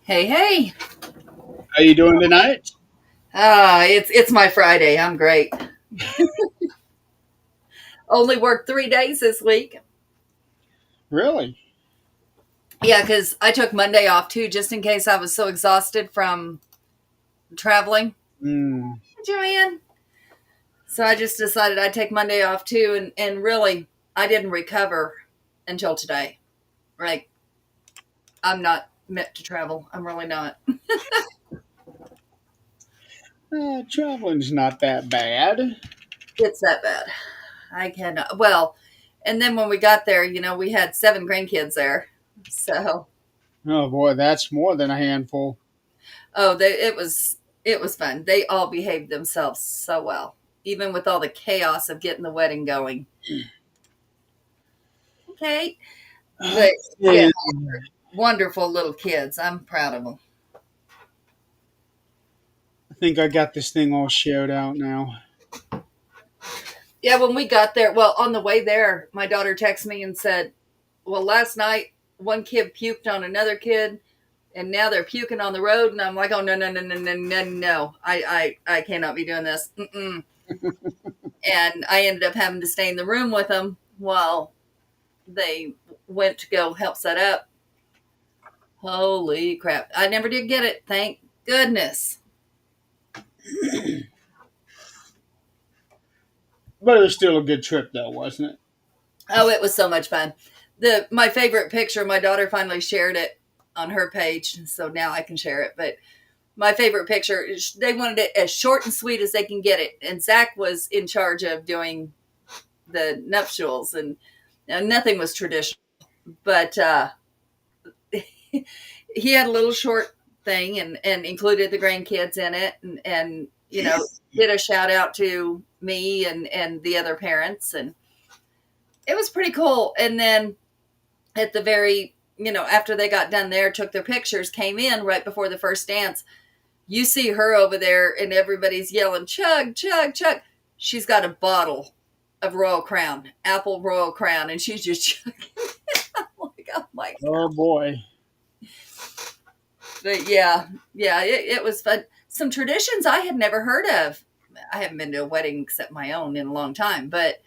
Hey, hey. How you doing tonight? It's my Friday. I'm great. Only worked 3 days this week. Really? Yeah, because I took Monday off too, just in case I was so exhausted from traveling. Mm. Joanne. So I just decided I'd take Monday off too, and really, I didn't recover until today. Like, I'm not meant to travel. I'm really not. Traveling's not that bad. It's that bad. I cannot. Well, and then when we got there, we had 7 grandkids there. So Oh boy, that's more than a handful. it was fun. They all behaved themselves so well, even with all the chaos of getting the wedding going. Okay, but yeah, Okay. wonderful little kids. I'm proud of them. I think I got this thing all shared out now. Yeah, when we got there, well, on the way there, my daughter texted me and said, "Well, last night one kid puked on another kid, and now they're puking on the road." And I'm like, "Oh no, no, no, no, no, no, no! I cannot be doing this." Mm-mm. And I ended up having to stay in the room with them while they went to go help set up. Holy crap. I never did get it. Thank goodness. But it was still a good trip, though, wasn't it? Oh, it was so much fun. My favorite picture, my daughter finally shared it on her page, so now I can share it. But my favorite picture is they wanted it as short and sweet as they can get it. And Zach was in charge of doing the nuptials, and nothing was traditional. But he had a little short thing and included the grandkids in it, and did a shout out to me and the other parents, and it was pretty cool. And then at the very, after they got done there, took their pictures, came in right before the first dance. You see her over there, and everybody's yelling, "Chug, chug, chug." She's got a bottle of Royal Crown, apple Royal Crown, and she's just chugging. I'm like, oh my Oh boy. But yeah, it was fun. Some traditions I had never heard of. I haven't been to a wedding except my own in a long time, but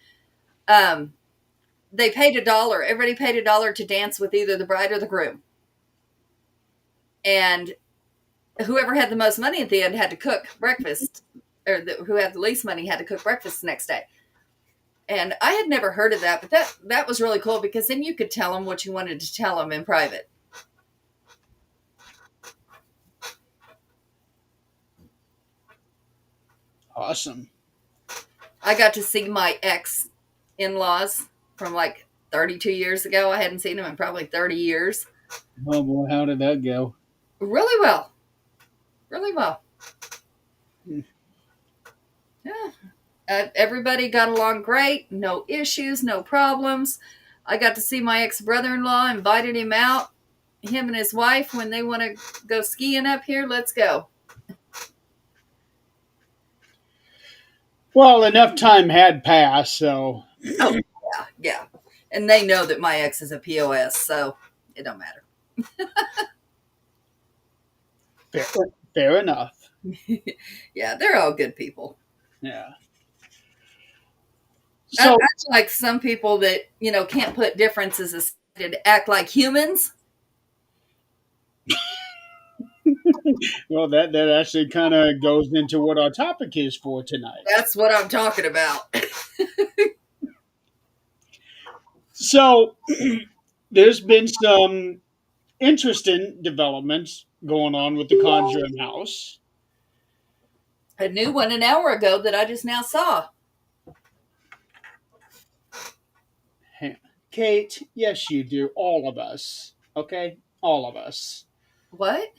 um, they paid $1. Everybody paid $1 to dance with either the bride or the groom, and whoever had the most money at the end had to cook breakfast, or who had the least money had to cook breakfast the next day. And I had never heard of that, but that was really cool because then you could tell them what you wanted to tell them in private. Awesome. I got to see my ex in laws from like 32 years ago. I hadn't seen them in probably 30 years. Oh boy, how did that go? Really well. Really well. Hmm. Yeah. Everybody got along great. No issues, no problems. I got to see my ex brother in law, invited him out. Him and his wife, when they want to go skiing up here, let's go. Well, enough time had passed, so Oh, yeah, yeah. And they know that my ex is a POS, so it don't matter. fair, fair enough. Yeah, they're all good people. Yeah. I So, like some people that, can't put differences aside and act like humans. well, that actually kind of goes into what our topic is for tonight. That's what I'm talking about. So, there's been some interesting developments going on with the Conjuring House. A new one an hour ago that I just now saw. Kate, yes, you do. All of us. Okay? All of us. What?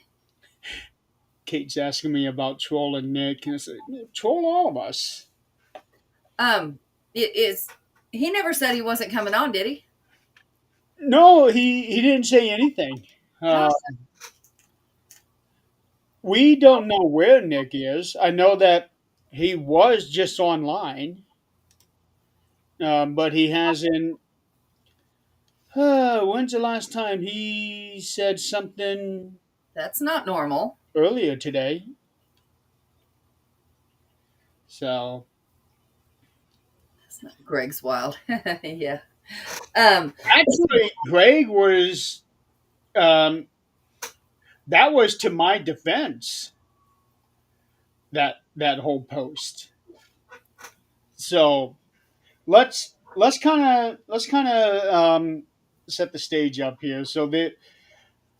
Kate's asking me about trolling Nick, and I said, troll all of us. Um, it is. He never said he wasn't coming on, did he? No, he didn't say anything. How? Uh, we don't know where Nick is. I know that he was just online, but he hasn't. When's the last time he said something? That's not normal. earlier today. So That's not, Greg's wild. Yeah. Um, actually, Greg was um, that was to my defense, that whole post. So let's kind of set the stage up here. So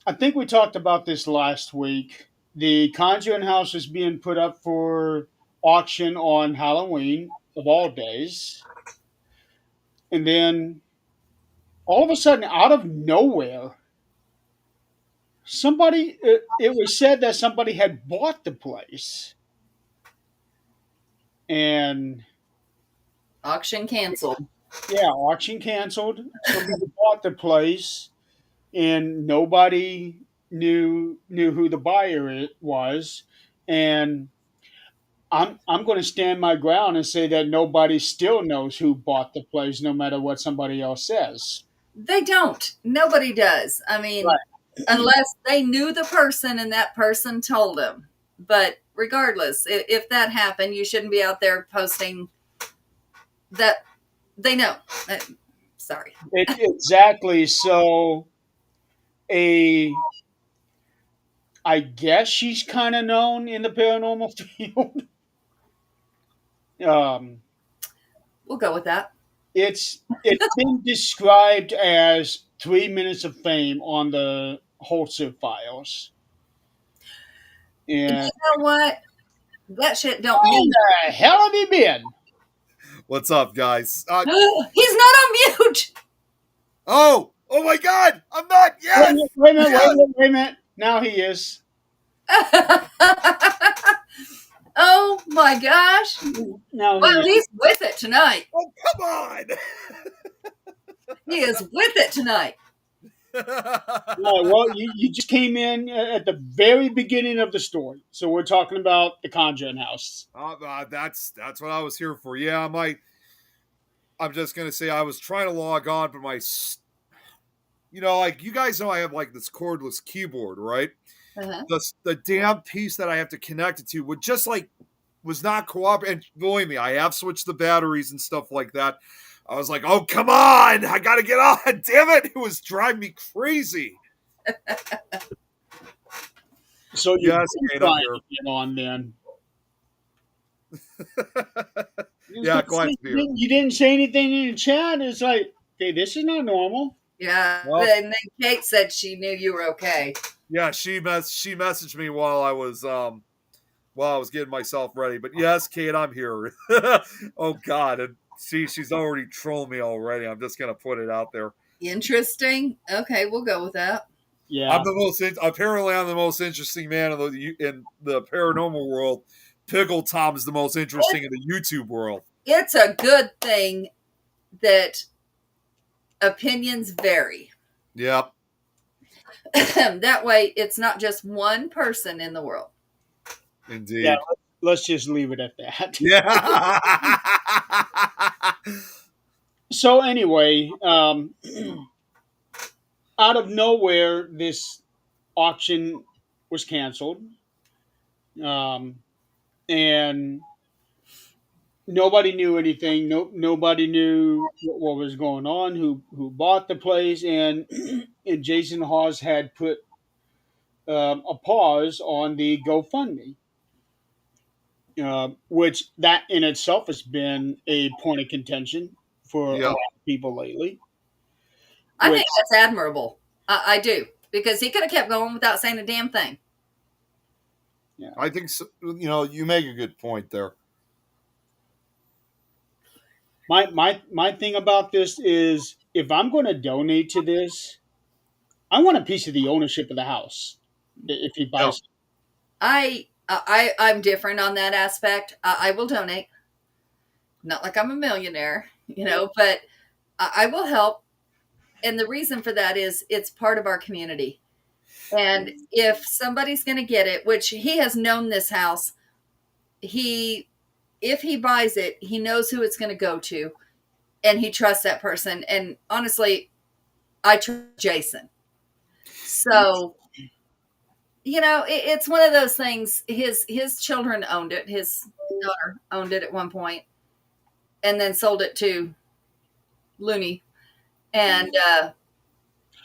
I think we talked about this last week. The Conjuring House is being put up for auction on Halloween of all days, and then all of a sudden, out of nowhere, somebody it was said that somebody had bought the place, and auction canceled. yeah, auction canceled. Somebody bought the place, and nobody knew who the buyer it was, and I'm going to stand my ground and say that nobody still knows who bought the place, no matter what somebody else says. They don't. Nobody does. I mean, Right. unless they knew the person and that person told them. But regardless, if that happened, you shouldn't be out there posting that they know. Sorry. Exactly. So a I guess she's kind of known in the paranormal field. Um, We'll go with that. it's been described as 3 minutes of fame on the Holzer files. You And know what? That shit don't where mean. the hell have you been? What's up, guys? He's not on mute. Oh my God! I'm not. Wait a Yes, minute, wait a minute, wait a yes. minute, wait a minute. Now he is. Oh my gosh. Now he Well, is. he's with it tonight. Oh, come on. He is with it tonight. All right, well, you just came in at the very beginning of the story. So we're talking about the Conjuring House. That's what I was here for. Yeah, I'm just gonna say I was trying to log on, but like you guys know, I have like this cordless keyboard, right? Uh-huh. The damn piece that I have to connect it to would just like was not cooperating. And believe me, I have switched the batteries and stuff like that. I was like, oh, come on, I gotta get on. Damn it. It was driving me crazy. So you're Yes, Kate, I'm trying here. to get on then. Yeah, glad to be here. You didn't say anything in the chat. It's like, okay, this is not normal. Yeah. Well, And then Kate said she knew you were okay. yeah, she messaged me while I was getting myself ready. But yes, Kate, I'm here. Oh God, and she's already trolling me already. I'm just gonna put it out there. Interesting. Okay, we'll go with that. Yeah. Apparently I'm the most interesting man in the paranormal world. Pickle Tom is the most interesting in the YouTube world. It's a good thing that opinions vary. Yep. That way, it's not just one person in the world. Indeed. Yeah. Let's just leave it at that. Yeah. So anyway, out of nowhere, this auction was canceled, and nobody knew anything. Nobody knew what was going on. Who bought the place, and and Jason Hawes had put a pause on the GoFundMe, which that in itself has been a point of contention for a Yeah. lot of people lately. I Which, think that's admirable. I do. Because he could have kept going without saying a damn thing. yeah. I think so, you make a good point there. My thing about this is if I'm going to donate to this, I want a piece of the ownership of the house if he Yeah. buys it. I'm different on that aspect. I will donate. Not like I'm a millionaire, but I will help. And the reason for that is it's part of our community. And if somebody's going to get it, which he has known this house, if he buys it, he knows who it's going to go to, and he trusts that person. And honestly, I trust Jason. So it's one of those things. His children owned it. His daughter owned it at one point, and then sold it to Looney. And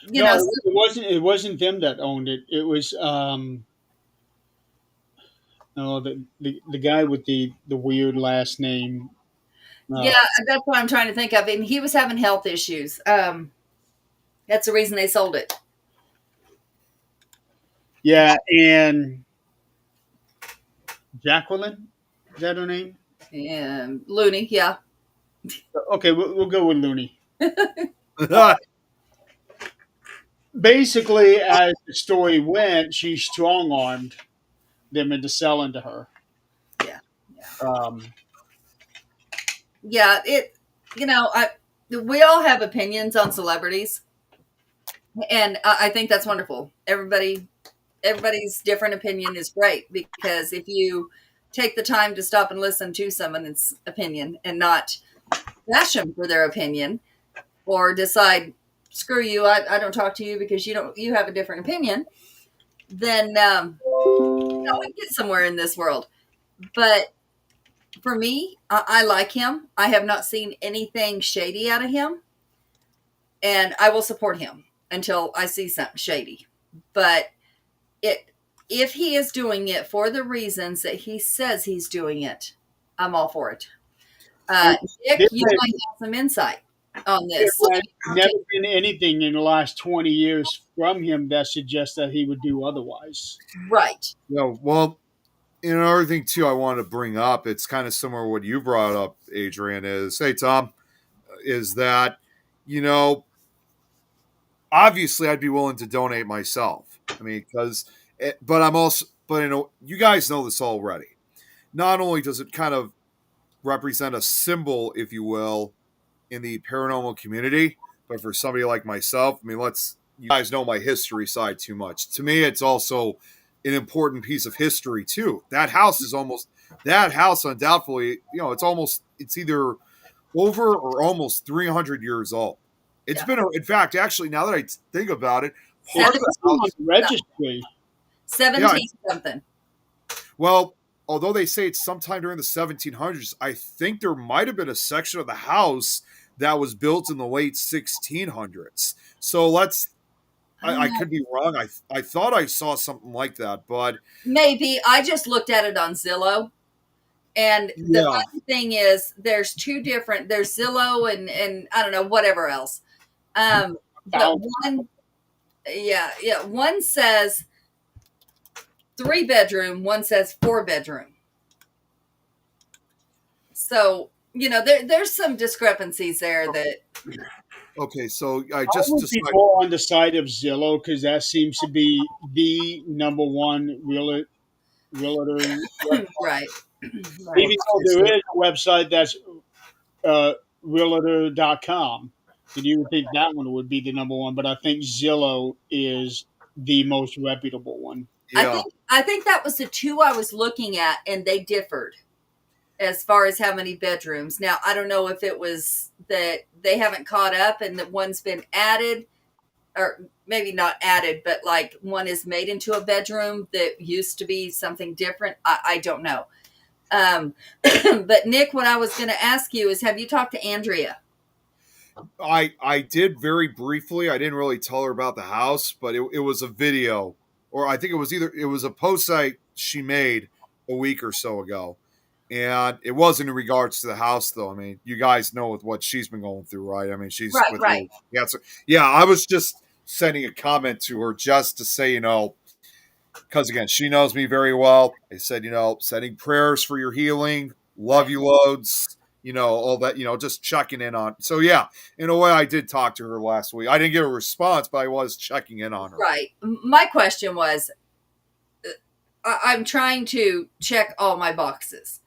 No, so, it wasn't. It wasn't them that owned it. It was no the guy with the weird last name. Uh, yeah, that's what I'm trying to think of. And he was having health issues. That's the reason they sold it. yeah, and Jacqueline, is that her name? And Looney, yeah, Okay, we'll go with Looney. Basically, as the story went, she strong armed them into selling to her. yeah, yeah, Um, yeah. We all have opinions on celebrities, and I think that's wonderful. Everybody's different opinion is great, because if you take the time to stop and listen to someone's opinion and not bash them for their opinion, or decide, screw you, I don't talk to you because you have a different opinion, then we get somewhere in this world. But for me, I like him. I have not seen anything shady out of him, and I will support him until I see something shady. But it if he is doing it for the reasons that he says he's doing it, I'm all for it. Nick, there, you might have some insight on there this. has never been anything in the last 20 years from him that suggests that he would do otherwise. Right. Well, another thing too I wanted to bring up, it's kind of similar to what you brought up, Adrian, is, hey Tom, is that, you know, obviously I'd be willing to donate myself. I mean, but I'm also, but you guys know this already. Not only does it kind of represent a symbol, if you will, in the paranormal community, but for somebody like myself, I mean, you guys know my history side too much. To me, it's also an important piece of history too. That house undoubtedly, it's either over or almost 300 years old. It's Yeah. been, in fact, actually, now that I think about it, part of the It's on house, the registry. 17 something. well, although they say it's sometime during the 1700s, I think there might have been a section of the house that was built in the late 1600s. So I could be wrong. I thought I saw something like that, but Maybe. I just looked at it on Zillow. And the yeah. funny thing is, there's Zillow and I don't know, whatever else. But one says 3-bedroom, one says 4-bedroom. So, there's some discrepancies there that. Okay, so I would be more on the side of Zillow because that seems to be the number one realtor website. Right. Right. Even though there is a website that's realtor.com, and you would think that one would be the number one, but I think Zillow is the most reputable one. yeah. I think that was the two I was looking at, and they differed as far as how many bedrooms. Now, I don't know if it was that they haven't caught up and that one's been added, or maybe not added, but like one is made into a bedroom that used to be something different. I don't know. But Nick, what I was going to ask you is, have you talked to Andrea? I did very briefly. I didn't really tell her about the house, but it was a video, or I think it was a post she made a week or so ago. And it wasn't in regards to the house, though. I mean, you guys know with what she's been going through, right? I mean, she's with Right. yeah, I was just sending a comment to her just to say, because again, she knows me very well. I said, sending prayers for your healing, love you loads, all that, just checking in on. So yeah, in a way, I did talk to her last week. I didn't get a response, but I was checking in on her. Right. My question was, I'm trying to check all my boxes.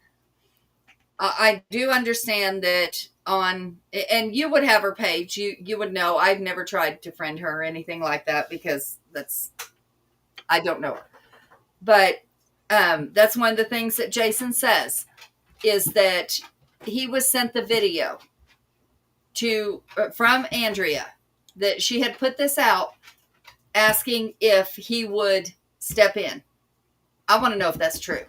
I do understand that and you would have her page. You would know. I've never tried to friend her or anything like that because I don't know her. But that's one of the things that Jason says is that he was sent the video from Andrea that she had put this out asking if he would step in? I want to know if that's true.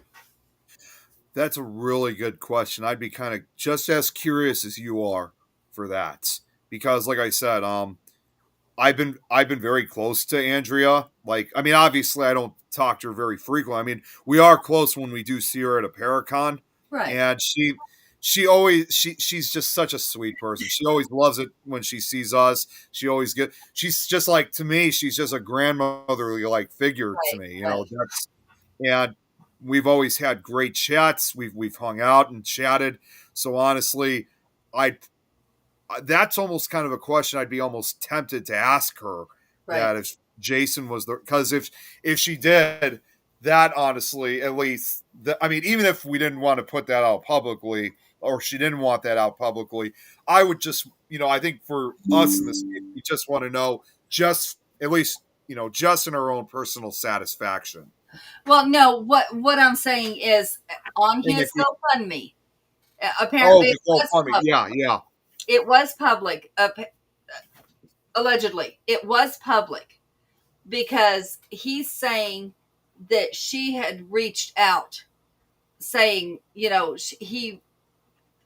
That's a really good question. I'd be kind of just as curious as you are for that. Because like I said, I've been very close to Andrea. Like, I mean, obviously I don't talk to her very frequently. I mean, we are close when we do see her at a Paracon. Right. And she's just such a sweet person. She always loves it when she sees us. She's just like, to me, she's just a grandmotherly like figure to Right. me. Right. And we've always had great chats. We've hung out and chatted. So honestly, I that's almost kind of a question I'd be almost tempted to ask her, Right. that if Jason was the, because if she did that, honestly, at least I mean, even if we didn't want to put that out publicly, or she didn't want that out publicly, I would just, I think for us in this case, we just want to know, just at least, just in our own personal satisfaction. Well, no. What I'm saying is, on And his GoFundMe, oh, apparently the GoFundMe, yeah, yeah, it was public. Allegedly, it was public because he's saying that she had reached out, saying,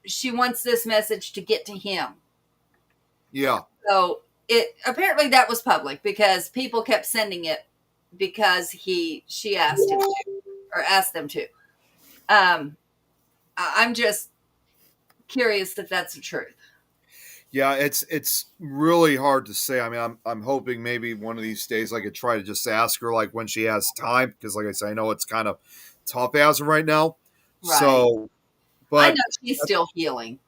she wants this message to get to him. yeah. So it apparently that was public because people kept sending it because she asked him to, or asked them to. I'm just curious if that's the truth. Yeah, it's really hard to say. I mean, I'm hoping maybe one of these days I could try to just ask her like when she has time, because like I say, I know it's kind of tough as of right now. Right. So, I but know she's still healing.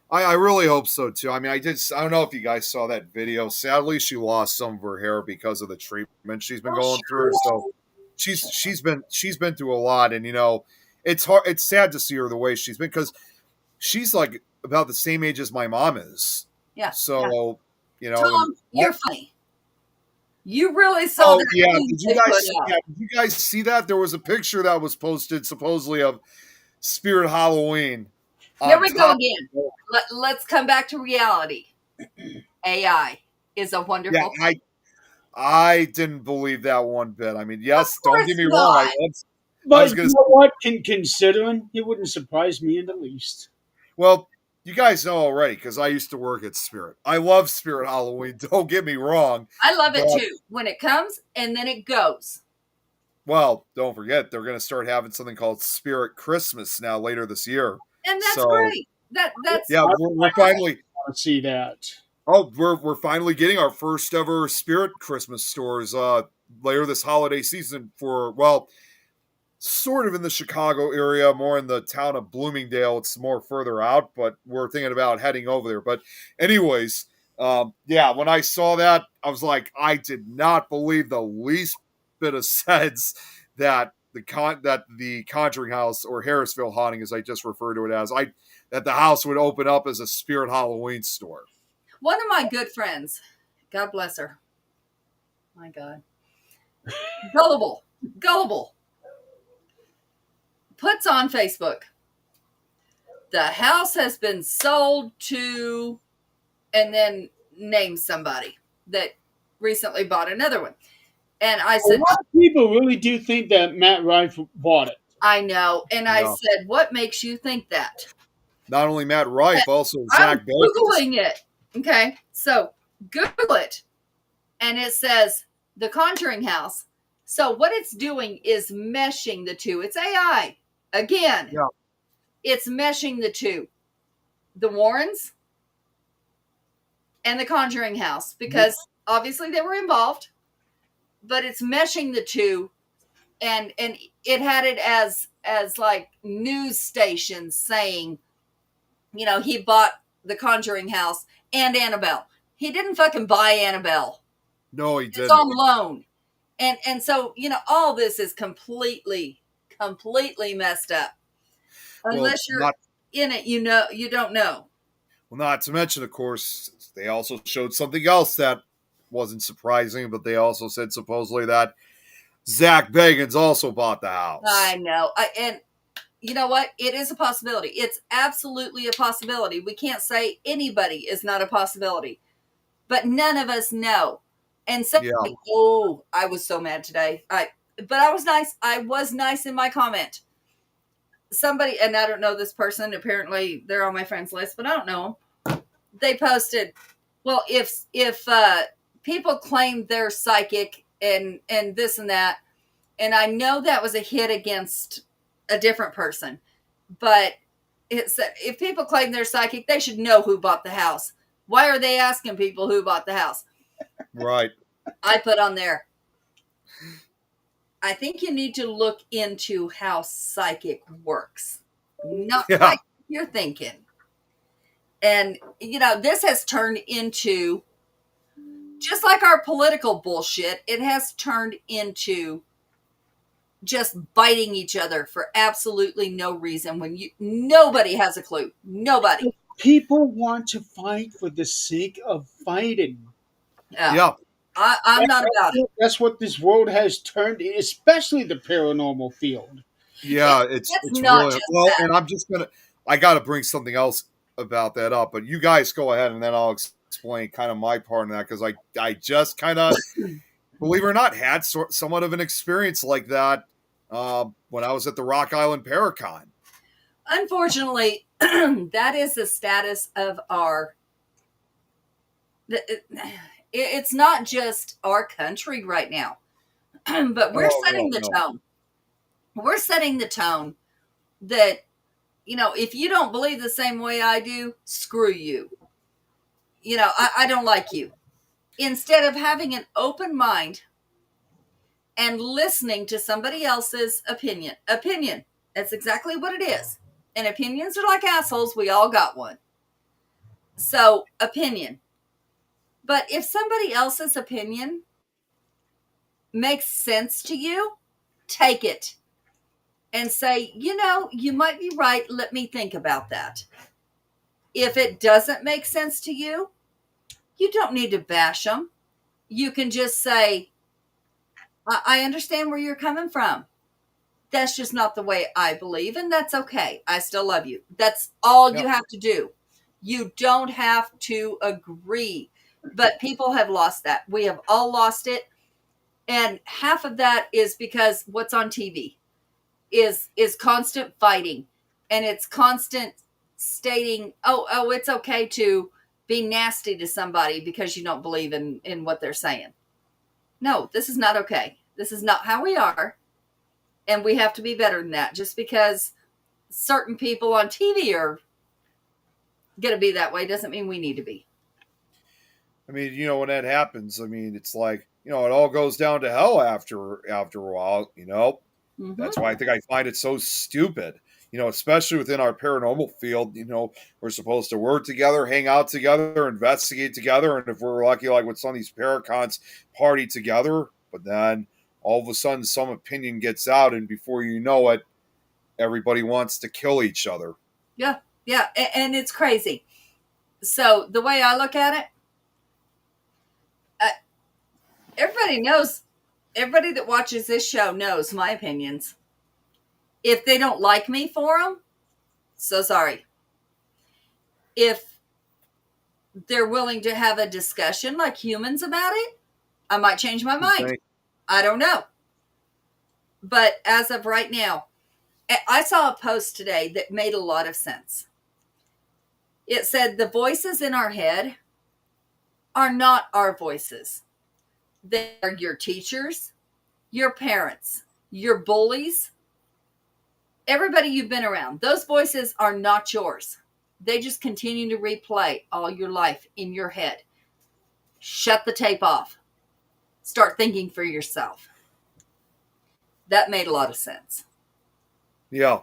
I really hope so too. I mean, I don't know if you guys saw that video. Sadly, she lost some of her hair because of the treatment she's been going through. So she's been through a lot, and it's hard. It's sad to see her the way she's been, because she's like about the same age as my mom is. Yeah. So, Tom, you're funny. You really saw oh that. yeah, meme did they you put guys? out. Yeah, did you guys see that? There was a picture that was posted supposedly of Spirit Halloween. Here on we go top. again. Let's come back to reality. AI is a wonderful Yeah, thing. I didn't believe that one bit. I mean, yes, Of don't course get me wrong. not. I But was you gonna. know what? Considering, it wouldn't surprise me in the least. Well, you guys know already because I used to work at Spirit. I love Spirit Halloween. Don't get me wrong. I love it But, too. When it comes and then it goes. well, don't forget they're going to start having something called Spirit Christmas now later this year. And that's So great. That's yeah, we're finally. I want to see that. Oh, we're finally getting our first ever Spirit Christmas stores later this holiday season, for, well, sort of in the Chicago area, more in the town of Bloomingdale. It's more further out, but we're thinking about heading over there. But anyways, yeah, when I saw that, I was like, I did not believe the least bit of sense that the Conjuring House, or Harrisville Haunting, as I just referred to it as, that the house would open up as a Spirit Halloween store. one of my good friends. God bless her. My God. Gullible. Puts on Facebook, the house has been sold to, and then names somebody that recently bought another one. And I A said, lot of people really do think that Matt Rife bought it. I know. And I Yeah. said, what makes you think that? Not only Matt Rife, also I'm Zach Bagans. Googling it. Okay. So Google it. And it says the Conjuring House. So what it's doing is meshing the two. It's AI. Again, Yeah. It's meshing the two. The Warrens and the Conjuring House. Because obviously they were involved. But it's meshing the two. And it had it as like news stations saying, he bought the Conjuring House and Annabelle. He didn't fucking buy Annabelle. No, he It's didn't. on loan. And so, all this is completely messed up. Unless you're in it, you don't know. Well, not to mention, of course, they also showed something else that wasn't surprising, but they also said supposedly that Zach Bagans also bought the house. I know. And you know what? It is a possibility. It's absolutely a possibility. We can't say anybody is not a possibility. But none of us know. And so, Yeah. oh, I was so mad today. but I was nice. I was nice in my comment. Somebody, and I don't know this person, apparently they're on my friends list, but I don't know them. They posted, well, if people claim they're psychic and this and that, and I know that was a hit against a different person, but it's if people claim they're psychic, they should know who bought the house. Why are they asking people who bought the house? Right. I put on there, I think you need to look into how psychic works, not Yeah. like you're thinking. And, this has turned into, just like our political bullshit, it has turned into just biting each other for absolutely no reason when nobody has a clue. Nobody. People want to fight for the sake of fighting. Yeah. Yeah. I'm not about it. That's what this world has turned, especially the paranormal field. Yeah, It's it's not really just well, that. and I gotta bring something else about that up, but you guys go ahead and then I'll explain kind of my part in that because I just kind of, believe it or not, had somewhat of an experience like that when I was at the Rock Island Paracon. Unfortunately, that is the status of it's not just our country right now, but we're Oh setting the no. tone. We're setting the tone that, if you don't believe the same way I do, screw you. I don't like you. Instead of having an open mind and listening to somebody else's opinion, that's exactly what it is. And opinions are like assholes. We all got one. So, opinion. But if somebody else's opinion makes sense to you, take it and say, you might be right. Let me think about that. If it doesn't make sense to you, you don't need to bash them. You can just say, I understand where you're coming from. That's just not the way I believe, and that's okay. I still love you. That's all you Yep. have to do. You don't have to agree. But people have lost that. We have all lost it. And half of that is because what's on TV is constant fighting, and it's constant stating, oh, it's okay to be nasty to somebody because you don't believe in what they're saying. No, this is not okay. This is not how we are. And we have to be better than that. Just because certain people on TV are going to be that way doesn't mean we need to be. I mean, when that happens, I mean, it's like, it all goes down to hell after a while, Mm-hmm. That's why I think I find it so stupid, especially within our paranormal field. We're supposed to work together, hang out together, investigate together. And if we're lucky, like with some of these paracons, party together. But then all of a sudden, some opinion gets out. And before you know it, everybody wants to kill each other. Yeah. Yeah. And it's crazy. So the way I look at it, everybody that watches this show knows my opinions. If they don't like me for them, so sorry. If they're willing to have a discussion like humans about it, I might change my mind. Okay. I don't know. But as of right now, I saw a post today that made a lot of sense. It said the voices in our head are not our voices. They are your teachers, your parents, your bullies, everybody you've been around. Those voices are not yours. They just continue to replay all your life in your head. Shut the tape off. Start thinking for yourself. That made a lot of sense. Yeah.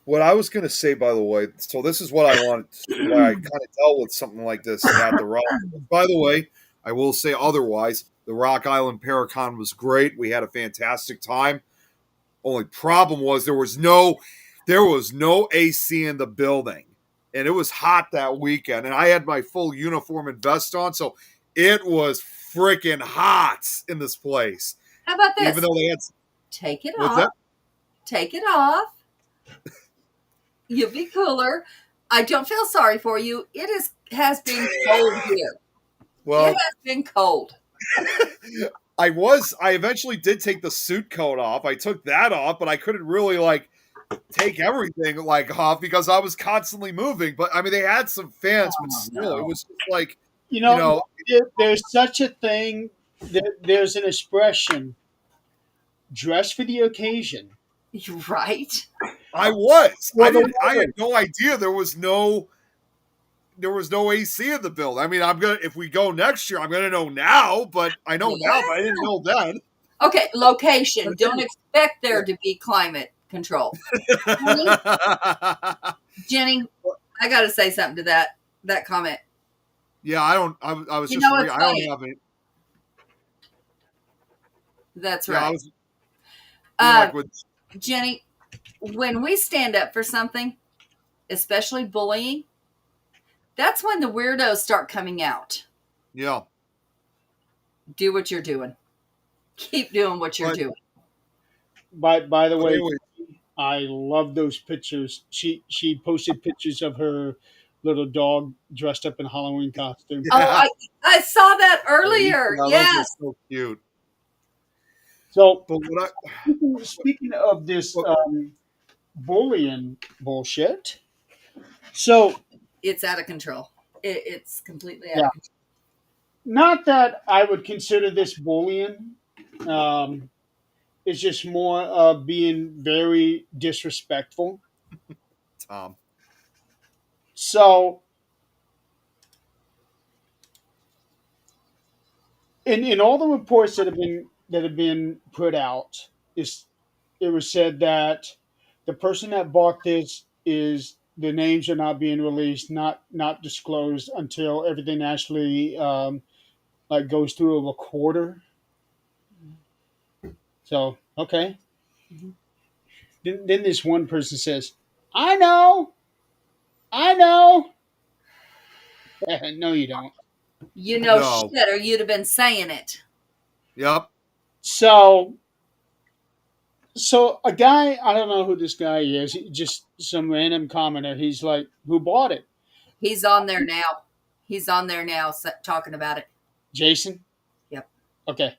What I was going to say, by the way, so this is what I wanted, why I kind of dealt with something like this at the Rock. By the way, I will say otherwise, the Rock Island Paracon was great. We had a fantastic time. Only problem was there was no AC in the building, and it was hot that weekend, and I had my full uniform and vest on, so it was freaking hot in this place. How about this? Even though they had, take it what's off. that? Take it off. You'll be cooler. I don't feel sorry for you. Has been cold here. Well, it has been cold. I eventually did take the suit coat off. I took that off, but I couldn't really like take everything like off because I was constantly moving. But I mean, they had some fans, but Oh still, it no. was just like, You you know, know, there's such a thing. There's an expression: dress for the occasion. You're right. I Well, the didn't, I had weather. no idea there was no AC in the building. I mean, I'm gonna if we go next year, I'm gonna know now, but I know Yeah. now, but I didn't know then. Okay, location. But Don't expect there yeah. to be climate control. Jenny, Jenny, I got to say something to that comment. Yeah, I don't. I was You just know what's I don't funny? have it. That's Yeah, I right. was. You're Uh, like with. Jenny, when we stand up for something, especially bullying, that's when the weirdos start coming out. Yeah, Do what you're doing. Keep doing what you're but doing. By the way, anyway, I love those pictures. She posted pictures of her little dog dressed up in Halloween costume. Oh, yeah, I saw that earlier. yeah, those are Yes. so cute. So But what speaking of this what, bullying bullshit, so It's out of control. It's completely out yeah, of control. not that I would consider this bullying. Um, it's just more of being very disrespectful. Tom? So in all the reports that have been put out, is it was said that the person that bought this is the names are not being released, not disclosed until everything actually like goes through a recorder. So okay, Mhm. then this one person says, "I know, I know." No, you don't. You know No. shit, or you'd have been saying it. Yep. So a guy, I don't know who this guy is, just some random commenter. He's like, "Who bought it?" He's on there now. He's on there now talking about it. Jason. Yep. Okay.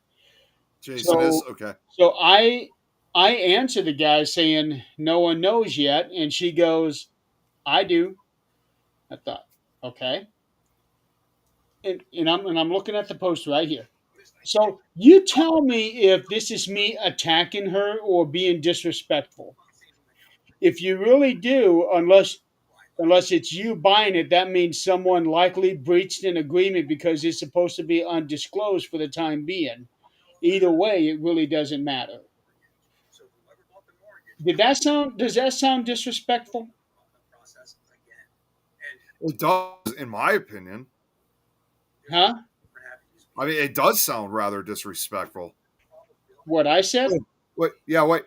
Jason is So okay. so I answer the guy saying no one knows yet, and she goes, "I do." I thought, okay, and I'm looking at the post right here. So you tell me if this is me attacking her or being disrespectful. If you really do, unless it's you buying it, that means someone likely breached an agreement because it's supposed to be undisclosed for the time being. Either way, it really doesn't matter. Does that sound disrespectful? It does, in my opinion. Huh? I mean, it does sound rather disrespectful. What I said? Oh, wait, yeah, wait.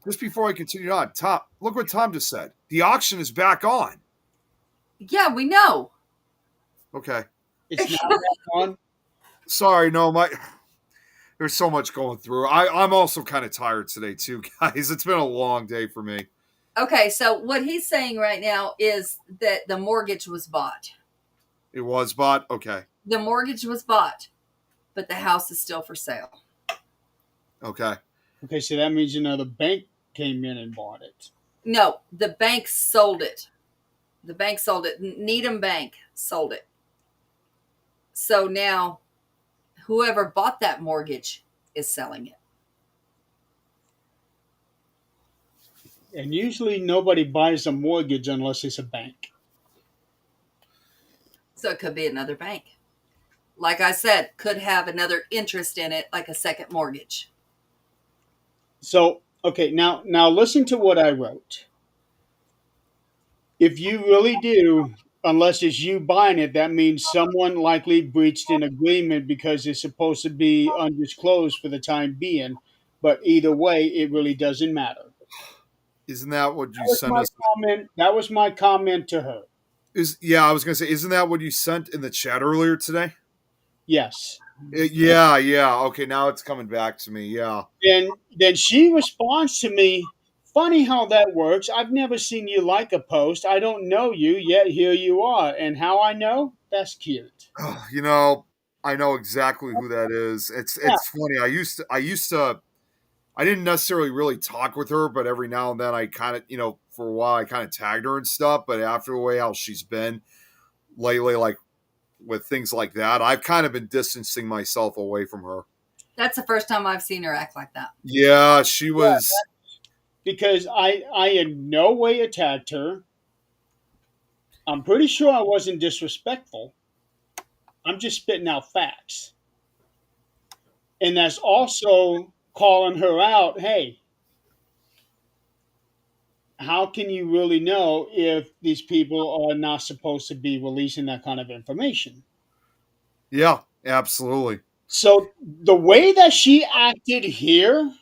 Just before I continue on, Tom, look what Tom just said. The auction is back on. Yeah, we know. Okay. It's not back on. Sorry, no, my there's so much going through. I'm also kind of tired today too, guys. It's been a long day for me. Okay, so what he's saying right now is that the mortgage was bought. It was bought. Okay. The mortgage was bought, but the house is still for sale. Okay. Okay, so that means the bank came in and bought it. No, the bank sold it. The bank sold it. Needham Bank sold it. So now whoever bought that mortgage is selling it. And usually nobody buys a mortgage unless it's a bank. So it could be another bank. Like I said, could have another interest in it, like a second mortgage. So okay, now listen to what I wrote. If you really do, unless it's you buying it, that means someone likely breached an agreement because it's supposed to be undisclosed for the time being. But either way, it really doesn't matter. Isn't that what you That was sent my us? comment. That was my comment to her. I was gonna say, isn't that what you sent in the chat earlier today? Yes. Yeah, yeah. Okay, now it's coming back to me. Yeah. Then she responds to me, "Funny how that works. I've never seen you like a post. I don't know you, yet here you are. And how I know? That's cute." You know, I know exactly who that is. Yeah, It's funny. I didn't necessarily really talk with her, but every now and then I kind of, for a while I kind of tagged her and stuff. But after the way how she's been lately, like with things like that, I've kind of been distancing myself away from her. That's the first time I've seen her act like that. Yeah, she yeah, was. because I in no way attacked her. I'm pretty sure I wasn't disrespectful. I'm just spitting out facts. And that's also calling her out. Hey, how can you really know if these people are not supposed to be releasing that kind of information? Yeah, absolutely. So the way that she acted here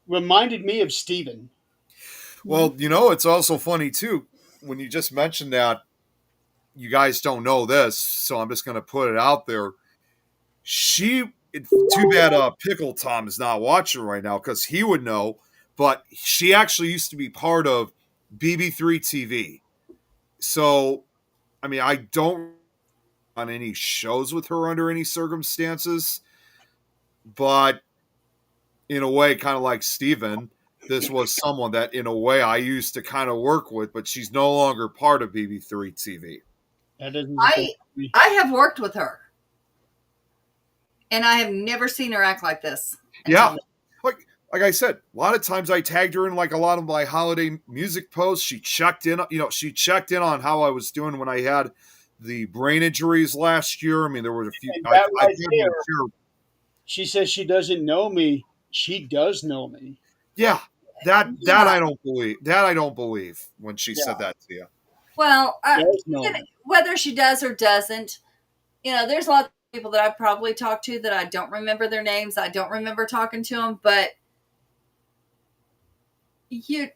reminded me of Steven. Well, it's also funny too when you just mentioned that. You guys don't know this, so I'm just going to put it out there. Too bad Pickle Tom is not watching right now because he would know. But she actually used to be part of BB3 TV. So, I mean, I don't on any shows with her under any circumstances, but in a way, kind of like Steven, this was someone that, in a way, I used to kind of work with, but she's no longer part of BB3 TV. That doesn't surprise I me. I have worked with her, and I have never seen her act like this until Yeah, now. like I said, a lot of times I tagged her in like a lot of my holiday music posts. She checked in, she checked in on how I was doing when I had the brain injuries last year. I mean, there were a few. And I that right tagged there, her sure. she says she doesn't know me. She does know me. Yeah, that Yeah. I don't believe. That I don't believe when she Yeah, said that to you. Well, does know me. whether she does or doesn't, there's a lot of people that I've probably talked to that I don't remember their names. I don't remember talking to them, but you,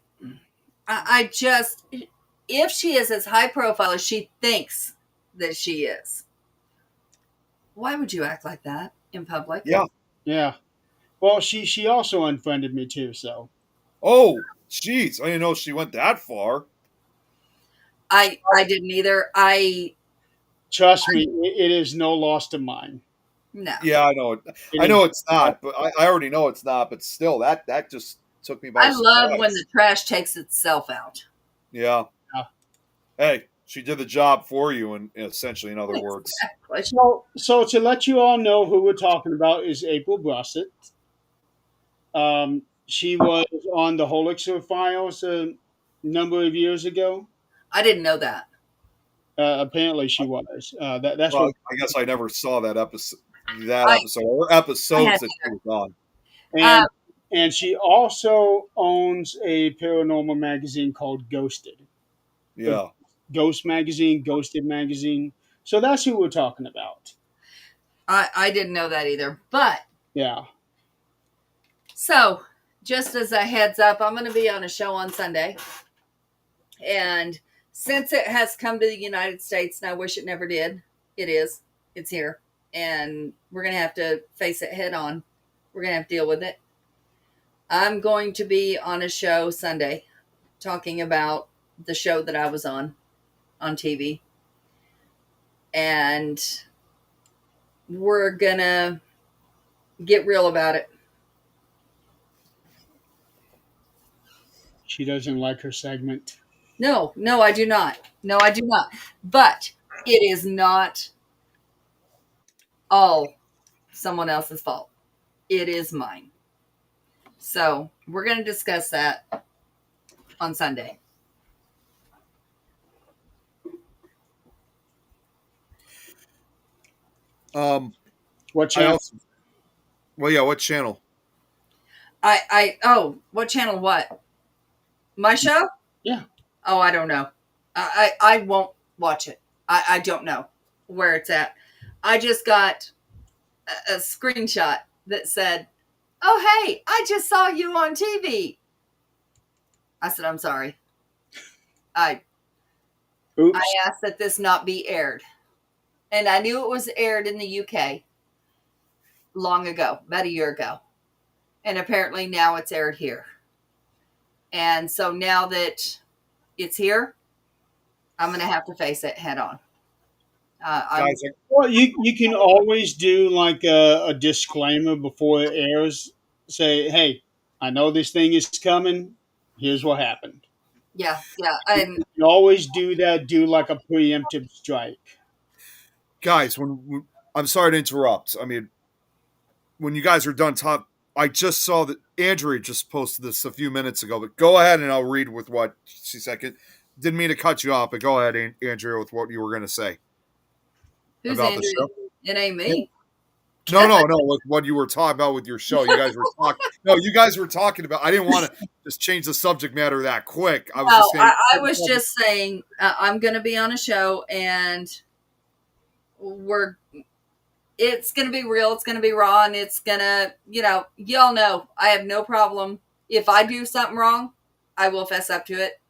I just, if she is as high profile as she thinks that she is, why would you act like that in public? Yeah. Yeah. Well, she also unfriended me too. So Oh, jeez, I didn't know she went that far. I didn't either. trust me, it is no loss to mine. No. Yeah, I know. It I is. know it's not, but I already know it's not. But still, that just took me by I love when the surprise. trash takes itself out. Yeah. Uh, Hey, she did the job for you, and essentially, in other words. Exactly. so to let you all know who we're talking about is April Brossett. She was on the Holixer Files a number of years ago. I didn't know that. Apparently, she was. That's Well, what. I guess I never saw that episode. That I episode or I had episodes that she either. was on. Uh, And she also owns a paranormal magazine called Ghosted. The Yeah. Ghost magazine, Ghosted magazine. So that's who we're talking about. I didn't know that either. But Yeah. so, just as a heads up, I'm going to be on a show on Sunday. And since it has come to the United States, and I wish it never did, it is. It's here. And we're going to have to face it head on. We're going to have to deal with it. I'm going to be on a show Sunday talking about the show that I was on TV. And we're going to get real about it. She doesn't like her segment. No, I do not. No, I do not. But it is not all someone else's fault. It is mine. So we're going to discuss that on Sunday. What I channel? also. Well, yeah. What channel? Oh, what channel? What? My show? Yeah. Oh, I don't know. I won't watch it. I don't know where it's at. I just got a screenshot that said, "Oh, hey, I just saw you on TV." I said, "I'm sorry. I Oops. asked that this not be aired." And I knew it was aired in the UK long ago, about a year ago. And apparently now it's aired here. And so now that it's here, I'm going to have to face it head on. I'm Guys, Well, you can always do like a disclaimer before it airs. Say, hey, I know this thing is coming. Here's what happened. yeah, yeah, You and can always do that. Do like a preemptive strike. guys, I'm sorry to interrupt. I mean, when you guys are done talk, I just saw that Andrea just posted this a few minutes ago, but go ahead and I'll read with what she said. Didn't mean to cut you off, but go ahead, Andrea, with what you were going to say who's about the Andrea? show. It ain't me. No, with what you were talking about with your show. You guys were talking. No, you guys were talking about. I didn't want to just change the subject matter that quick. I was No, just saying. I was just saying I'm going to be on a show, and we're it's going to be real. It's going to be raw, and it's going to, y'all know I have no problem. If I do something wrong, I will fess up to it.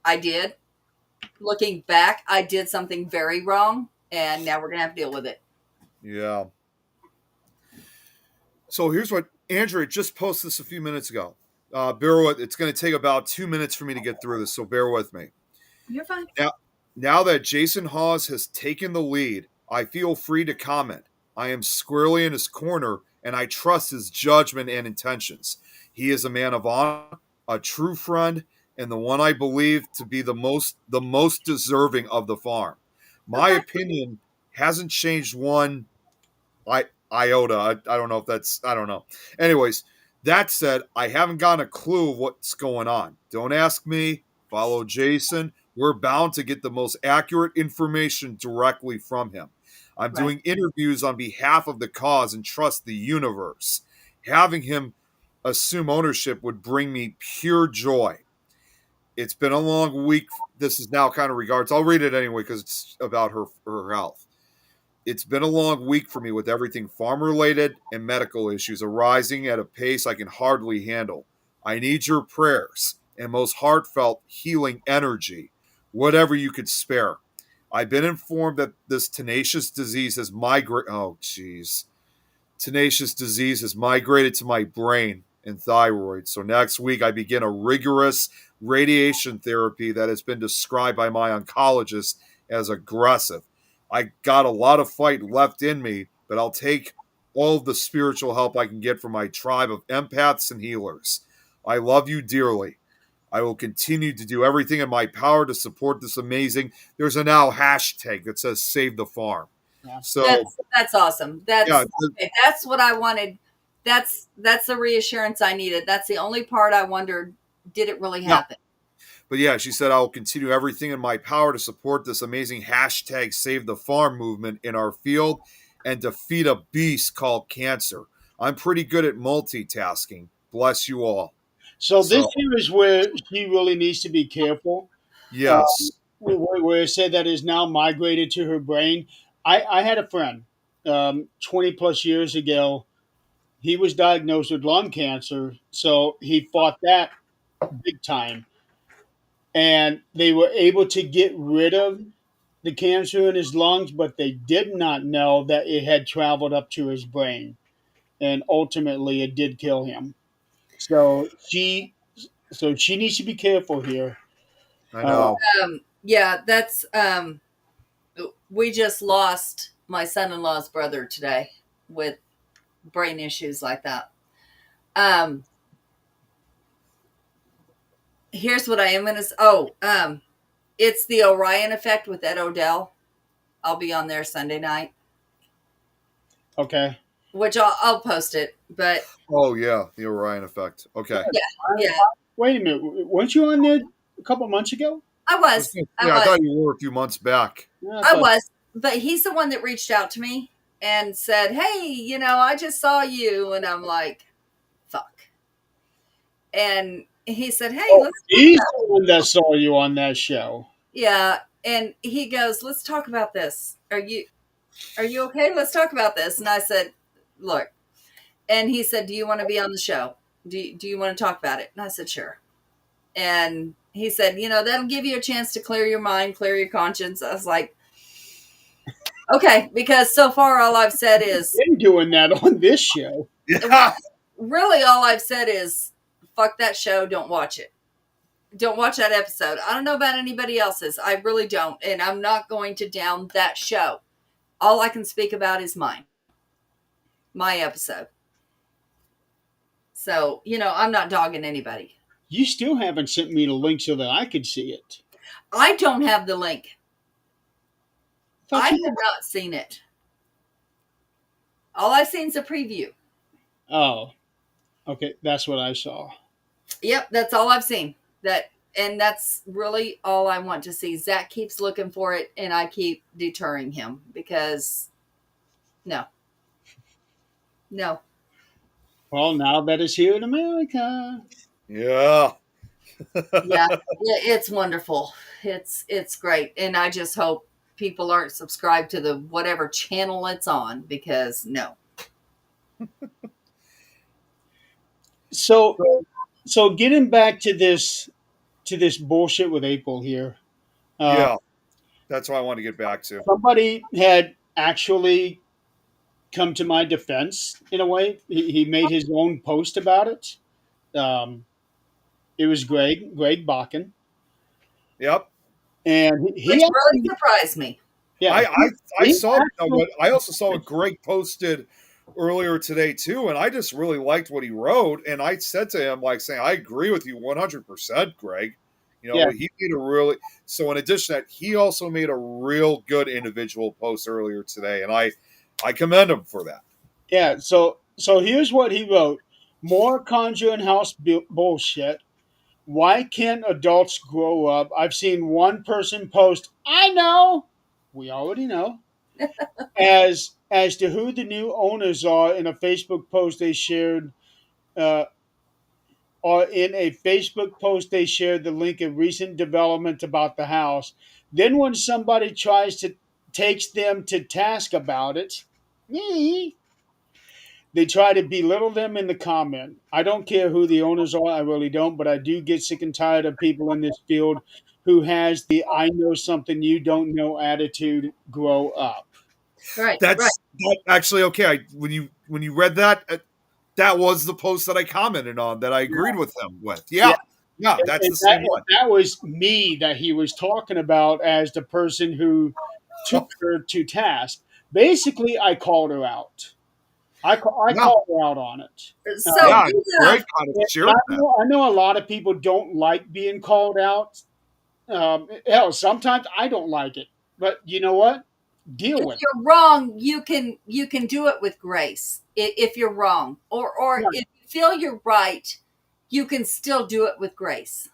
I did. Looking back, I did something very wrong, and now we're going to have to deal with it. Yeah. So here's what Andrea just posted this a few minutes ago. Bear with. It's going to take about 2 minutes for me to get through this, so bear with me. You're fine. Now that Jason Hawes has taken the lead, I feel free to comment. I am squarely in his corner, and I trust his judgment and intentions. He is a man of honor, a true friend, and the one I believe to be the most deserving of the farm. My Okay. opinion hasn't changed one iota. I don't know if that's I don't know. Anyways, that said, I haven't gotten a clue of what's going on. Don't ask me. Follow Jason. We're bound to get the most accurate information directly from him. I'm Right. doing interviews on behalf of the cause and trust the universe. Having him assume ownership would bring me pure joy. It's been a long week. This is now kind of regards. I'll read it anyway because it's about her health. It's been a long week for me with everything farm related and medical issues arising at a pace I can hardly handle. I need your prayers and most heartfelt healing energy, whatever you could spare. I've been informed that this tenacious disease has migrated. Oh, jeez. Tenacious disease has migrated to my brain and thyroid. So next week, I begin a rigorous radiation therapy that has been described by my oncologist as aggressive. I got a lot of fight left in me, but I'll take all of the spiritual help I can get from my tribe of empaths and healers. I love you dearly. I will continue to do everything in my power to support this amazing. There's a now hashtag that says save the farm. Yeah. So That's awesome. yeah, That's what I wanted. That's the reassurance I needed. That's the only part I wondered, did it really yeah. happen? But yeah, she said, I will continue everything in my power to support this amazing hashtag save the farm movement in our field and defeat a beast called cancer. I'm pretty good at multitasking. Bless you all. So this So, here is where she really needs to be careful. yes. Where it said that is now migrated to her brain. I had a friend 20 plus years ago. He was diagnosed with lung cancer, so he fought that big time. And they were able to get rid of the cancer in his lungs, but they did not know that it had traveled up to his brain. And ultimately, it did kill him. So she needs to be careful here. I Uh, know. Yeah, that's we just lost my son-in-law's brother today with brain issues like that. Um, Here's what I am gonna. It's the Orion effect with Ed Odell. I'll be on there Sunday night, okay. which I'll post it. But Oh, yeah. The Orion effect. Okay. yeah, yeah, Wait a minute. Weren't you on there a couple months ago? I was, I I was, thought you were a few months back. Yeah, I I thought, was. But he's the one that reached out to me and said, "Hey, I just saw you," and I'm like, "Fuck." And he said, "Hey, oh, let's talk he's about." the one that saw you on that show. Yeah, and he goes, "Let's talk about this. Are you okay? Let's talk about this." And I said, "Look." And he said, "Do you want to be on the show? Do you want to talk about it?" And I said, "Sure." And he said, "That'll give you a chance to clear your mind, clear your conscience." I was like, "Okay," because so far all I've said is, Been doing that on this show. Yeah. really all I've said is, fuck that show, don't watch it. Don't watch that episode. I don't know about anybody else's. I really don't. And I'm not going to down that show. all I can speak about is my episode. So, I'm not dogging anybody. You still haven't sent me the link so that I could see it. I don't have the link. I Thought have you. not seen it. All I've seen is a preview. Oh, okay. That's what I saw. Yep, that's all I've seen. And that's really all I want to see. Zach keeps looking for it, and I keep deterring him because no, no. Well, now that it's here in America. Yeah. Yeah, it's wonderful. It's great, and I just hope people aren't subscribed to the whatever channel it's on because no. So, so getting back to this bullshit with April here. Uh, Yeah. That's what I want to get back to. Somebody had actually come to my defense in a way. He made his own post about it. Um, it was Greg Bakken, Yep. and Which he really actually, surprised me. yeah, I he saw actually, what I also saw what Greg posted earlier today too, and I just really liked what he wrote. And I said to him, like saying, I agree with you 100%, Greg. yeah, He made a really so. In addition to that, he also made a real good individual post earlier today, and I commend him for that. yeah. So here's what he wrote: More Conjuring House bullshit. Why can't adults grow up? I've seen one person post, I know, we already know, as to who the new owners are in a Facebook post they shared, uh, or in a Facebook post they shared the link of recent development about the house. Then when somebody tries to takes them to task about it, they try to belittle them in the comment. I don't care who the owners are, I really don't, but I do get sick and tired of people in this field who has the I know something you don't know attitude. Grow up. Right, right. That's actually okay. When you read that, that was the post that I commented on that I agreed with him with. Yeah. Yeah, yeah, that's And the same one. that was me that he was talking about as the person who took her to task. Basically, I called her out. I Yeah, called her out on it. So yeah. we Greg have kind of And shared that. I know a lot of people don't like being called out. Hell, sometimes I don't like it, but you know what? Deal if with you're wrong, you can do it with grace. If you're wrong, or it. if you feel you're right, you can still do it with grace.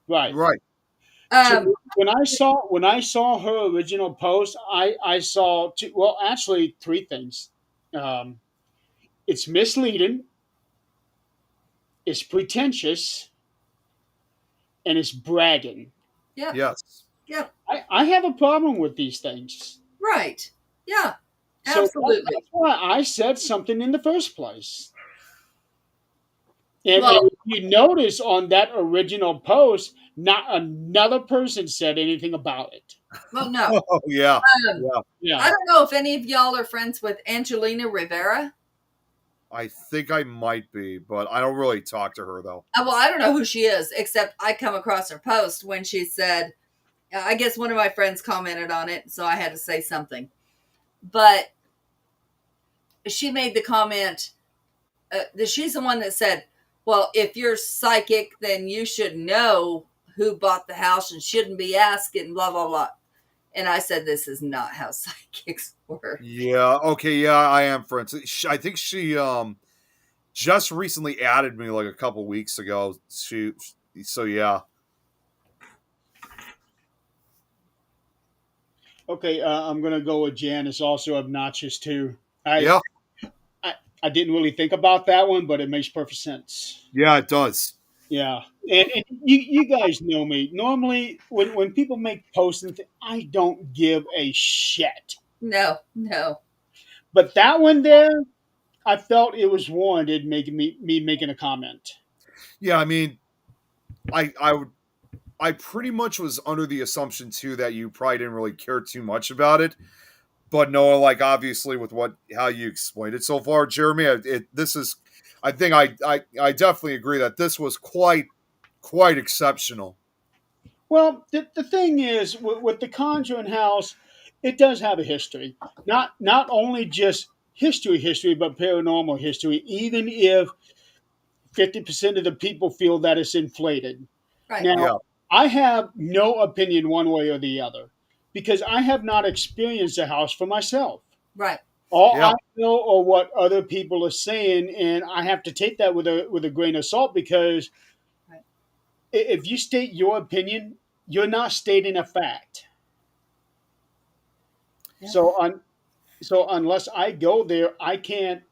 Right. Right. So Um, when I saw her original post, I saw two, well, actually three things. Um, it's misleading, it's pretentious, and it's bragging. yeah, Yes. yeah, I have a problem with these things. right, yeah, So absolutely. that's why I said something in the first place. And Well, if you notice on that original post, not another person said anything about it. well, no. Oh yeah. Um, Yeah. Yeah. I don't know if any of y'all are friends with Angelina Rivera. I think I might be, but I don't really talk to her though. Well, I don't know who she is, except I come across her post when she said, I guess one of my friends commented on it, so I had to say something. But she made the comment that she's the one that said, well, if you're psychic, then you should know who bought the house and shouldn't be asking, blah, blah, blah. And I said, this is not how psychics work. Yeah. Okay. Yeah, I am friends. I think she just recently added me like a couple weeks ago. So yeah. Okay, I'm gonna go with Jan. It's also obnoxious too. I, Yeah. I I didn't really think about that one, but it makes perfect sense. Yeah, it does. Yeah, and you guys know me. Normally, when people make posts and I don't give a shit. No, no. But that one there, I felt it was warranted making me making a comment. Yeah, I mean, I would I pretty much was under the assumption too that you probably didn't really care too much about it. But no, like obviously with what how you explained it so far, Jeremy, this is I think I definitely agree that this was quite exceptional. Well, the thing is with the Conjuring House, it does have a history. Not only just history, but paranormal history. Even if 50% of the people feel that it's inflated. Right. Now, Yeah. I have no opinion one way or the other because I have not experienced a house for myself. Right. All Yeah. I know are what other people are saying, and I have to take that with a grain of salt because Right. if you state your opinion, you're not stating a fact. Yeah. So so unless I go there, I can't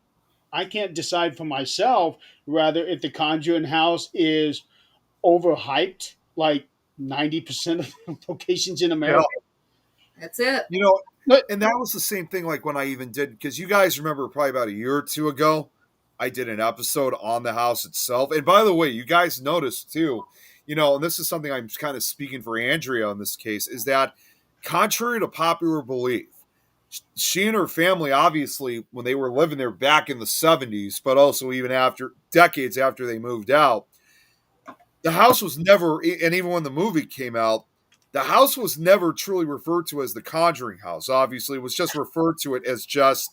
decide for myself rather if the Conjuring House is overhyped like 90% of locations in Yeah. America. That's it. You know, But and that was the same thing like when I even did, because you guys remember probably about a year or two ago, I did an episode on the house itself. And by the way, you guys noticed too, and this is something I'm kind of speaking for Andrea in this case, is that contrary to popular belief, she and her family, obviously, when they were living there back in the 70s, but also even after decades after they moved out, the house was never, and even when the movie came out, the house was never truly referred to as the Conjuring House. Obviously, it was just referred to it as just,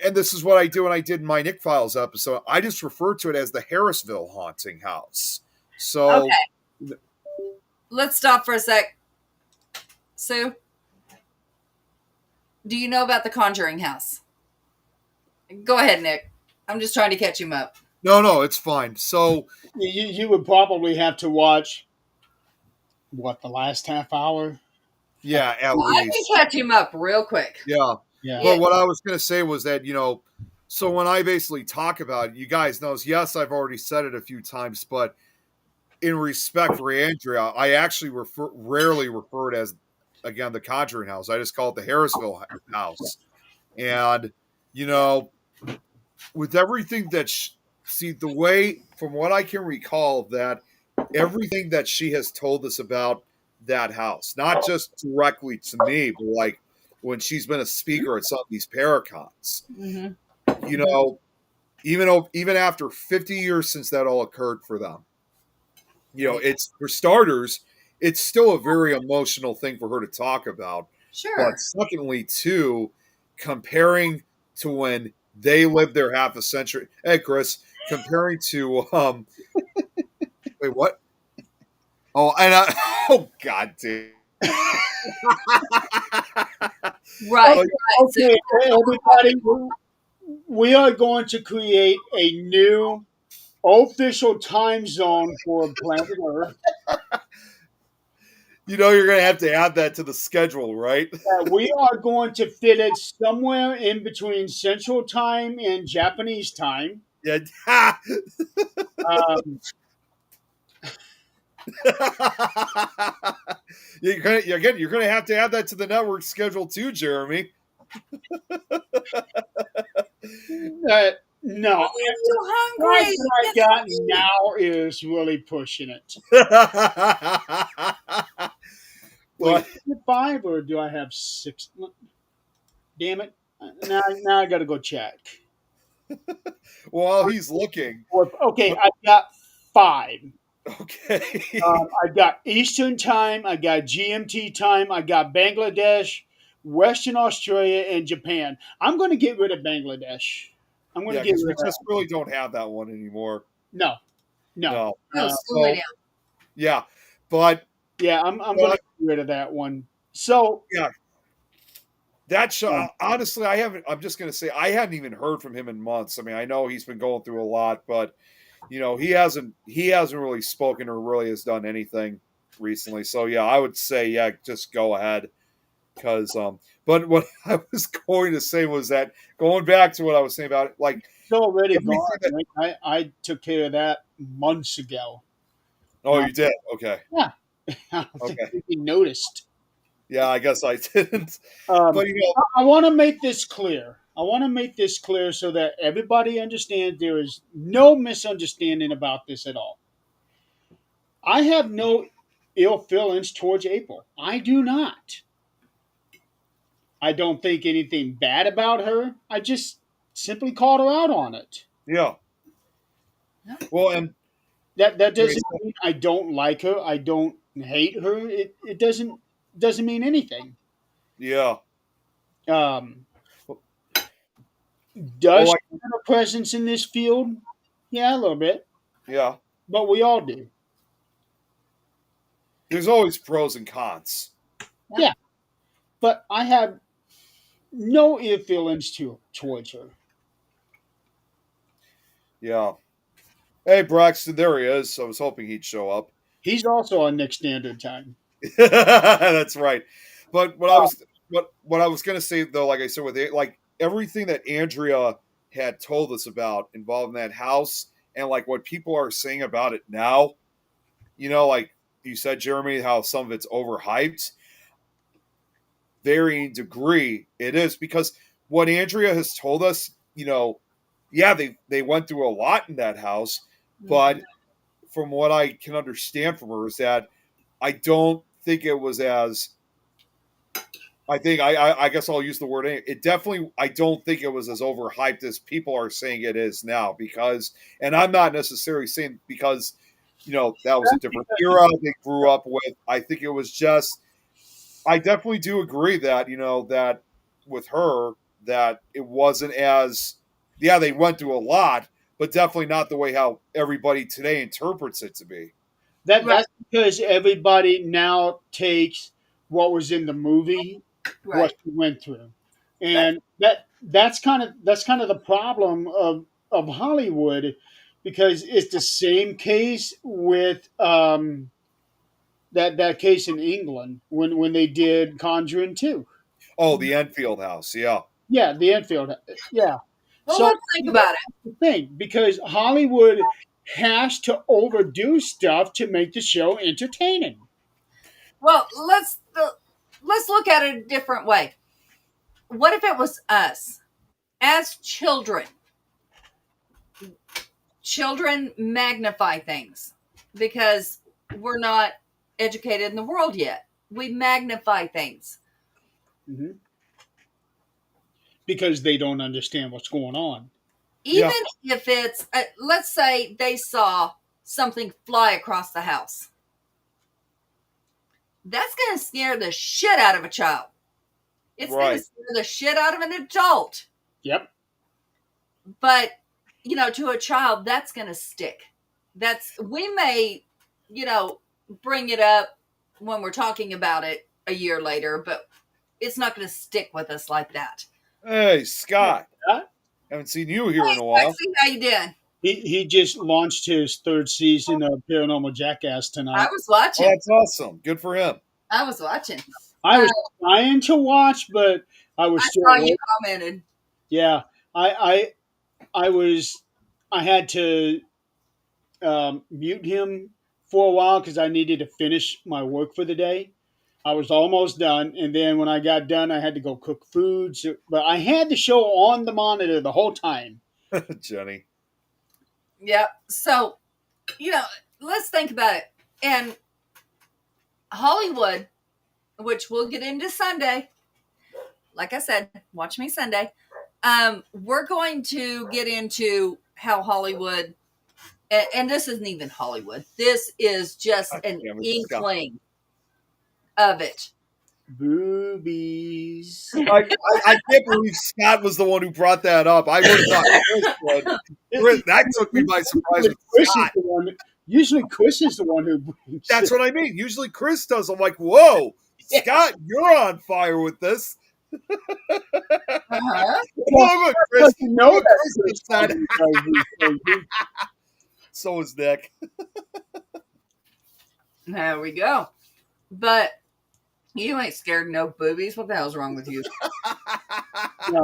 and this is what I do, and I did in my Nick Files episode. I just referred to it as the Harrisville Haunting House. So, Okay. Let's stop for a sec. Sue, do you know about the Conjuring House? Go ahead, Nick. I'm just trying to catch him up. no, it's fine. So, you would probably have to watch what the last half hour. yeah, at Well, I least. can catch him up real quick. Yeah. Yeah. Yeah. But what I was going to say was that, so when I basically talk about it, you guys know, yes, I've already said it a few times, but in respect for Andrea, I actually rarely refer it as, again, the Conjuring House. I just call it the Harrisville House. And, you know, with everything that, see, the way, from what I can recall, that everything that she has told us about that house, not just directly to me, but like when she's been a speaker at some of these Paracons, Mm-hmm. you know, even after 50 years since that all occurred for them, it's for starters, it's still a very emotional thing for her to talk about. But Sure. secondly, too, comparing to when they lived there half a century. Hey, Chris, comparing to wait, what? Oh, and oh, god damn. Right. Like, Right. So, Okay, everybody, we are going to create a new official time zone for planet Earth. you're going to have to add that to the schedule, right? We are going to fit it somewhere in between Central Time and Japanese time. Yeah. Um, You're gonna have to add that to the network schedule too, Jeremy. no, I'm so what hungry. I Yes, got now is really pushing it. Wait, But is it 5 or do I have 6? Damn it! Now I got to go check. while he's looking, Okay, I got 5. okay, I got Eastern time, I got GMT time, I got Bangladesh, Western Australia, and Japan. I'm going to get rid of Bangladesh. I'm going to yeah, get because we rid of just that. really don't have that one anymore. No, no. No, no, Uh, slow it so down. yeah, but yeah, I'm going but to get rid of that one. So, yeah, that show. um, Honestly, I haven't. I'm just gonna say I hadn't even heard from him in months. I mean, I know he's been going through a lot, but he hasn't really spoken or really has done anything recently. So yeah, I would say yeah, just go ahead. Because but what I was going to say was that going back to what I was saying about it, like it's already gone. everything that Right? I took care of that months ago. oh Uh, you did okay yeah, I don't think okay you noticed. yeah I guess I didn't Um, but I want to make this clear. I want to make this clear so that everybody understands there is no misunderstanding about this at all. I have no ill feelings towards April. I do not. I don't think anything bad about her. I just simply called her out on it. yeah No. well and That like I doesn't mean I don't like her. I don't hate her. It doesn't mean anything. Yeah. Um, Well, does like, she have a presence in this field? Yeah, a little bit, yeah. but we all do. There's always pros and cons. Yep. Yeah, but I have no ill feelings towards her. Yeah. Hey, Braxton, there he is. I was hoping he'd show up. He's also on Nick Standard Time. That's right. But Uh, what I was gonna say though, like I said, with it, like everything that Andrea had told us about involved in that house, and like what people are saying about it now, like you said, Jeremy, how some of it's overhyped. Varying degree, it is because what Andrea has told us, yeah, they went through a lot in that house, Mhm. but from what I can understand from her is that I don't think it was as I think I guess I'll use the word. It definitely. I don't think it was as overhyped as people are saying it is now. Because, and I'm not necessarily saying because, that was a different era they grew up with. I think it was just. I definitely do agree that that with her that it wasn't as. Yeah, they went through a lot, but definitely not the way how everybody today interprets it to be. Right, that's because everybody now takes what was in the movie, what right. she went through, That and that's kind of the problem of Hollywood, because it's the same case with that case in England when they did Conjuring 2. Oh, the Enfield house. Yeah. Yeah, the Enfield. Yeah. well, So let's think about it. the thing, because Hollywood has to overdo stuff to make the show entertaining. Well, let's look at it a different way. What if it was us as children? Children magnify things because we're not educated in the world yet. We magnify things. Mhm. Because they don't understand what's going on. Even Yeah. if it's, let's say they saw something fly across the house. That's going to scare the shit out of a child. It's going to Right. scare the shit out of an adult. Yep. But, to a child, that's going to stick. We may, you know, bring it up when we're talking about it a year later, but it's not going to stick with us like that. Hey, Scott. Yeah. Haven't seen you here Hey, in a while. Lexi, how you doing? He just launched his third season of Paranormal Jackass I tonight. was Oh, watching. that's awesome. Good for him. I was watching. I was trying to watch, but I was I still saw you awake. commented. Yeah, I was I had to mute him for a while because I needed to finish my work for the day. I was almost done, and then when I got done, I had to go cook food. So, but I had the show on the monitor the whole time. Jenny. Yep. So, you know, let's think about it. And Hollywood, which we'll get into Sunday, like I said, watch me Sunday. We're going to get into how Hollywood, and this isn't even Hollywood. This is just God an damn it, Scott. inkling of it. Boobies. I can't believe Scott was the one who brought that up. I would have thought Chris would. That took me by surprise with Chris is Scott. the one. Usually, Chris is the one who brings That's it. what I mean. Usually Chris does. I'm like, whoa, Scott, you're on fire with this. Uh-huh. Oh, look, Chris. Doesn't know Look, that Chris Chris just said. does these things. So is Nick. There we go. But you ain't scared of no boobies. What the hell's wrong with you? Now,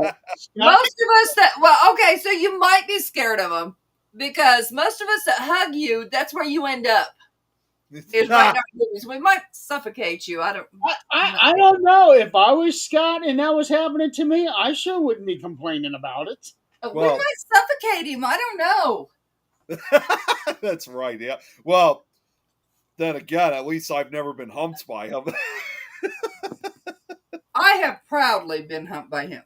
Scott, Most of us okay, so you might be scared of them because most of us that hug you, that's where you end up. Is right in our boobies. We might suffocate you. I don't. I don't know. If I was Scott and that was happening to me, I sure wouldn't be complaining about it. We Well, might suffocate him. I don't know. that's right. Yeah. Well, then again, at least I've never been humped by him. I have proudly been humped by him.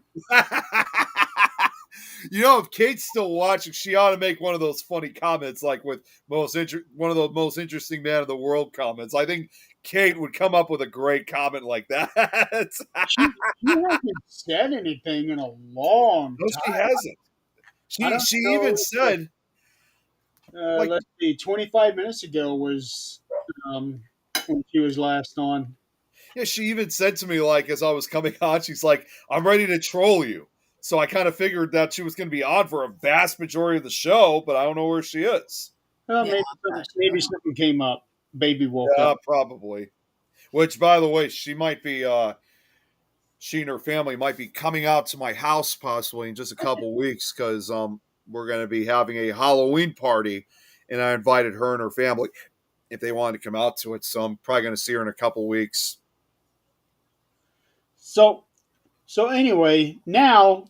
If Kate's still watching, she ought to make one of those funny comments, like with one of the most interesting man in the world comments. I think Kate would come up with a great comment like that. She hasn't said anything in a long No, she time. hasn't. I don't She even know. said, like, Let's see, 25 minutes ago was um, when she was last on. yeah, she even said to me, like, as I was coming on, she's like, I'm ready to troll you. So I kind of figured that she was going to be on for a vast majority of the show, but I don't know where she is. Yeah, I'm not Maybe sure. something came up. Baby woke up. Yeah, probably. Which, by the way, she might be, she and her family might be coming out to my house possibly in just a couple weeks because we're going to be having a Halloween party, and I invited her and her family if they wanted to come out to it. So I'm probably going to see her in a couple weeks. So so anyway, now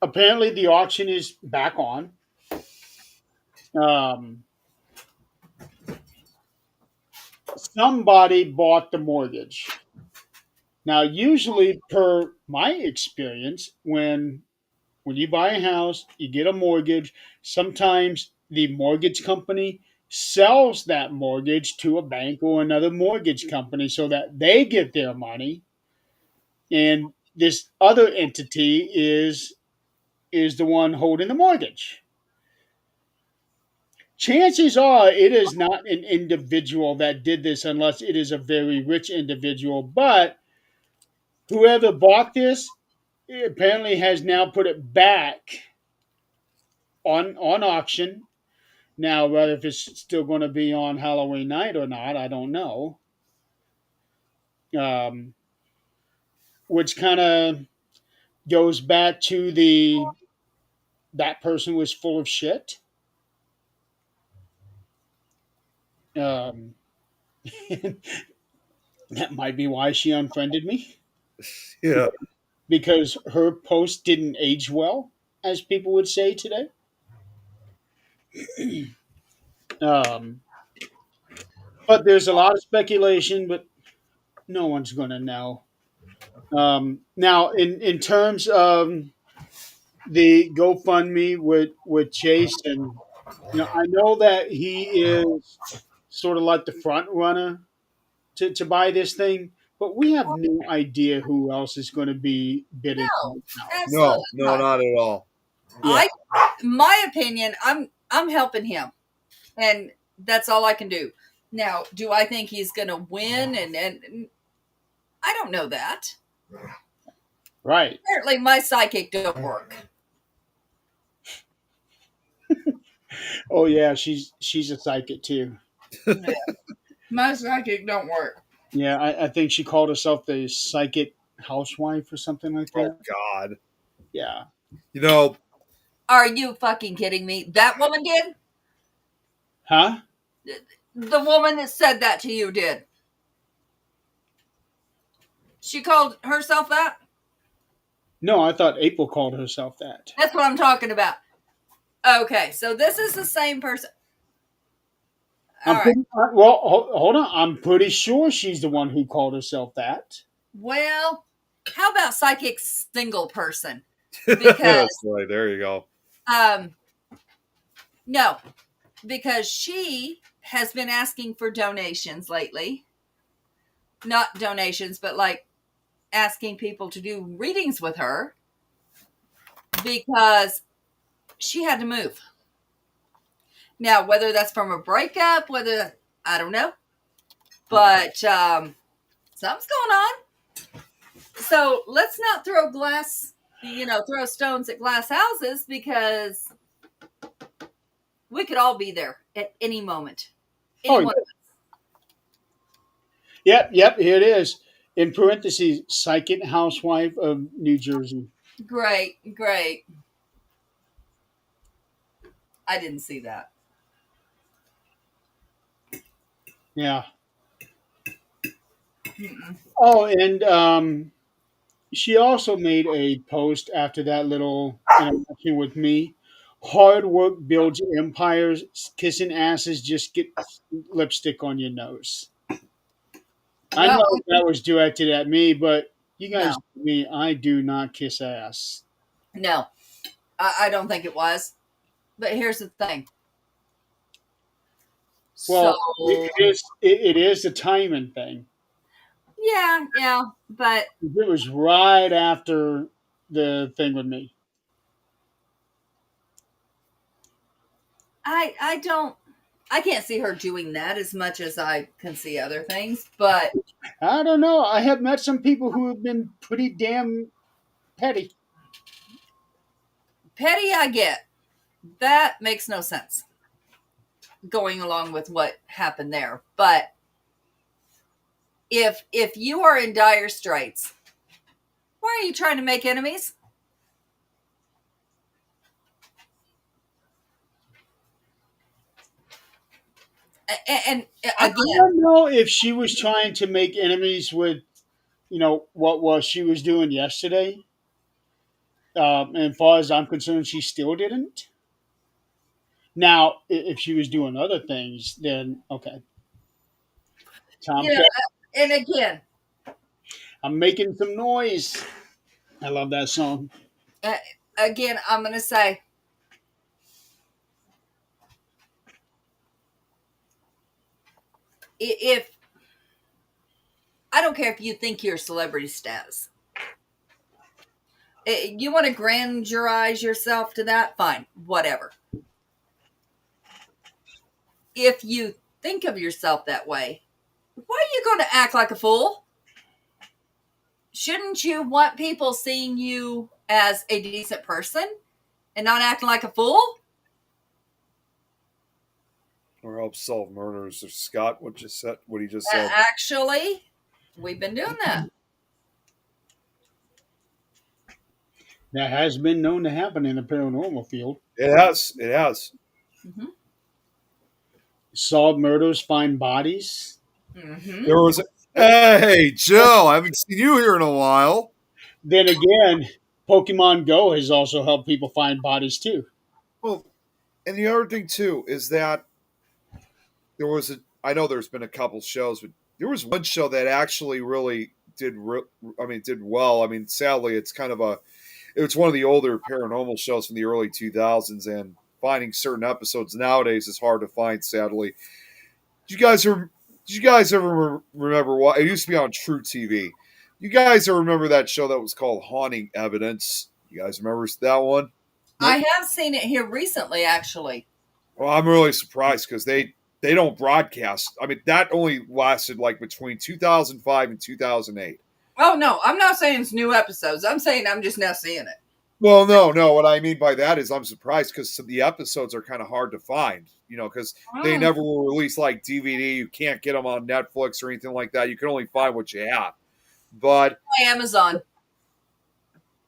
apparently the auction is back on. Um, Somebody bought the mortgage. Now, usually, per my experience, when you buy a house, you get a mortgage. Sometimes the mortgage company sells that mortgage to a bank or another mortgage company so that they get their money, and this other entity is the one holding the mortgage. Chances are it is not an individual that did this unless it is a very rich individual, but whoever bought this apparently has now put it back on auction. Now, whether if it's still going to be on Halloween night or not, I don't know. Um, which kind of goes back to the that person was full of shit. Um, that might be why she unfriended me Yeah. because her post didn't age well, as people would say today. Um, but there's a lot of speculation, but no one's going to know. Now, in terms of the GoFundMe with Chase, and I know that he is sort of like the front runner to buy this thing, but we have no idea who else is going to be bidding on No, the house. absolutely No, no, not. not at all. Yeah, I, my opinion, I'm helping him, and that's all I can do. Now, do I think he's going to win? And I don't know that. right. Apparently, my psychic don't work. Oh yeah, she's a psychic too. Yeah, my psychic don't work. Yeah, I think she called herself the psychic housewife or something like Oh, that. God. Yeah. You know, Are you fucking kidding me? That woman did? Huh? The woman that said that to you did. She called herself that? No, I thought April called herself that. That's what I'm talking about. Okay, so this is the same person. All I'm right. pretty well. Hold on. I'm pretty sure she's the one who called herself that. Well, how about psychic single person? that's Because right. There you go. um no, because she has been asking for donations lately. Not donations, but like asking people to do readings with her because she had to move. Now, whether that's from a breakup, whether I don't know, but something's going on. So let's not throw throw stones at glass houses because we could all be there at any moment. Oh, Anyone. yep. Here it is. In parentheses, psychic housewife of New Jersey. Great, great. I didn't see that. Yeah. Mm-mm. Oh, and she also made a post after that little interaction with me. Hard work builds empires. Kissing asses just get lipstick on your nose. I Well, know that was directed at me, but you guys, no, me, I do not kiss ass. no, I don't think it was. But here's the thing: So Well, it is a timing thing. yeah, but It was right after the thing with me. I don't I can't see her doing that as much as I can see other things, but I don't know. I have met some people who have been pretty damn petty. petty I get. That makes no sense going along with what happened there. But if you are in dire straits, why are you trying to make enemies? And I again, don't know if she was trying to make enemies with, what was she was doing yesterday. And as far as I'm concerned, she still didn't. Now, if she was doing other things, then okay. you know, Tomcat, and again, I'm making some noise. I love that song. uh, again, I'm going to say if I don't care if you think you're celebrity status, you want to grandiose yourself to that, fine, whatever. If you think of yourself that way, why are you going to act like a fool? Shouldn't you want people seeing you as a decent person and not acting like a fool? Or help solve murders. Or Scott, what he just said. Actually, we've been doing that. That has been known to happen in the paranormal field. It has. It has. Mm-hmm. Solve murders, find bodies. Mm-hmm. There was. Hey, Joe, I haven't seen you here in a while. Then again, Pokemon Go has also helped people find bodies too. Well, and the other thing too is that there was a. I know there's been a couple shows, but there was one show that actually really did. I mean, did well. I mean, sadly, it's kind of a. It's one of the older paranormal shows from the early 2000s, and finding certain episodes nowadays is hard to find. Sadly, did you guys ever remember what it used to be on True TV? You guys ever remember that show that was called Haunting Evidence? You guys remember that one? I Nope. have seen it here recently, actually. Well, I'm really surprised because they don't broadcast. I mean, that only lasted like between 2005 and 2008. Oh no, I'm not saying it's new episodes. I'm saying I'm just now seeing it. Well, no. What I mean by that is I'm surprised because the episodes are kind of hard to find. Because they Mm. never were released like DVD. You can't get them on Netflix or anything like that. You can only find what you have. But Amazon.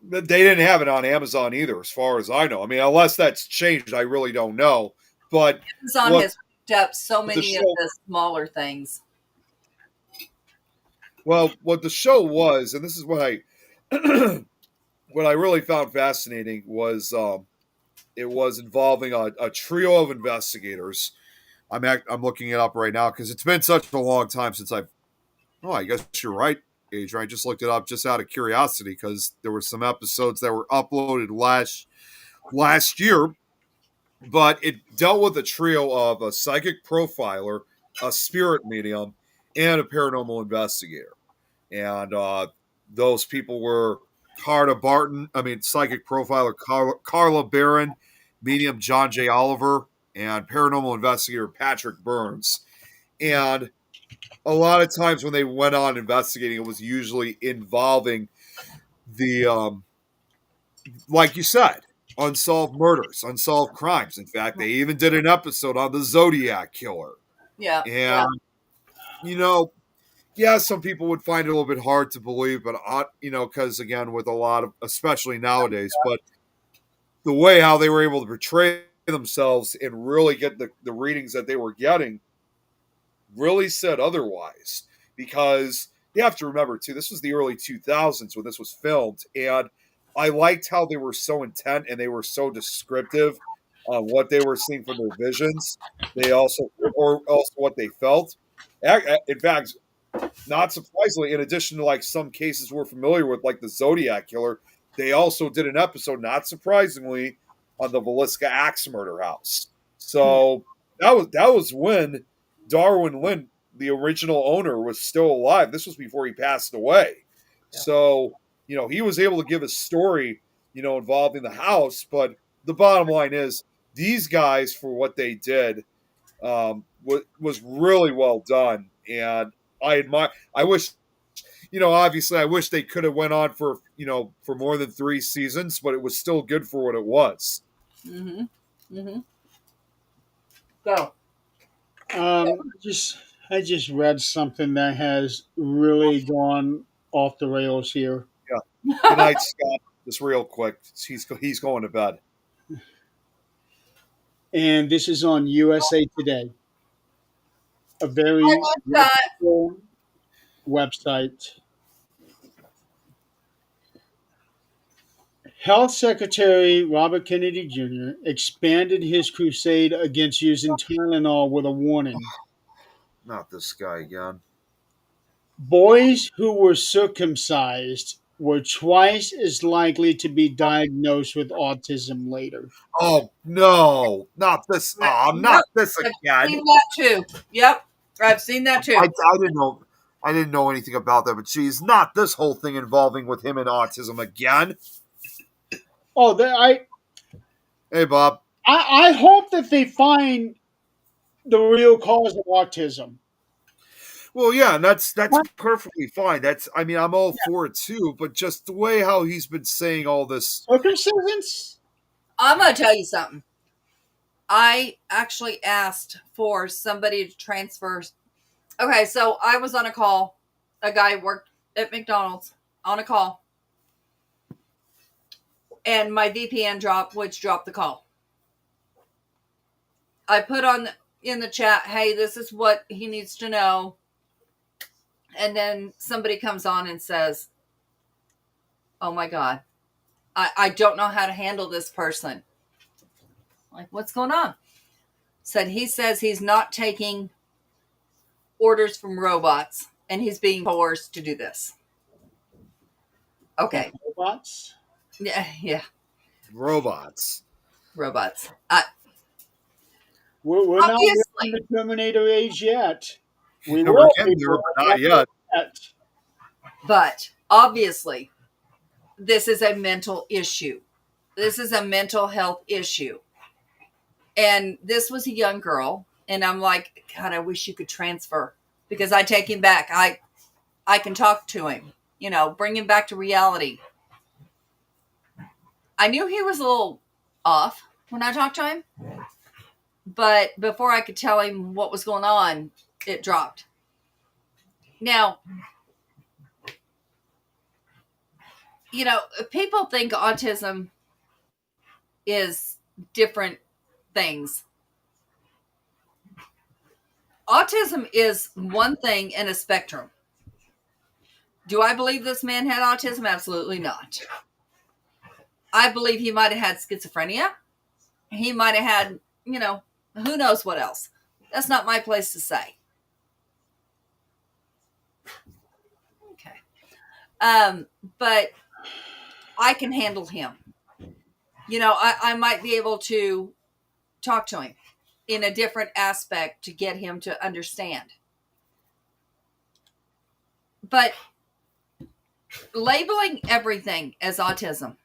they didn't have it on Amazon either, as far as I know. I mean, unless that's changed, I really don't know. But Amazon what has picked up so the many of show, the smaller things. what the show was, and this is what I what I really found fascinating was it was involving a trio of investigators. I'm looking it up right now because it's been such a long time since I've. Oh, I guess you're right, Adrian. I just looked it up just out of curiosity because there were some episodes that were uploaded last year, but it dealt with a trio of a psychic profiler, a spirit medium, and a paranormal investigator. And those people were Carla Barton, psychic profiler Carla Barron, medium John J. Oliver, and paranormal investigator Patrick Burns. And a lot of times when they went on investigating, it was usually involving the, like you said, unsolved murders, unsolved crimes. In fact, they even did an episode on the Zodiac Killer. Yeah, And, yeah. you know, yeah, some people would find it a little bit hard to believe, but, because again, with a lot of, especially nowadays, but the way how they were able to portray themselves and really get the readings that they were getting really said otherwise. Because you have to remember, too, this was the early 2000s when this was filmed, and I liked how they were so intent and they were so descriptive on what they were seeing from their visions. They also, or also what they felt. In fact, not surprisingly, in addition to like some cases we're familiar with, like the Zodiac Killer, they also did an episode, not surprisingly, on the Velisca Axe Murder House. So that was when Darwin Lynn, the original owner, was still alive. This was before he passed away. Yeah. So, he was able to give a story, involving the house. But the bottom line is, these guys, for what they did, was really well done. And I admire, I wish, obviously I wish they could have went on for more than 3 seasons, but it was still good for what it was. Mm-hmm. Mm-hmm. Go. I just read something that has really gone off the rails here. Yeah. Good night, Scott. Just real quick. He's going to bed. And this is on USA Today, a I very love that. reputable website. Health Secretary Robert Kennedy Jr. expanded his crusade against using Tylenol with a warning. Not this guy again. Boys who were circumcised were twice as likely to be diagnosed with autism later. Oh no, not this. Oh, not Yep. this I've again. seen that too. Yep. I've seen that too. I didn't know. I didn't know anything about that, but geez, not this whole thing involving with him and autism again. Oh, Hey, Bob. I hope that they find the real cause of autism. Well, yeah, and that's perfectly fine. I'm all for it too, but just the way how he's been saying all this. Circumcisions? I'm going to tell you something. I actually asked for somebody to transfer. Okay, so I was on a call. A guy worked at McDonald's on a call. And my VPN dropped, which dropped the call. I put in the chat, hey, this is what he needs to know. And then somebody comes on and says, oh my God, I don't know how to handle this person. Like, what's going on? He says he's not taking orders from robots and he's being coerced to do this. Okay. Robots? Yeah. Robots. Robots. We're not Obviously. in the Terminator age yet. We We're will getting be, there, but but not yet. But obviously, this is a mental issue. This is a mental health issue. And this was a young girl. And I'm like, God, I wish you could transfer. Because I take him back. I can talk to him. Bring him back to reality. I knew he was a little off when I talked to him. But before I could tell him what was going on, it dropped. Now, people think autism is different things. Autism is one thing in a spectrum. Do I believe this man had autism? Absolutely not. I believe he might have had schizophrenia. He might have had, who knows what else. That's not my place to say. Okay. But I can handle him. I might be able to talk to him in a different aspect to get him to understand. But labeling everything as autism.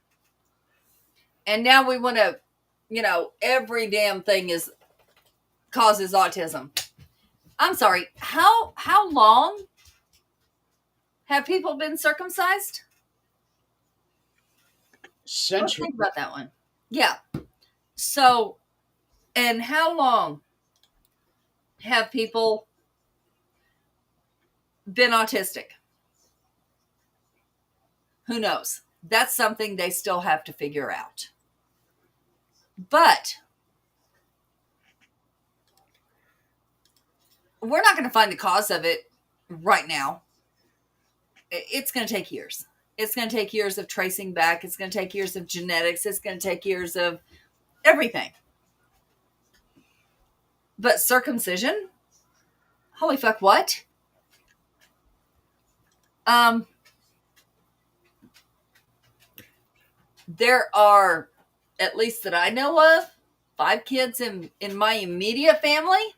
And now we want to, every damn thing causes autism. I'm sorry. How long have people been circumcised? Century. Let's think about that one. Yeah. So, and how long have people been autistic? Who knows? That's something they still have to figure out. But we're not going to find the cause of it right now. It's going to take years. It's going to take years of tracing back. It's going to take years of genetics. It's going to take years of everything. But circumcision? Holy fuck, what? There are, at least that I know of, 5 kids in my immediate family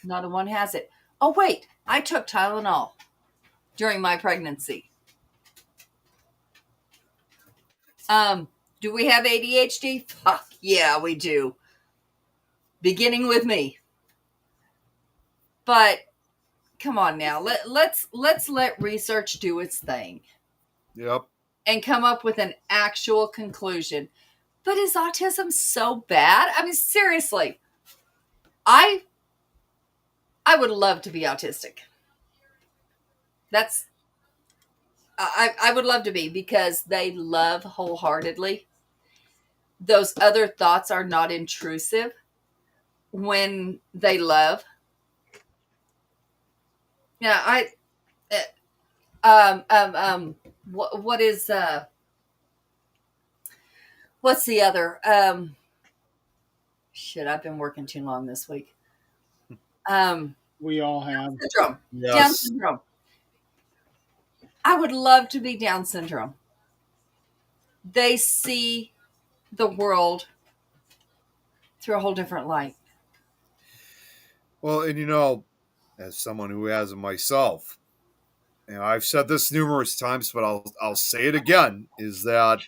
Not a one has it. Oh, wait, I took Tylenol during my pregnancy. Um, do we have ADHD? Fuck yeah, we do. Beginning with me. But come on now, let's let research do its thing Yep. and come up with an actual conclusion. But is autism so bad? I mean, seriously, I I would love to be autistic. That's I would love to be, because they love wholeheartedly. Those other thoughts are not intrusive when they love. Yeah, what is what's the other shit? I've been working too long this week. Um, We all have. syndrome, Down Yes. syndrome. I would love to be Down syndrome. They see the world through a whole different light. Well, and as someone who has it myself, I've said this numerous times, but I'll say it again: is that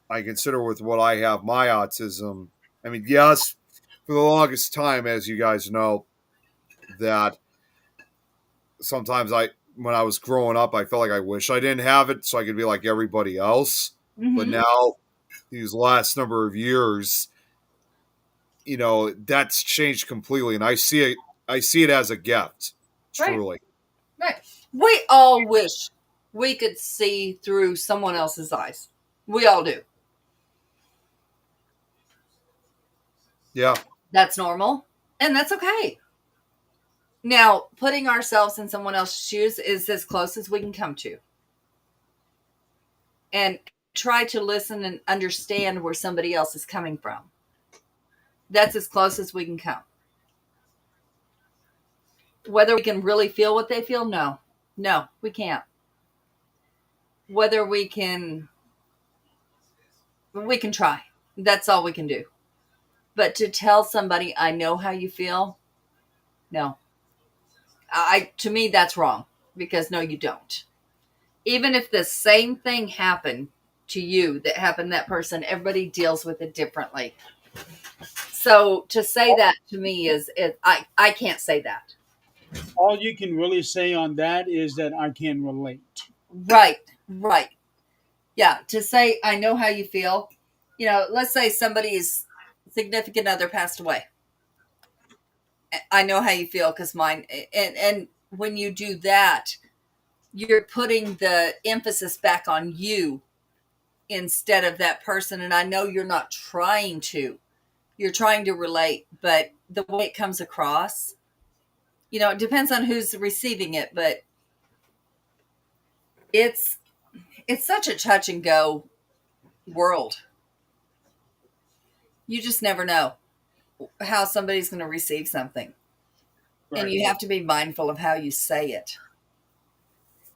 I consider with what I have my autism. I mean, yes, for the longest time, as you guys know, that sometimes when I was growing up, I felt like I wish I didn't have it so I could be like everybody else. But Mm-hmm. now, these last number of years, that's changed completely, and I see it as a gift, Right, truly. right. We all wish we could see through someone else's eyes. We all do. Yeah. That's normal, and that's okay. Now, putting ourselves in someone else's shoes is as close as we can come to. And try to listen and understand where somebody else is coming from. That's as close as we can come. Whether we can really feel what they feel, no. No, we can't. Whether we can try. That's all we can do. But to tell somebody, I know how you feel, no. To me, that's wrong, because no, you don't. Even if the same thing happened to you that happened to that person, everybody deals with it differently. So to say that to me I can't say that. All you can really say on that is that I can relate. Right, right. Yeah, to say I know how you feel. Let's say somebody's significant other passed away. I know how you feel, because mine. And when you do that, you're putting the emphasis back on you instead of that person. And I know you're not trying to. You're trying to relate, but the way it comes across, it depends on who's receiving it. But it's it's such a touch and go world. You just never know how somebody's going to receive something. And Right. you have to be mindful of how you say it,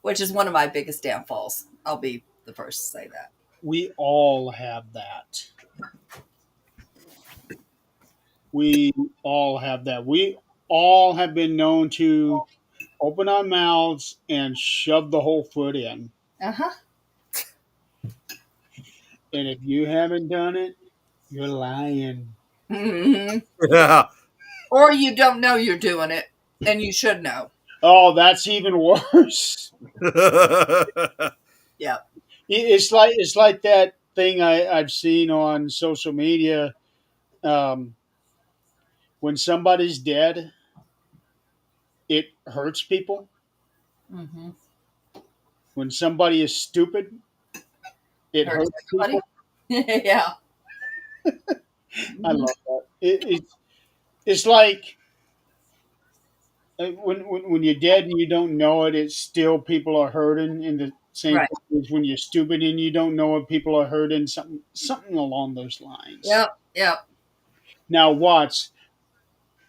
which is one of my biggest downfalls. I'll be the first to say that. We all have that. We all have that. We all have been known to open our mouths and shove the whole foot in. Uh-huh. And if you haven't done it, you're lying. Hmm. Yeah. Or you don't know you're doing it, and you should know. Oh, that's even worse. Yeah. It's like that thing I've seen on social media. Um, when somebody's dead, it hurts people. Hmm. When somebody is stupid, it Hurts hurts everybody. people. Yeah. I Hmm. love that. It's like when you're dead and you don't know it, it's still people are hurting. In the same Right. thing as when you're stupid and you don't know it, people are hurting. Something along those lines. Yep. Yep. Now watch.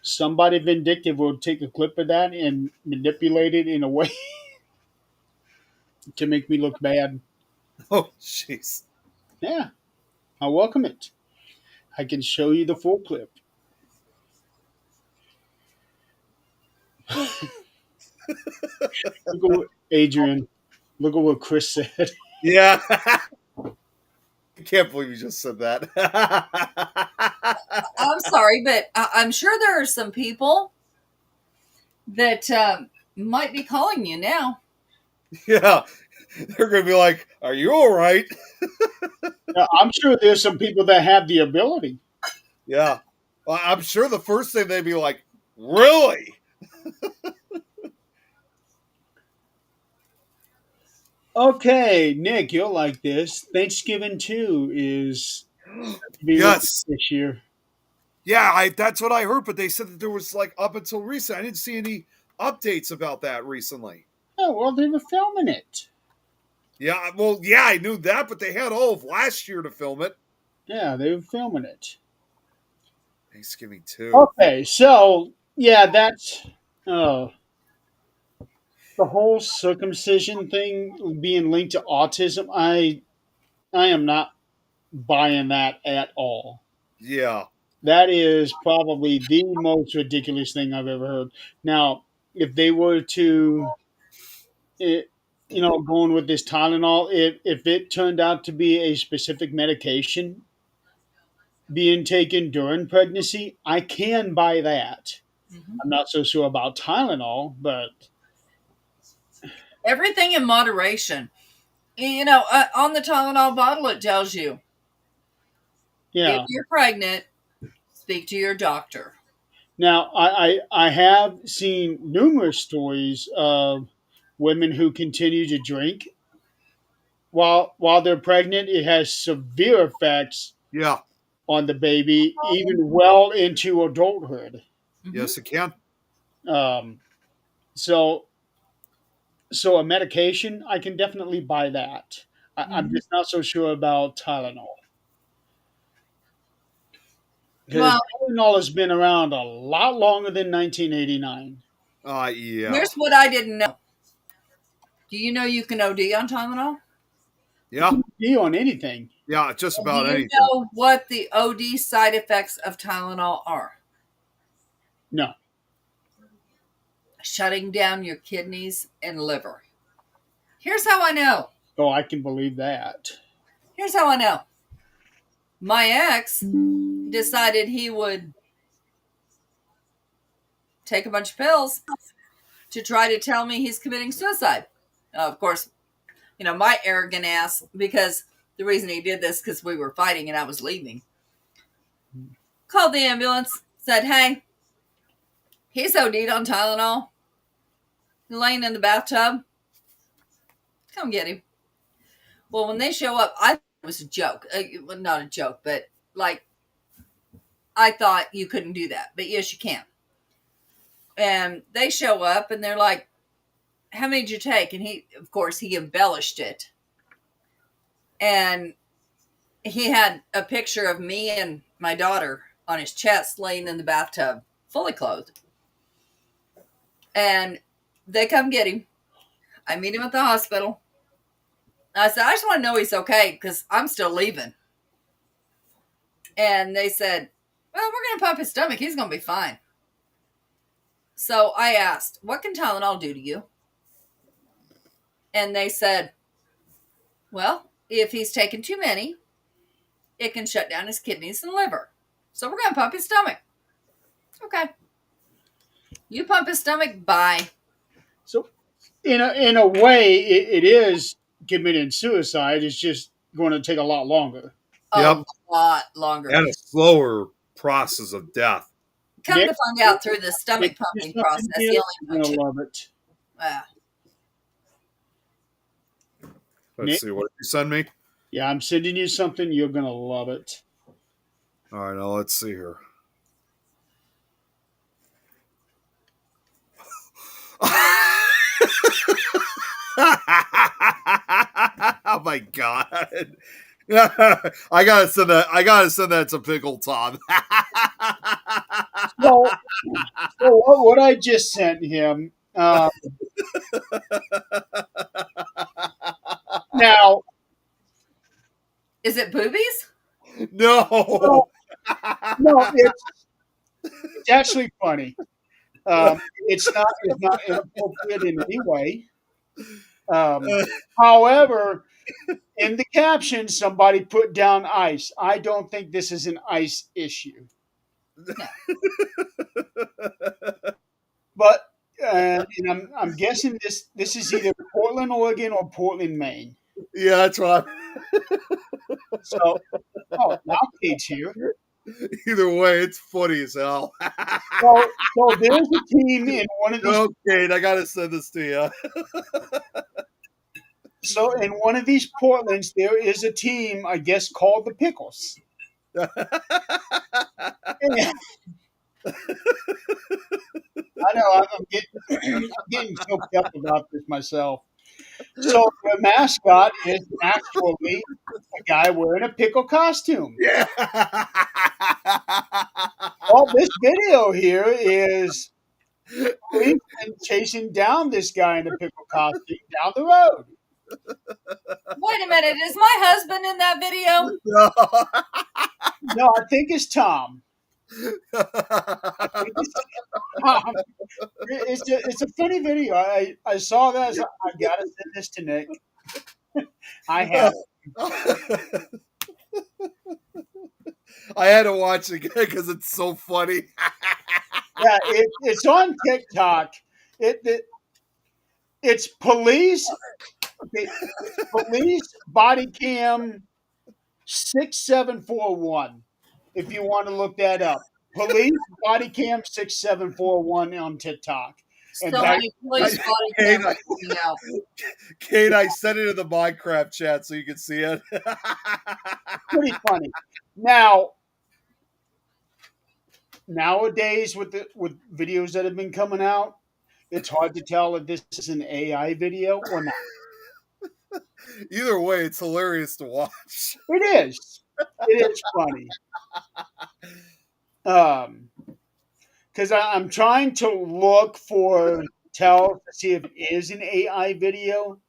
Somebody vindictive will take a clip of that and manipulate it in a way to make me look bad. Oh, jeez. Yeah, I welcome it. I can show you the full clip. Look at what, Adrian. Look at what Chris said. Yeah. I can't believe you just said that. I'm sorry, but I'm sure there are some people that might be calling you now. Yeah. They're going to be like, are you all right? Now, I'm sure there's some people that have the ability. Yeah. Well, I'm sure the first thing they'd be like, really? Okay, Nick, you'll like this. Thanksgiving 2 is to be released Yes. this year. Yeah, that's what I heard, but they said that there was like up until recent. I didn't see any updates about that recently. Oh, well, they were filming it. Yeah, well, yeah, I knew that, but they had all of last year to film it. Yeah, they were filming it. Thanksgiving too. Okay, so, yeah, that's the whole circumcision thing being linked to autism. I am not buying that at all. Yeah. That is probably the most ridiculous thing I've ever heard. Now, if they were to, eh, going with this Tylenol, if it turned out to be a specific medication being taken during pregnancy, I can buy that. Mm-hmm. I'm not so sure about Tylenol, but Everything in moderation. On the Tylenol bottle, it tells you if yeah. you're pregnant, speak to your doctor. Now, I have seen numerous stories of women who continue to drink while they're pregnant. It has severe effects Yeah. on the baby, even well into adulthood. Mm-hmm. Yes, it can. Um, so, so a medication, I can definitely buy that. I'm Mm-hmm. just not so sure about Tylenol because Well, Tylenol has been around a lot longer than 1989. Yeah. here's what I didn't know. Do you know you can OD on Tylenol? Yeah. Be on anything. Yeah, just And do about you anything. know what the OD side effects of Tylenol are? No. Shutting down your kidneys and liver. Here's how I know. Oh, I can believe that. Here's how I know. My ex decided he would take a bunch of pills to try to tell me he's committing suicide. Of course, my arrogant ass, because the reason he did this because we were fighting and I was leaving, called the ambulance, said, hey, he's OD'd on Tylenol, laying in the bathtub. Come get him. Well, when they show up, I thought it was a joke. Well, not a joke, but like, I thought you couldn't do that. But yes, you can. And they show up and they're like, how many did you take? And he, of course, he embellished it. And he had a picture of me and my daughter on his chest laying in the bathtub, fully clothed. And they come get him. I meet him at the hospital. I said, I just want to know he's okay because I'm still leaving. And they said, well, we're going to pump his stomach. He's going to be fine. So I asked, what can Tylenol do to you? And they said, well, if he's taken too many, it can shut down his kidneys and liver. So we're going to pump his stomach. Okay. You pump his stomach, bye. So, in a way, it is committing suicide. It's just going to take a lot longer. Yep. A lot longer. And a slower process of death. Come Nick, to find out through the stomach Nick, pumping you're process, he going only to punched love it. Let's Nick? see, what did you send me? Yeah, I'm sending you something. You're going to love it. All right, now let's see here. Oh my god. I gotta send that to Pickle Tom. So what I just sent him. Now, Is it boobies? No. no, it's actually funny. It's not inappropriate in any way. Um, However, in the caption, somebody put down ice. I don't think this is an ice issue, No. but and I'm guessing this is either Portland, Oregon, or Portland, Maine. Yeah, that's right. So, oh, now Kate's here. Either way, it's funny as hell. So there's a team in one of these. Okay, I gotta send this to you. So in one of these Portlands, there is a team, I guess, called the Pickles. And I know I'm getting choked up about this myself. So the mascot is actually a guy wearing a pickle costume. Yeah. Well, this video here is policemen chasing down this guy in a pickle costume down the road. Wait a minute. Is my husband in that video? No. No, I think it's Tom. Tom. It's a funny video. I saw that. I gotta send this to Nick. I have. I had to watch it again because it's so funny. Yeah, it's on TikTok. It's police. Okay, police body cam 6741. If you want to look that up, police body cam 6741 on TikTok. And So that, many police body Hey, cameras coming out. Kate, I sent it in the Minecraft chat so you can see it. pretty funny. Now, nowadays with videos that have been coming out, it's hard to tell if this is an AI video or not. Either way, it's hilarious to watch. It is. It is funny. Because I'm trying to look for tell to see if it is an AI video,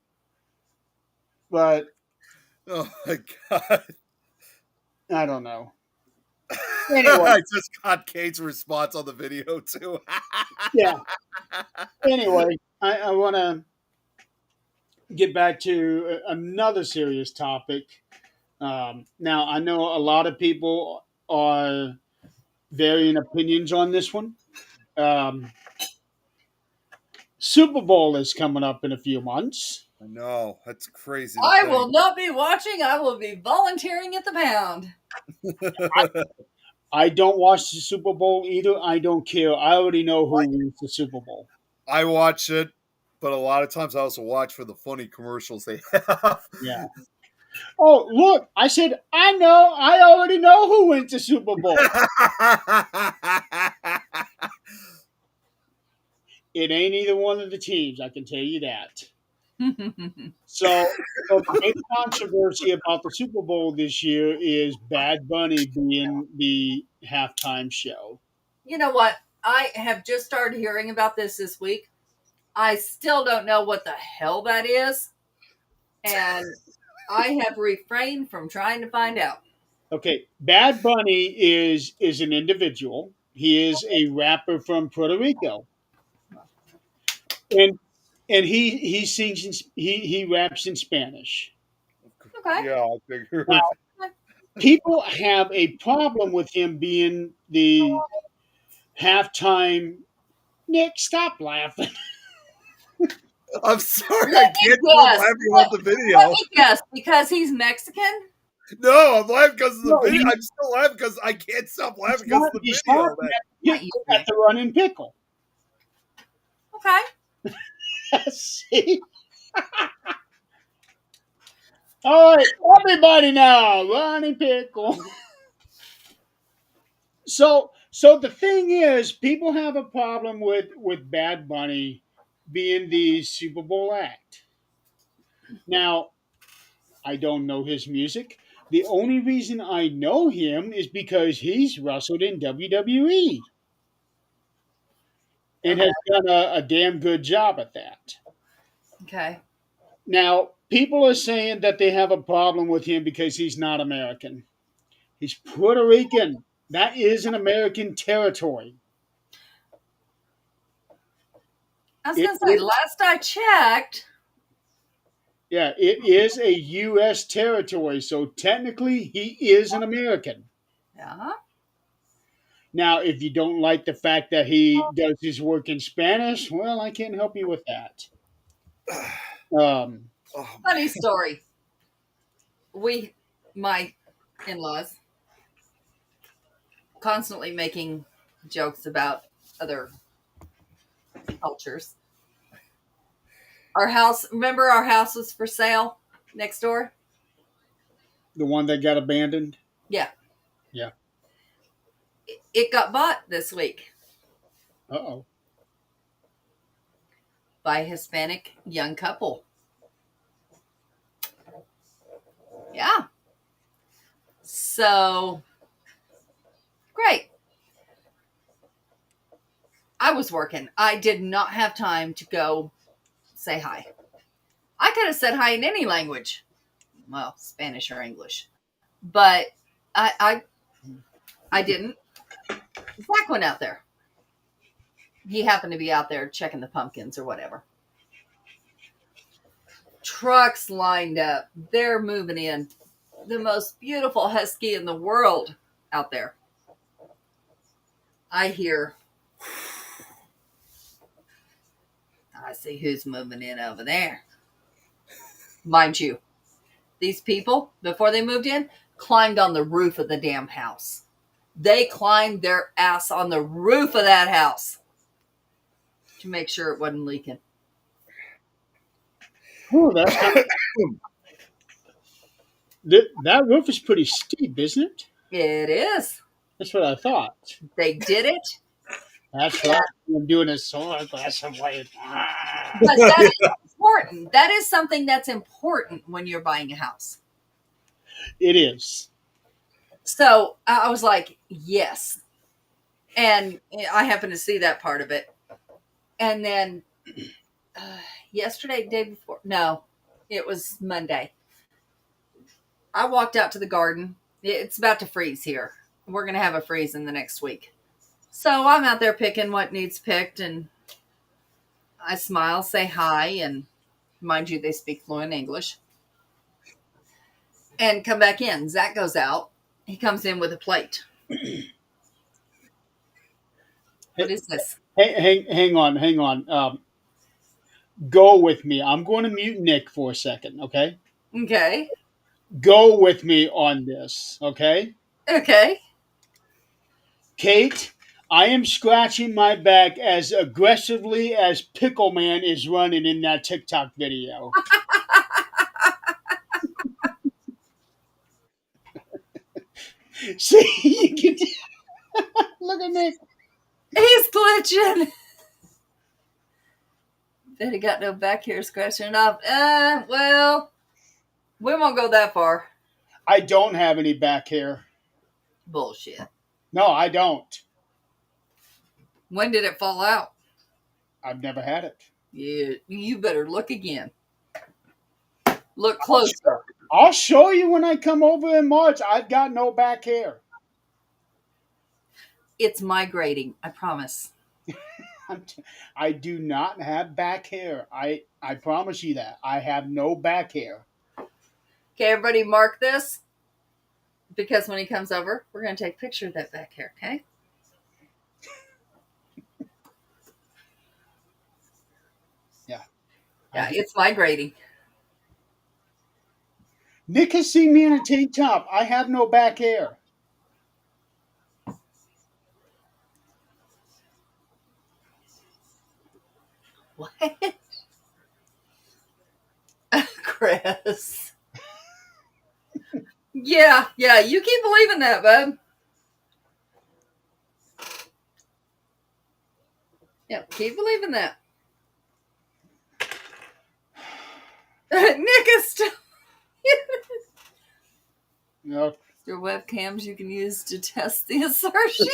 but Oh my god. I don't know. I Anyway, just got Kate's response on the video too. yeah. Anyway, I want to get back to another serious topic. Now, I know a lot of people are varying opinions on this one. Um, Super Bowl is coming up in a few months. I know. That's crazy. I will not be watching. I will be volunteering at the pound. I don't watch the Super Bowl either. I don't care. I already know who wins the Super Bowl. I watch it, but a lot of times I also watch for the funny commercials they have. Yeah. Oh, look, I said, I know. I already know who wins the Super Bowl. It ain't either one of the teams, I can tell you that. So the big controversy about the Super Bowl this year is Bad Bunny being the halftime show. You know what? I have just started hearing about this week. I still don't know what the hell that is. And I have refrained from trying to find out. Okay, Bad Bunny is an individual. He is a rapper from Puerto Rico, and he sings he raps in Spanish. Okay. Yeah, I figured. Now, people have a problem with him being the halftime. Nick, stop laughing. I'm sorry, Let I me can't stop guess. laughing Let, about the let video. me guess. Because he's Mexican? No, I'm laughing because of the No, video. I'm still laughing because I can't stop laughing because of the He's video. not at the running pickle. Okay. See? All right, everybody now, running pickle. So the thing is, people have a problem with Bad Bunny being the Super Bowl act. Now, I don't know his music. The only reason I know him is because he's wrestled in WWE and has done a damn good job at that. Okay. Now, people are saying that they have a problem with him because he's not American. He's Puerto Rican. That is an American territory. I was It, going to say, it, last I checked, yeah, it is a U.S. territory, so technically he is an American. yeah, Now, if you don't like the fact that he does his work in Spanish, well, I can't help you with that. Um, Oh funny man. story. My in-laws, constantly making jokes about other cultures. Our house, remember our house was for sale next door? the one that got abandoned. Yeah. Yeah. It got bought this week Uh oh. by a Hispanic young couple. Yeah. So great. I was working. I did not have time to go say hi. I could have said hi in any language. Well, Spanish or English. But I I didn't. Zach went out there. He happened to be out there checking the pumpkins or whatever. Trucks lined up. They're moving in. The most beautiful husky in the world out there. I hear, I see who's moving in over there. Mind you, these people, before they moved in, climbed on the roof of the damn house. They climbed their ass on the roof of that house to make sure it wasn't leaking. Oh, that's kind that roof is pretty steep, isn't it? It is. That's what I thought. They did it. That's right. I'm doing a solar glass of white. But that is important. That is something that's important when you're buying a house. It is. So I was like, yes. And I happened to see that part of it. And then yesterday, day before, no, it was Monday. I walked out to the garden. It's about to freeze here. We're going to have a freeze in the next week. So I'm out there picking what needs picked, and I smile, say hi, and mind you, they speak fluent English. And come back in. Zach goes out. He comes in with a plate. What is this? Hang on, hang on. Go with me. I'm going to mute Nick for a second, okay? Okay. Go with me on this, okay? Okay. Kate, I am scratching my back as aggressively as Pickle Man is running in that TikTok video. See, you can look at Nick. He's glitching. Bet he got no back hair scratching off. Well, we won't go that far. I don't have any back hair. Bullshit. No, I don't. When did it fall out? I've never had it. You better look again. Look closer. I'll show you when I come over in March. I've got no back hair. It's migrating, I promise. I do not have back hair. I promise you that. I have no back hair. Okay, everybody mark this. Because when he comes over, we're going to take a picture of that back hair, okay? Yeah. Yeah, it's migrating. Nick has seen me in a tank top. I have no back hair. What? Chris. Yeah, you keep believing that, bud. Yeah, keep believing that. Nick is still. No. Your webcams you can use to test the assertion.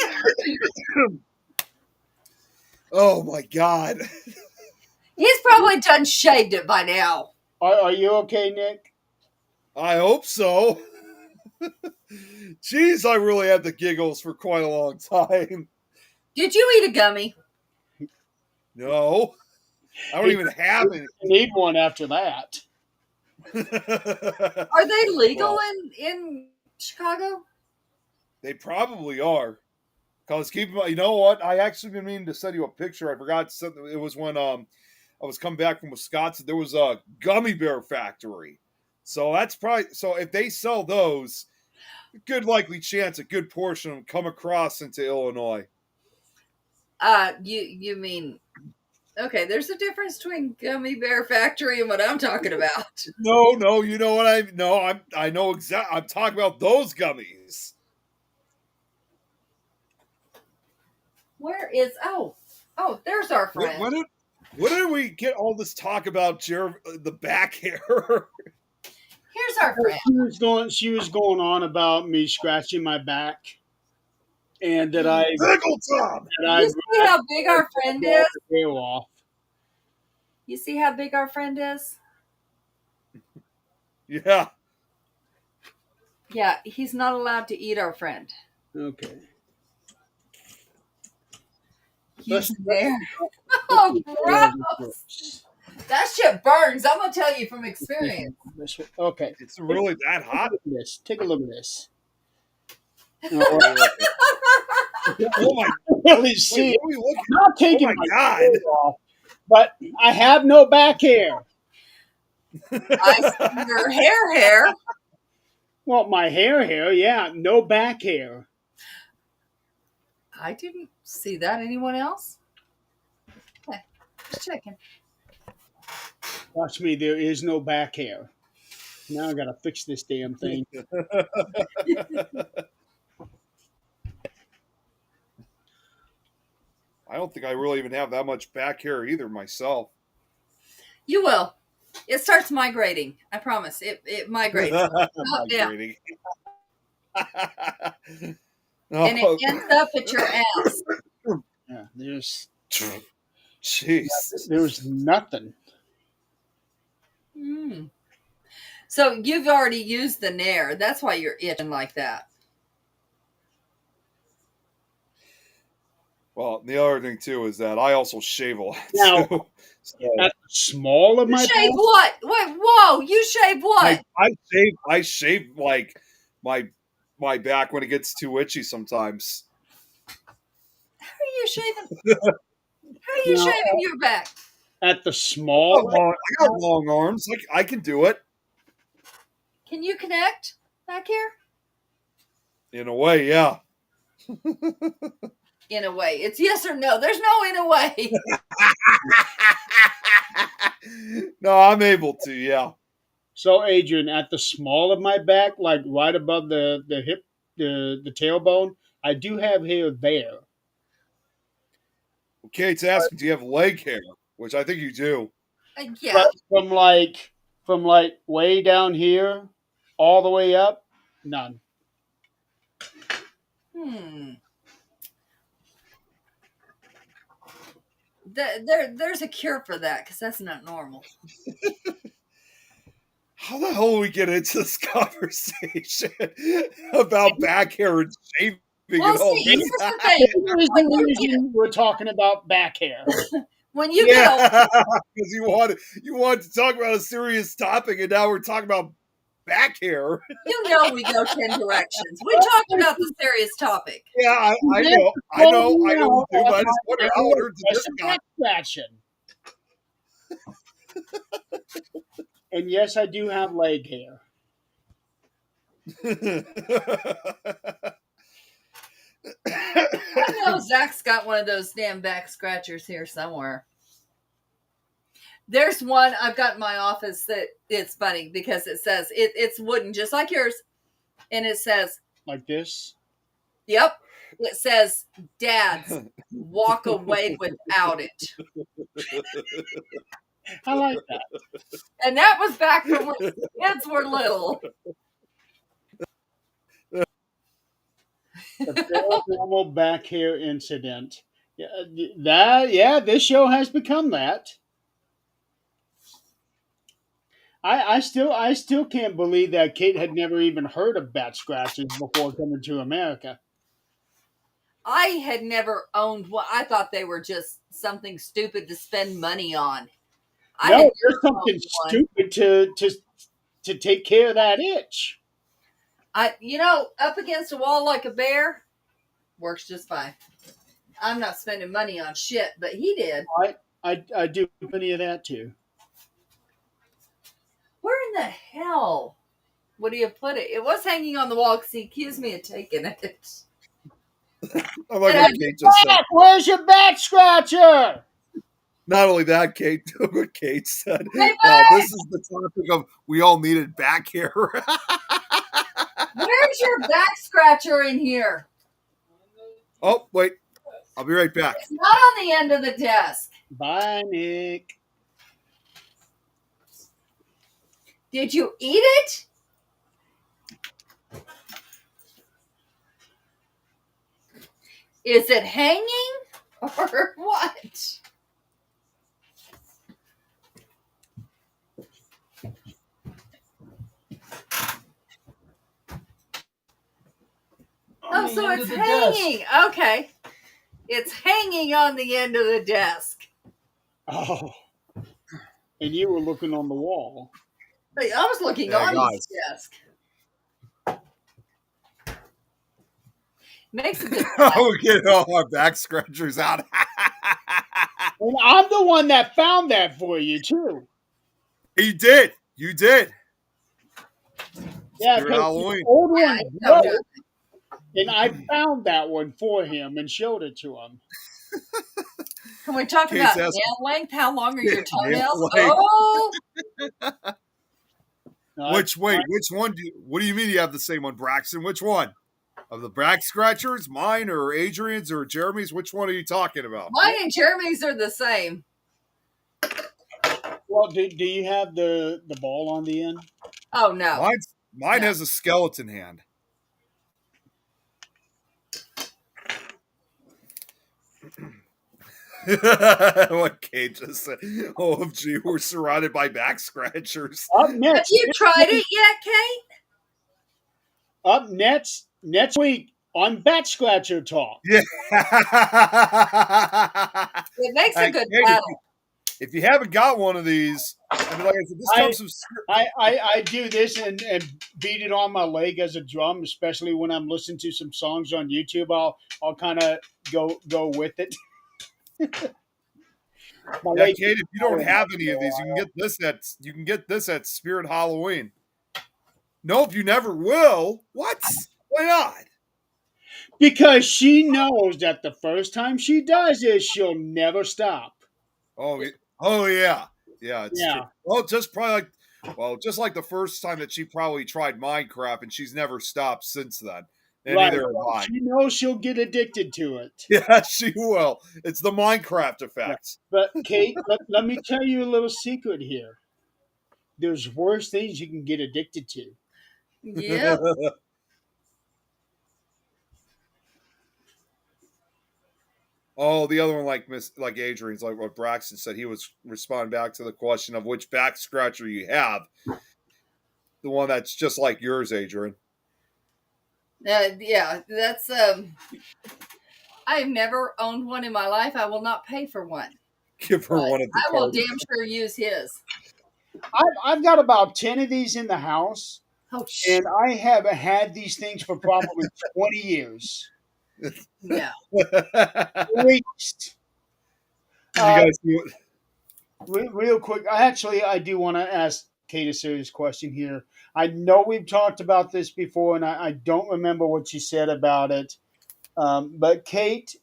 Oh my God. He's probably done shaved it by now. Are you okay, Nick? I hope so. Jeez, I really had the giggles for quite a long time. Did you eat a gummy? No. I don't He even have any. need one after that. Are they legal Well, in Chicago? they probably are. Cause keep in mind, you know what? I actually been meaning to send you a picture. I forgot to send. It was when I was coming back from Wisconsin. There was a gummy bear factory. So that's probably so. If they sell those, good likely chance a good portion of them come across into Illinois. You mean okay? There's a difference between gummy bear factory and what I'm talking about. No, you know what I no, I know exactly. I'm talking about those gummies. Where is oh there's our When, friend. when did when did we get all this talk about the back hair? Here's our friend. She was going on about me scratching my back, and Pickle Tom. that I You see how big our friend is? the hair off. You see how big our friend is? Yeah. Yeah, he's not allowed to eat our friend. Okay. He's Let's- there. let's- Oh, gross! That shit burns. I'm gonna tell you from experience. Okay. It's really that hot. Take a look at this. Oh my! Really Wait, see. what are we looking? I'm not Oh taking my my god! clothes off, but I have no back hair. I see your hair. Well, my hair, yeah, no back hair. I didn't see that. Anyone else? Okay, just checking. Watch me, there is no back hair. Now I gotta fix this damn thing. I don't think I really even have that much back hair either myself. You will. It starts migrating. I promise. It migrates. Not down. Migrating. And it ends up at your ass. Yeah, Jeez. there's nothing. Mm. So you've already used the Nair. That's why you're itching like that. Well, the other thing too is that I also shave a lot Now- too. So At the small of You my shave back, what? Wait, whoa! You shave what? I shave like my back when it gets too itchy sometimes. How are you shaving? How are you Now- shaving your back? at the I small, got long arms. I can do it Can you connect back here? in a way. Yeah. In a way, it's yes or no. There's no in a way. No, I'm able to. Yeah. so Adrian, at the small of my back, like right above the hip, the tailbone, I do have hair there. Kate's asking, do you have leg hair? Which I think you do. Yeah. But from like way down here, all the way up, none. Hmm. There's a cure for that because that's not normal. How the hell do we get into this conversation about back hair and shaving Well, and all see, this? here's the thing. Here's the reason we're talking about back hair. When you get old, Yeah, because you wanted to talk about a serious topic, and now we're talking about back hair. you know we go 10 directions. We talked about the serious topic. Yeah, I know, we do, but I just wonder how it hurts this guy. Back scratching. And yes, I do have leg hair. I know Zach's got one of those damn back scratchers here somewhere. There's one I've got in my office that it's funny because it says it's wooden just like yours, and it says, Like this. "Yep." It says, "Dads, walk away without it," I like that. and that was back from when kids were little. A paranormal back hair incident. Yeah, this show has become that. I still can't believe that Kate had never even heard of bat scratches before coming to America. I had never owned one. I thought they were just something stupid to spend money on. I had No, there's never something owned one. stupid to take care of that itch. Up against a wall like a bear works just fine. I'm not spending money on shit, but he did. I do plenty of that too. Where in the hell would he have put it? It was hanging on the wall because he accused me of taking it. I like And what Kate just said. Where's your back scratcher? Not only that, Kate, what Kate said. Hey, Now, this is the topic of we all needed back hair. where's your back scratcher in here? Oh, wait. I'll be right back. It's not on the end of the desk. Bye, Nick. Did you eat it? Is it hanging or what? Oh, so it's hanging. Okay. It's hanging on the end of the desk. Oh, and you were looking on the wall. I was looking on his desk. Makes a good We get all our back scratchers out. And I'm the one that found that for you too. You did. You did. Yeah, Spirit because Halloween. the old one Yeah, broke, and I found that one for him and showed it to him. Can we talk Kate's about asking- nail length? How long are your Nail toenails? length. Oh, No, Which one what do you mean you have the same one, Braxton? Which one? Of the back scratchers? Mine or Adrian's or Jeremy's? Which one are you talking about? mine and Jeremy's are the same. Well, do you have the ball on the end? Oh no. Mine has a skeleton hand. What Kate just said. OMG, we're surrounded by back scratchers. Up Have next, you tried it yet, Kate? up next week on Bat Scratcher Talk. Yeah. It makes a good Kate, battle. if you haven't got one of these, I mean, like I said, this comes from I do this and beat it on my leg as a drum, especially when I'm listening to some songs on YouTube. I'll kind of go with it. Yeah, Kate, if you don't have any of these, you can get this at Spirit Halloween. Nope, you never will. What? Why not? Because she knows that the first time she does it, she'll never stop. Oh yeah, it's Yeah. true. Well, just like the first time that she probably tried Minecraft, and she's never stopped since then. And Right. neither have I. She knows she'll get addicted to it. Yeah, she will. It's the Minecraft effect. But Kate, let me tell you a little secret here. There's worse things you can get addicted to. Yeah. Oh, the other one, like Adrian's, like what Braxton said, he was responding back to the question of which back scratcher you have. The one that's just like yours, Adrian. Yeah, that's I've never owned one in my life. I will not pay for one. Give her But one of the I will cards. damn sure use his. I've got about 10 of these in the house, Oh shit. and I have had these things for probably 20 years. Yeah. At least. You guys do it. Real quick, I do want to ask Kate a serious question here. I know we've talked about this before, and I don't remember what you said about it. But Kate,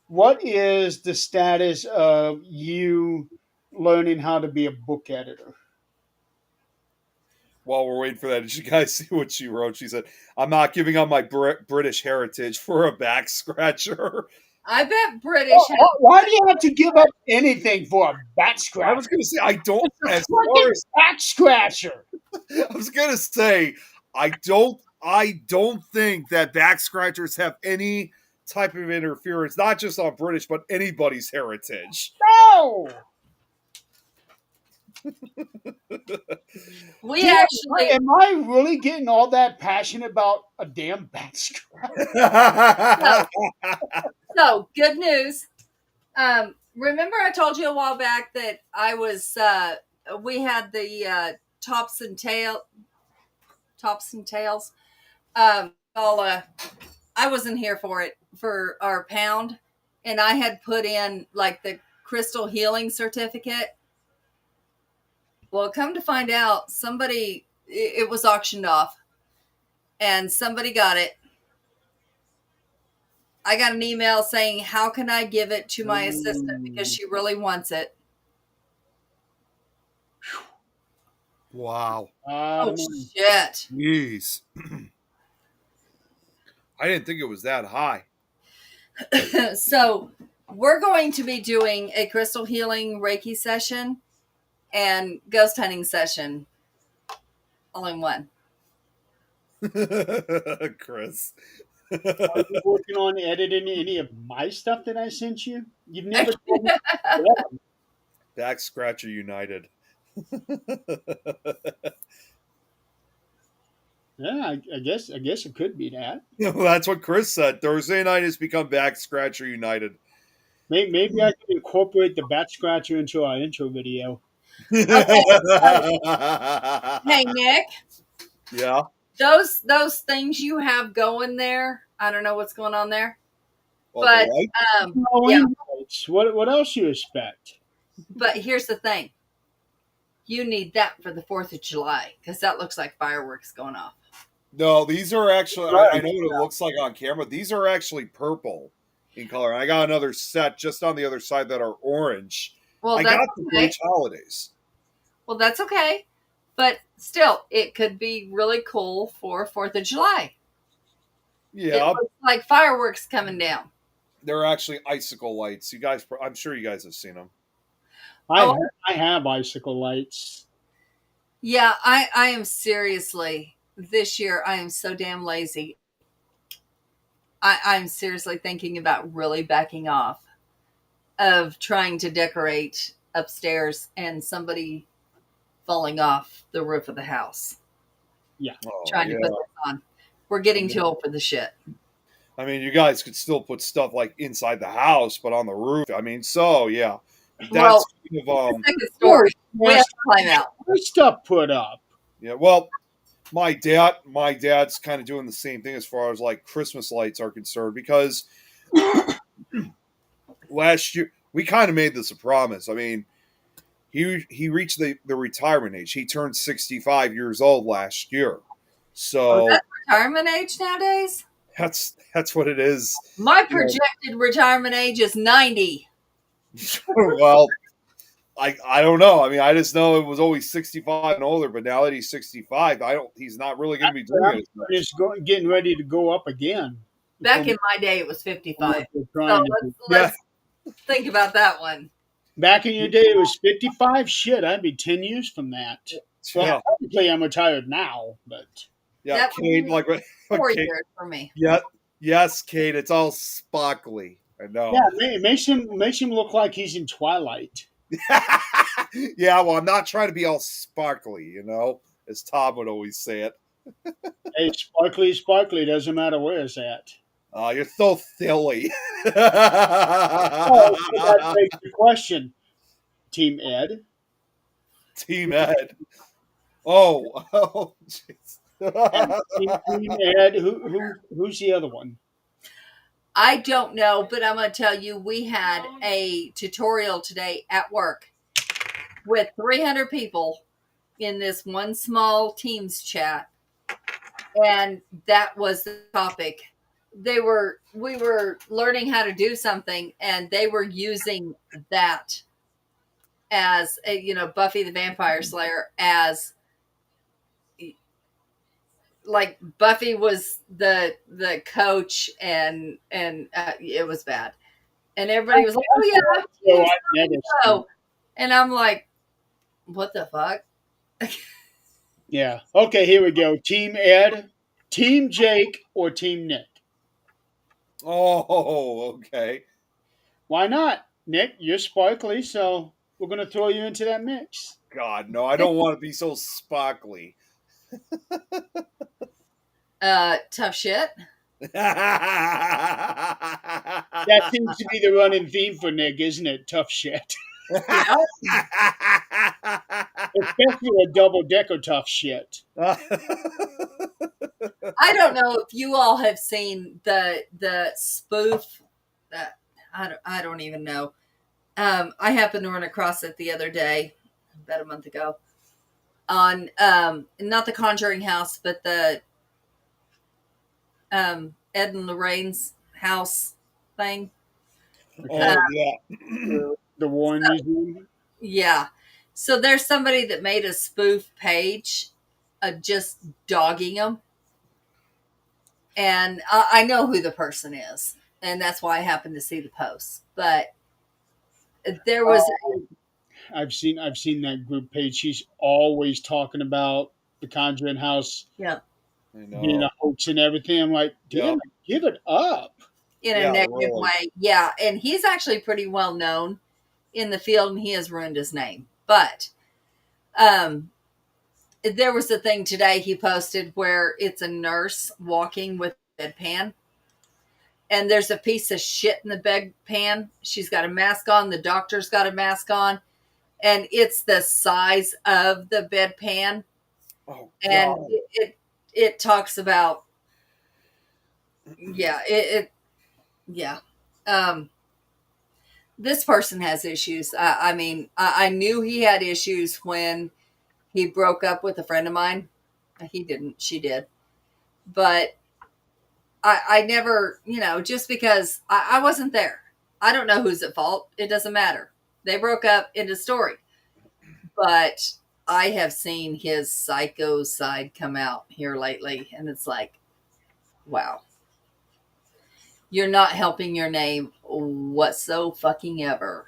what is the status of you learning how to be a book editor? While we're waiting for that, did you guys see what she wrote? She said, "I'm not giving up my British heritage for a back scratcher." I bet British have Why do you have to give up anything for a back scratcher? I was going to say, I don't. As far Fucking as back scratcher. I was going to say, I don't think that back scratchers have any type of interference, not just on British, but anybody's heritage. No. We Damn, actually am I really getting all that passionate about a damn bat scratch? so, so good news. Remember I told you a while back that I was we had the tops and tails. All I wasn't here for it for our pound, and I had put in like the crystal healing certificate. Well, come to find out, somebody it was auctioned off, and somebody got it. I got an email saying, "How can I give it to my assistant because she really wants it?" Wow. Oh shit! Jeez. I didn't think it was that high. So we're going to be doing a crystal healing Reiki session and ghost hunting session all in one. Chris. Are you working on editing any of my stuff that I sent you? You've never told me. Yeah. Back Scratcher United. Yeah, I guess it could be that. That's what Chris said. Thursday night has become Back Scratcher United. Maybe I can incorporate the bat scratcher into our intro video. Okay. Hey Nick, Yeah. those things you have going there, I don't know what's going on there, Well, but the light? No yeah. invites. What else you expect? But here's the thing: you need that for the 4th of July because that looks like fireworks going off. No, these are actually, I Right. know what it looks like on camera. These are actually purple in color. I got another set just on the other side that are orange. Well, I that's got the okay. Bleach Holidays. Well, that's okay. But still, it could be really cool for 4th of July. It Yeah, looks like fireworks coming down. they're actually icicle lights. You guys, I'm sure you guys have seen them. Oh, I have icicle lights. yeah, I am seriously, this year, I am so damn lazy. I'm seriously thinking about really backing off of trying to decorate upstairs and somebody falling off the roof of the house Oh, trying to put this on. We're getting too old for the shit. I mean, you guys could still put stuff like inside the house, but on the roof. I mean, so yeah, that's Well, kind of second story. We have to climb out. My stuff put up. yeah. Well, my dad's kind of doing the same thing as far as like Christmas lights are concerned because last year we kind of made this a promise. I mean, he reached the retirement age. He turned 65 years old last year. Oh, So that's retirement age nowadays? that's what it is. My projected retirement age is 90. Well, I don't know. I mean, I just know it was always 65 and older, but now that he's 65, he's not really going to be doing it. It's getting ready to go up again. Back in my day, it was 55. So Trying to do. let's think about that one. Back in your day, it was 55. Shit, I'd be 10 years from that. Well, Yeah. technically, I'm retired now, but Yeah, That Kate, was like 4 Kate, years for me. yeah, yes, Kate, it's all sparkly. I know. yeah, it makes him look like he's in Twilight. Yeah, well, I'm not trying to be all sparkly, you know, as Tom would always say it. Hey, sparkly doesn't matter where it's at. You're so silly. Oh, so that begs the question, Team Ed. Team Ed. Oh, jeez. Team Ed. Who's the other one? I don't know, but I'm going to tell you, we had a tutorial today at work with 300 people in this one small Teams chat. And that was the topic. We were learning how to do something, and they were using that as Buffy the Vampire Slayer, as like Buffy was the coach, and it was bad, and everybody was like, "Oh yeah," and I'm like, "What the fuck?" Yeah. Okay, here we go. Team Ed, Team Jake, or Team Nick? Oh, okay. Why not? Nick, you're sparkly, so we're going to throw you into that mix. God, no! I don't want to be so sparkly. Tough shit. That seems to be the running theme for Nick, isn't it? Tough shit. Yeah. Especially a double decker tough shit. I don't know if you all have seen the spoof. Uh, I don't even know. I happened to run across it the other day, about a month ago, on not the Conjuring House, but the Ed and Lorraine's house thing. Uh, Oh yeah. The Warren Museum. yeah. So there's somebody that made a spoof page, just dogging them, and I know who the person is, and that's why I happened to see the post. But there was, I've seen that group page. She's always talking about the Conjuring House yeah, I being know. a hoax and everything. I'm like, Yeah. damn it, give it up. in a Yeah, negative really. way. Yeah, and he's actually pretty well known in the field, and he has ruined his name. But um, there was a thing today he posted where it's a nurse walking with a bedpan, and there's a piece of shit in the bedpan. She's got a mask on. The doctor's got a mask on, and it's the size of the bedpan. Oh And God. it talks about, yeah, it yeah. Um, this person has issues. I mean, I knew he had issues when he broke up with a friend of mine. He didn't, she did. But I never, just because I wasn't there. I don't know who's at fault. It doesn't matter. They broke up, end of story. But I have seen his psycho side come out here lately. And it's like, wow, you're not helping your name whatso fucking ever.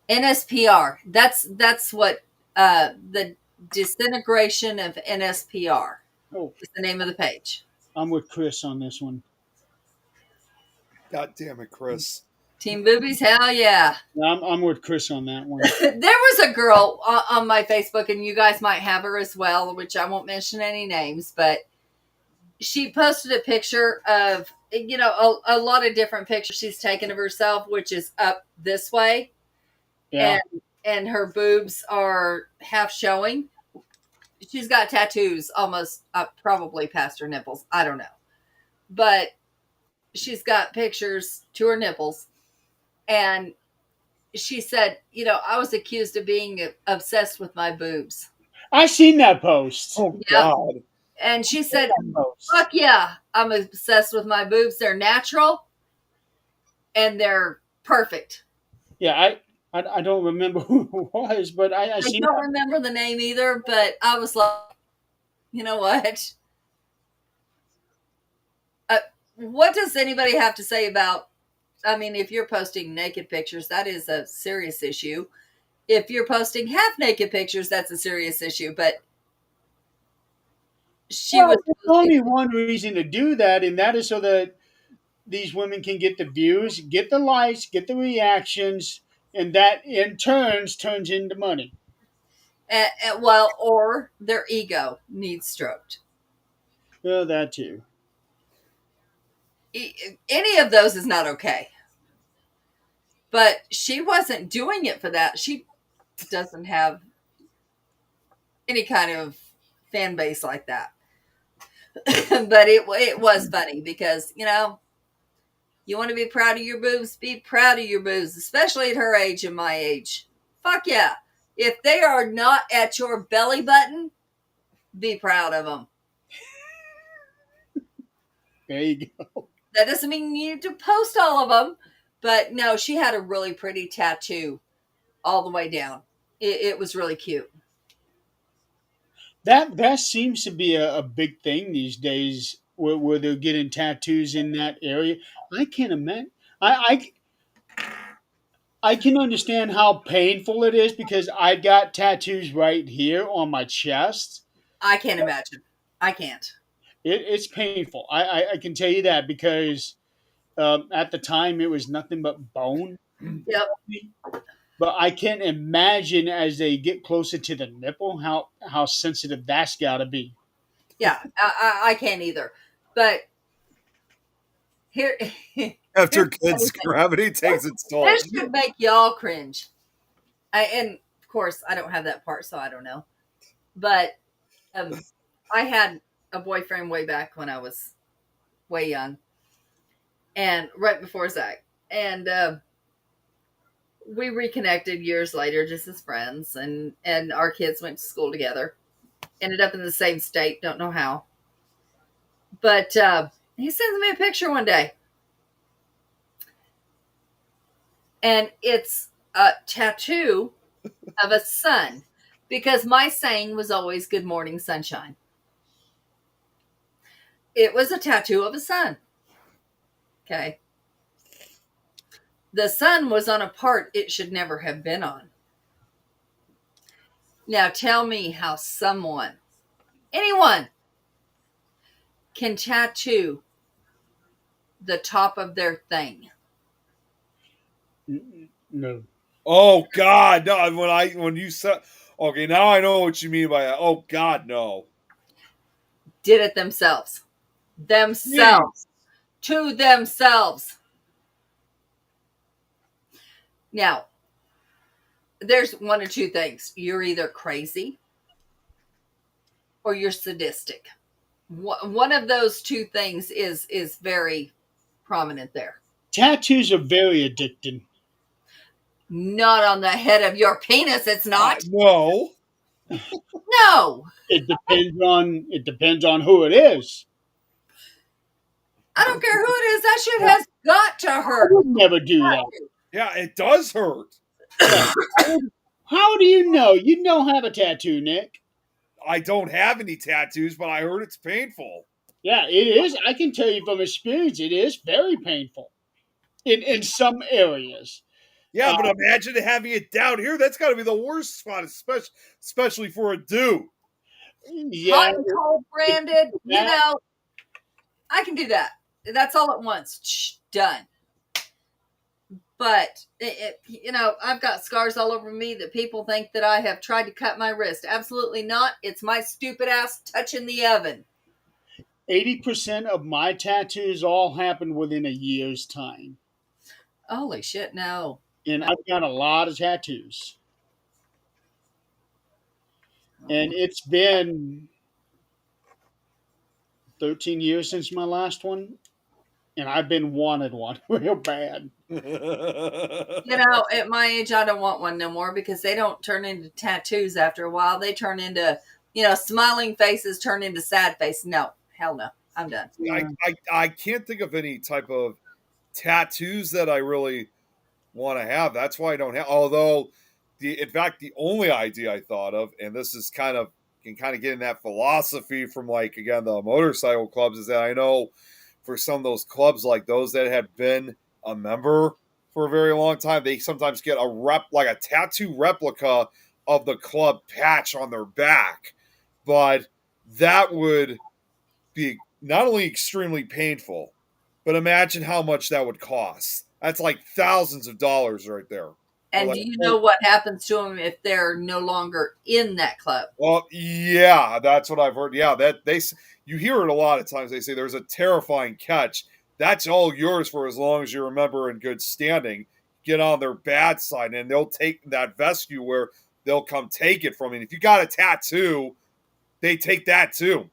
NSPR. That's what the disintegration of NSPR Oh, is the name of the page. I'm with Chris on this one. God damn it, Chris. Team Boobies, hell yeah. I'm with Chris on that one. There was a girl on my Facebook, and you guys might have her as well, which I won't mention any names, but she posted a picture of, a lot of different pictures she's taken of herself, which is up this way, Yeah. and her boobs are half showing. She's got tattoos almost up, probably past her nipples. I don't know. But she's got pictures to her nipples. And she said, I was accused of being obsessed with my boobs. I seen that post. Oh Yep. God. And she said, That post. fuck yeah, I'm obsessed with my boobs. They're natural and they're perfect. Yeah, I don't remember who it was, but I I seen don't that. remember the name either, but I was like, you know what? What does anybody have to say about? I mean, if you're posting naked pictures, that is a serious issue. If you're posting half naked pictures, that's a serious issue. But she Well, was there's posting, only one reason to do that, and that is so that these women can get the views, get the likes, get the reactions, and that in turns into money. well, or their ego needs stroked. Well, that too. Any of those is not okay. But she wasn't doing it for that. She doesn't have any kind of fan base like that. But it was funny because you want to be proud of your boobs, be proud of your boobs, especially at her age and my age. Fuck yeah! If they are not at your belly button, be proud of them. There you go. That doesn't mean you need to post all of them, but no, she had a really pretty tattoo all the way down. It was really cute. That seems to be a big thing these days, where they're getting tattoos in that area. I can't imagine. I can understand how painful it is because I got tattoos right here on my chest. I can't imagine. I can't. It's painful. I can tell you that because at the time it was nothing but bone. Yep. But I can't imagine as they get closer to the nipple how sensitive that's got to be. Yeah. I can't either. But here, here's After the kids, funny thing. gravity takes its toll. This should make y'all cringe. And of course, I don't have that part, so I don't know. But I had a boyfriend way back when I was way young, and right before Zach, and we reconnected years later, just as friends, and our kids went to school together. Ended up in the same state, don't know how. But he sends me a picture one day, and it's a tattoo of a sun, because my saying was always "Good morning, sunshine." It was a tattoo of a sun. Okay. The sun was on a part it should never have been on. Now tell me how someone, anyone, can tattoo the top of their thing. No. Oh God, no! When you said, okay, now I know what you mean by that. Oh God, no. Did it themselves. Themselves. To themselves. Now, there's one or two things. You're either crazy or you're sadistic. One of those two things is very prominent there. Tattoos are very addicting. Not on the head of your penis, it's not. No. No. It depends on who it is. I don't care who it is. That shit has got to I hurt. would never do that. Yeah, it does hurt. Yeah. How do you know? You don't have a tattoo, Nick. I don't have any tattoos, but I heard it's painful. Yeah, it is. I can tell you from experience, it is very painful in some areas. Yeah, Uh, but imagine having it down here. That's got to be the worst spot, especially for a dude. yeah, Hot and cold branded, that, I can do that. That's all at once. Done. But I've got scars all over me that people think that I have tried to cut my wrist. Absolutely not. It's my stupid ass touching the oven. 80% of my tattoos all happened within a year's time, Holy shit! No, and no. I've got a lot of tattoos, and it's been 13 years since my last one, and I've been wanted one real bad. At my age, I don't want one no more because they don't turn into tattoos after a while. They turn into, smiling faces turn into sad faces. No, hell no. I'm done. I can't think of any type of tattoos that I really want to have. That's why I don't have. Although, in fact, the only idea I thought of, and this is kind of get in that philosophy from again the motorcycle clubs, is that I know for some of those clubs like those that have been a member for a very long time, they sometimes get a tattoo replica of the club patch on their back, but that would be not only extremely painful, but imagine how much that would cost. That's like thousands of dollars right there. And Like, do you know what happens to them if they're no longer in that club? well, yeah, that's what I've heard. Yeah, you hear it a lot of times. They say there's a terrifying catch. That's all yours for as long as you remember in good standing. Get on their bad side, and they'll take that vest you wear. They'll come take it from you. And if you got a tattoo, they take that too.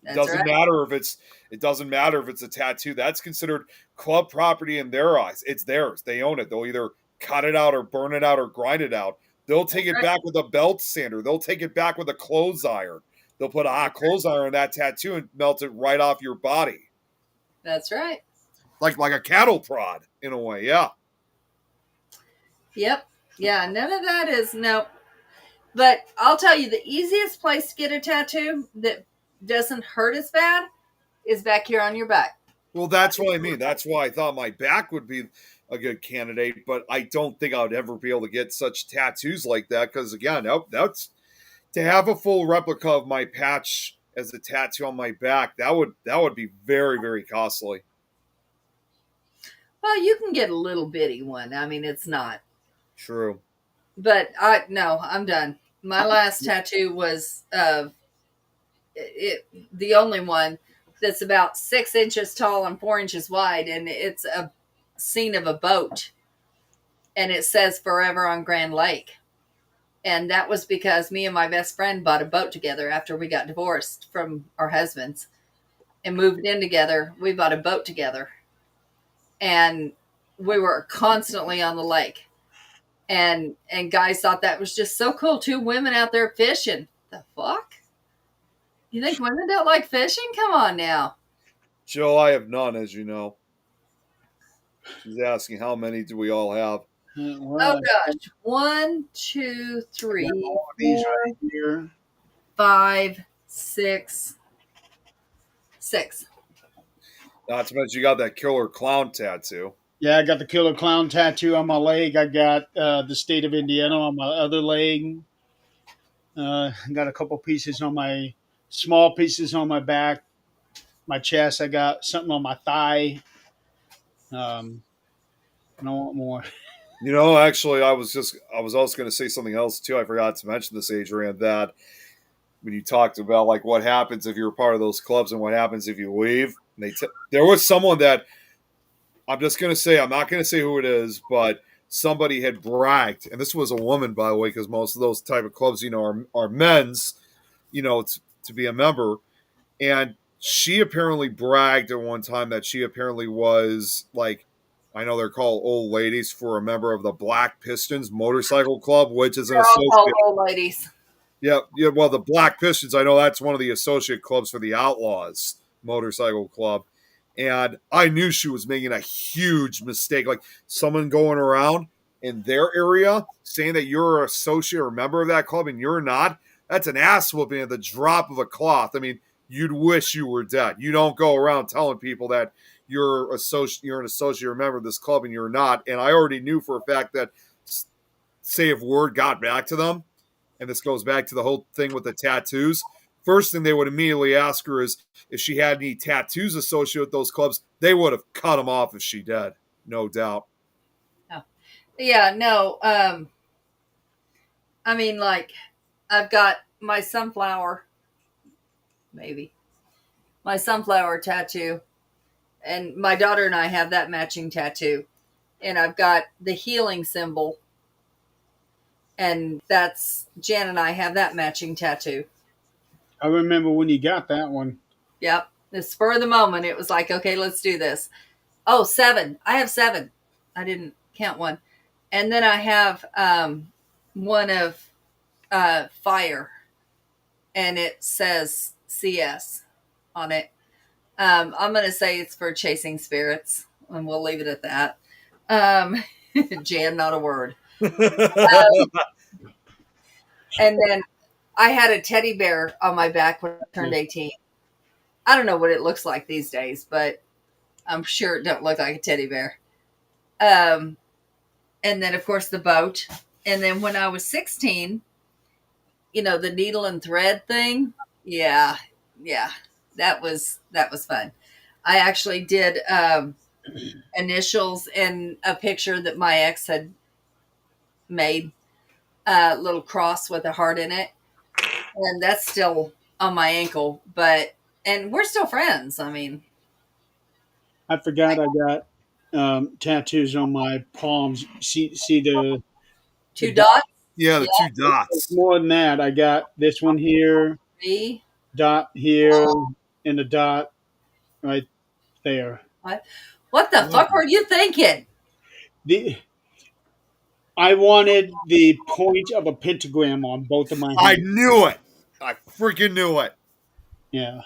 That's Doesn't right. matter if it doesn't matter if it's a tattoo. That's considered club property in their eyes. It's theirs. They own it. They'll either cut it out or burn it out or grind it out. They'll take it back with a belt sander. They'll take it back with a clothes iron. They'll put a hot clothes iron on that tattoo and melt it right off your body. That's right. Like a cattle prod in a way, yeah. Yep. Yeah, none of that is no. But I'll tell you, the easiest place to get a tattoo that doesn't hurt as bad is back here on your back. Well, that's what I mean. That's why I thought my back would be a good candidate, but I don't think I would ever be able to get such tattoos like that because, again, that's to have a full replica of my patch as a tattoo on my back. That would be very, very costly. Well, you can get a little bitty one. I mean, it's not. True. But no, I'm done. My last tattoo was the only one that's about 6 inches tall and 4 inches wide, and it's a scene of a boat, and it says "Forever on Grand Lake." And that was because me and my best friend bought a boat together after we got divorced from our husbands and moved in together. We bought a boat together, and we were constantly on the lake. And guys thought that was just so cool. Two women out there fishing. The fuck? You think women don't like fishing? Come on now. Joe, I have none, as you know. She's asking how many do we all have? Oh gosh. 1, 2, 3, all of these 4, right here. 5, 6. 6. Not to mention you got that killer clown tattoo. Yeah, I got the killer clown tattoo on my leg. I got the state of Indiana on my other leg. Got a couple pieces on my small pieces on my back, my chest. I got something on my thigh. I don't want more. You know, actually, I was also going to say something else too. I forgot to mention this, Adrian, that when you talked about like what happens if you're a part of those clubs and what happens if you leave, there was someone that I'm just going to say, I'm not going to say who it is, but somebody had bragged, and this was a woman, by the way, because most of those type of clubs, you know, are men's, you know, to be a member, and she apparently bragged at one time that she apparently was like, I know they're called old ladies, for a member of the Black Pistons Motorcycle Club, which is an They're all called associate. old ladies. Yeah, yeah. Well, the Black Pistons, I know that's one of the associate clubs for the Outlaws Motorcycle Club, and I knew she was making a huge mistake. Like someone going around in their area saying that you're an associate or member of that club and you're not. That's an ass whooping at the drop of a cloth. I mean, you'd wish you were dead. You don't go around telling people that you're an associate or member of this club and you're not. And I already knew for a fact that, say if word got back to them, and this goes back to the whole thing with the tattoos. First thing they would immediately ask her is if she had any tattoos associated with those clubs. They would have cut them off if she did, no doubt. Oh. Yeah, no. I mean, like, I've got my sunflower, maybe my sunflower tattoo, and my daughter and I have that matching tattoo, and I've got the healing symbol, and that's Jan and I have that matching tattoo. I remember when you got that one. Yep. The spur of the moment, it was like, okay, let's do this. Oh, 7. I have 7. I didn't count one. And then I have one of fire, and it says CS on it. I'm going to say it's for chasing spirits, and we'll leave it at that. Jan, not a word. And then I had a teddy bear on my back when I turned 18. I don't know what it looks like these days, but I'm sure it don't look like a teddy bear. And then, of course, the boat. And then when I was 16, you know, the needle and thread thing. Yeah. That was fun. I actually did initials in a picture that my ex had made, a little cross with a heart in it. And that's still on my ankle, and we're still friends. I mean, I forgot I got tattoos on my palms. See the 2 dot. dots. Yeah, the Yeah. 2 dots. More than that, I got this one here, V. dot here, and a dot right there. What the fuck were you thinking? I wanted the point of a pentagram on both of my hands. I knew it. I freaking knew it. Yeah.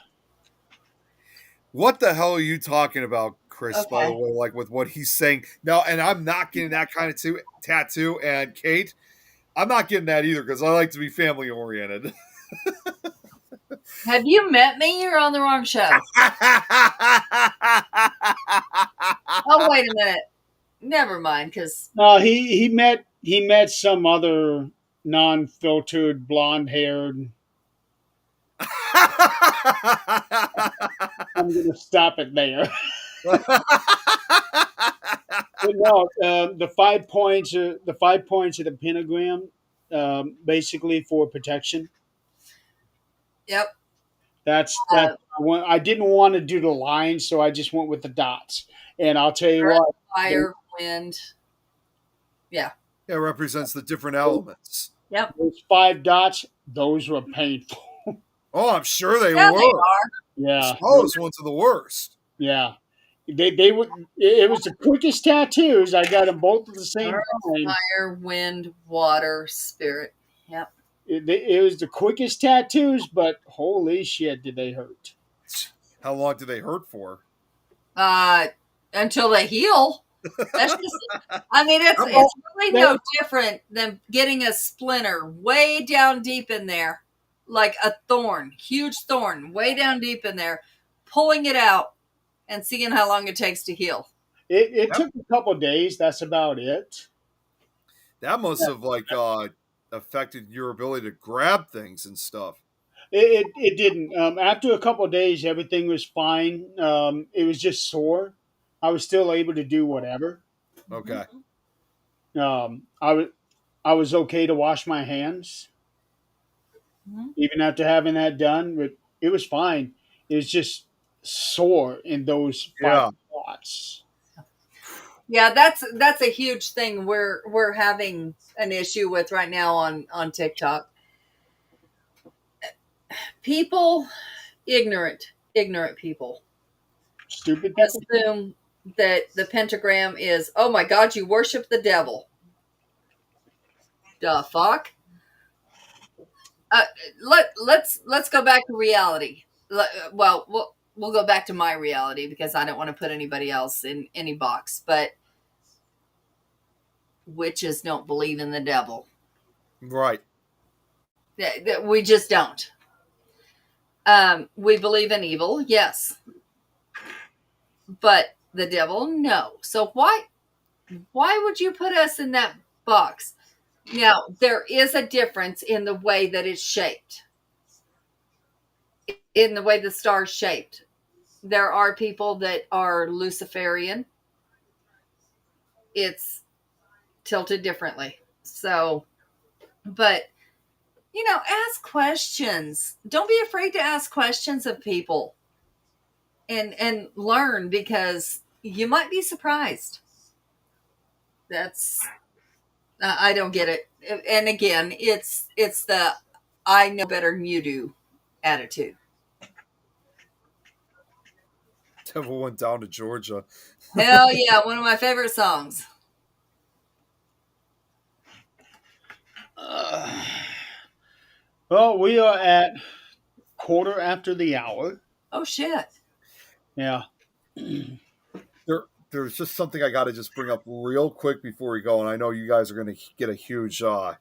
What the hell are you talking about, Chris, Okay. by the way, like with what he's saying? No, and I'm not getting that kind of tattoo. And Kate, I'm not getting that either because I like to be family oriented. Have you met me? You're on the wrong show. Oh, wait a minute. Never mind, because He met some other non-filtered blonde haired. I'm gonna stop it there. But no, the 5 points of the pentagram, basically for protection. Yep. That's Uh, I didn't want to do the lines, so I just went with the dots. And I'll tell you earth, what, fire, wind. Yeah. It represents the different elements. Yep. those 5 dots, those were painful. Oh, I'm sure they Yeah, they were. are. The Yeah, smallest ones are the worst. yeah. They were. It was the quickest tattoos. I got them both at the same Earth, time. fire, wind, water, spirit. Yep. It was the quickest tattoos, but holy shit, did they hurt? How long do they hurt for? Uh, until they heal. That's just. I mean, it's Oh, really no different than getting a splinter way down deep in there, like a thorn, huge thorn, way down deep in there, pulling it out and seeing how long it takes to heal. it Yep. took a couple days. That's about it. That must have affected your ability to grab things and stuff. It didn't. After a couple of days, everything was fine. It was just sore. I was still able to do whatever. Okay. I was okay to wash my hands Mhm. even after having that done, but it was fine. It was just sore in those five Yeah. spots. Yeah, that's a huge thing we're having an issue with right now on TikTok. People, ignorant people Stupid people. assume that the pentagram is, oh my god, you worship the devil. The fuck. Uh, let's go back to reality. We'll go back to my reality because I don't want to put anybody else in any box. But witches don't believe in the devil. Right. We just don't. We believe in evil, yes, but the devil, no. So why would you put us in that box? Now there is a difference in the way that it's shaped, in the way the star's shaped. There are people that are Luciferian. It's tilted differently. So, but ask questions. Don't be afraid to ask questions of people and learn because you might be surprised. That's I don't get it. And again, it's the I know better than you do attitude. Devil went down to Georgia. Hell yeah, one of my favorite songs. Uh, well, we are at quarter after the hour. Oh shit. Yeah. There's just something I got to just bring up real quick before we go, and I know you guys are going to get a huge. I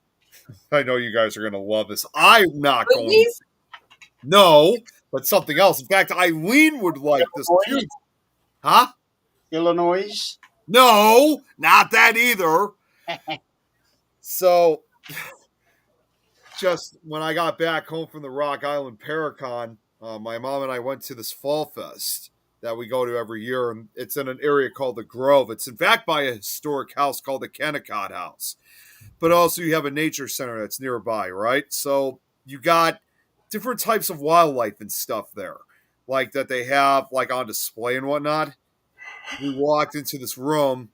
know you guys are going to love this. I'm not going. Movies? No, but something else. In fact, Eileen would like this too. Huh? Illinois. No, not that either. So, just when I got back home from the Rock Island Paracon, my mom and I went to this fall fest that we go to every year, and it's in an area called the Grove. It's in fact by a historic house called the Kennecott House, but also you have a nature center that's nearby, right? So you got different types of wildlife and stuff there, like that they have like on display and whatnot. We walked into this room,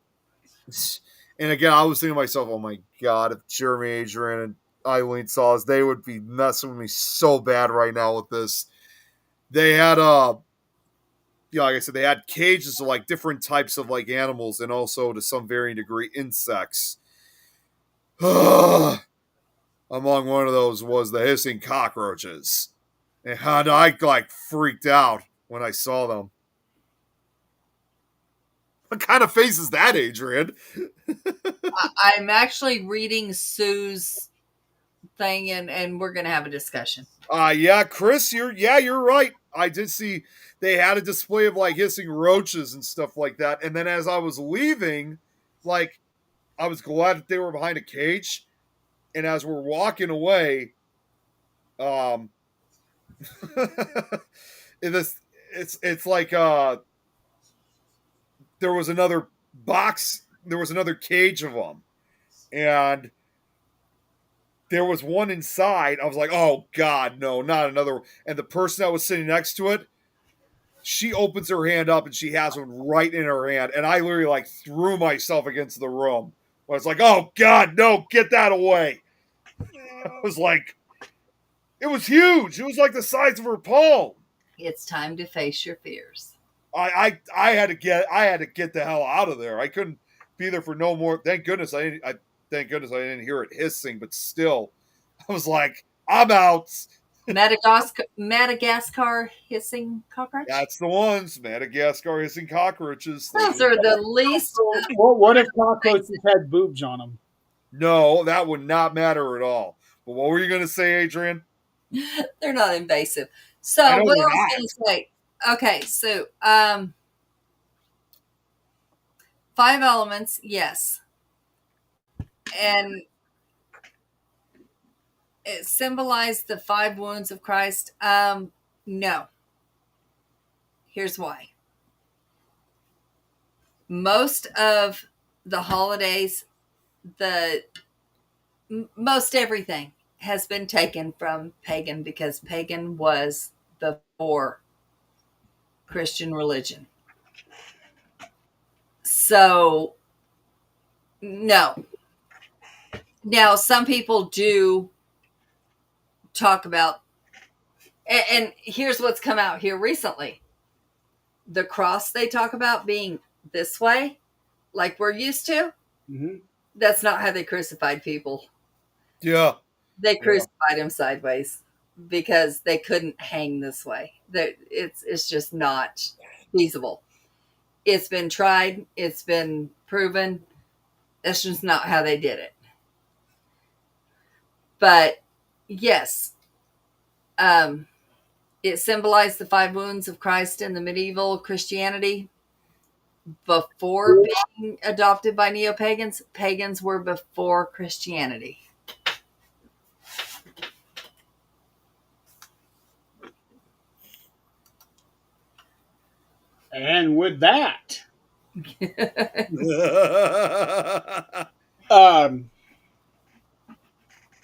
and again, I was thinking to myself, "Oh my god, if Jeremy, Adrian, and Eileen saw us, they would be messing with me so bad right now with this." They had like I said, they had cages of like different types of like animals and also to some varying degree insects. Among one of those was the hissing cockroaches. And I like freaked out when I saw them. What kind of face is that, Adrian? I'm actually reading Sue's thing and we're gonna have a discussion. Yeah, Chris, you're right. I did see they had a display of like hissing roaches and stuff like that. And then as I was leaving, like I was glad that they were behind a cage. And as we're walking away, um in this it's like there was another box, there was another cage of them, and there was one inside. I was like, oh God, no, not another. And the person that was sitting next to it, she opens her hand up and she has one right in her hand. And I literally like threw myself against the room. I was like, oh God, no, get that away. I was like, it was huge. It was like the size of her palm. It's time to face your fears. I had to get the hell out of there. I couldn't be there for no more. Thank goodness I didn't hear it hissing, but still, I was like, I'm out. Madagascar hissing cockroach. That's the ones. Madagascar hissing cockroaches. Those are the least. What if cockroaches had boobs on them? No, that would not matter at all. But what were you going to say, Adrian? They're not invasive. So I know what I they're was not. going to say. Okay, so 5 elements, yes, and it symbolized the 5 wounds of Christ. No. Here's why. Most of the holidays, most everything has been taken from pagan, because pagan was before Christian religion. So, no. Now, some people do talk about, and here's what's come out here recently. The cross they talk about being this way, like we're used to, that's not how they crucified people. Yeah. They crucified him sideways because they couldn't hang this way. It's just not feasible. It's been tried. It's been proven. That's just not how they did it. But yes, it symbolized the 5 wounds of Christ in the medieval Christianity. Before being adopted by neo-pagans, pagans were before Christianity. And with that,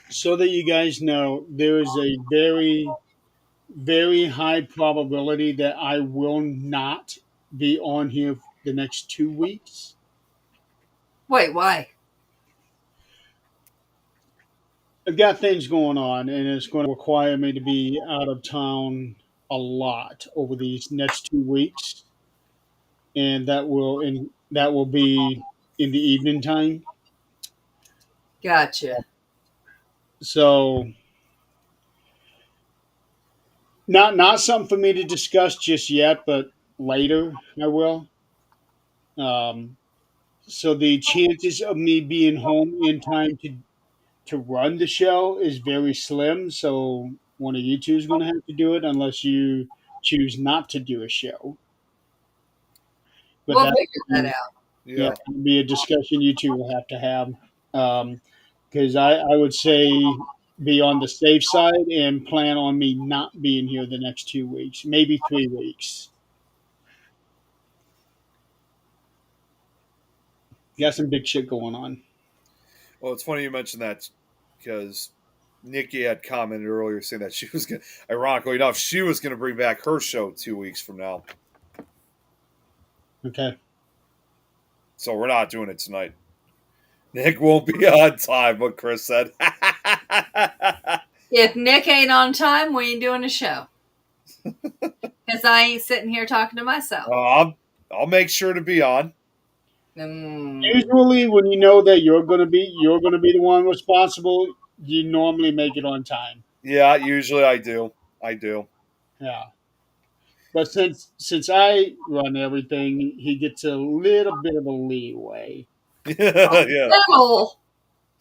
so that you guys know, there is a very, very high probability that I will not be on here the next 2 weeks. Wait, why? I've got things going on, and it's going to require me to be out of town a lot over these next 2 weeks, and that will be in the evening time. Gotcha. So, not something for me to discuss just yet, but later I will. So the chances of me being home in time to run the show is very slim. So one of you two is going to have to do it, unless you choose not to do a show. But We'll that figure that out. yeah, that'll be a discussion you two will have to have. Because I would say be on the safe side and plan on me not being here the next 2 weeks, maybe 3 weeks. Got some big shit going on. Well, it's funny you mentioned that because Nikki had commented earlier saying that she was going to, ironically enough, she was going to bring back her show 2 weeks from now. Okay. So we're not doing it tonight. Nick won't be on time, what Chris said. If Nick ain't on time, we ain't doing a show. Because I ain't sitting here talking to myself. I'll make sure to be on. Usually, when you know that you're going to be the one responsible, you normally make it on time. Yeah, usually I do. Yeah. But since I run everything, he gets a little bit of a leeway. Yeah.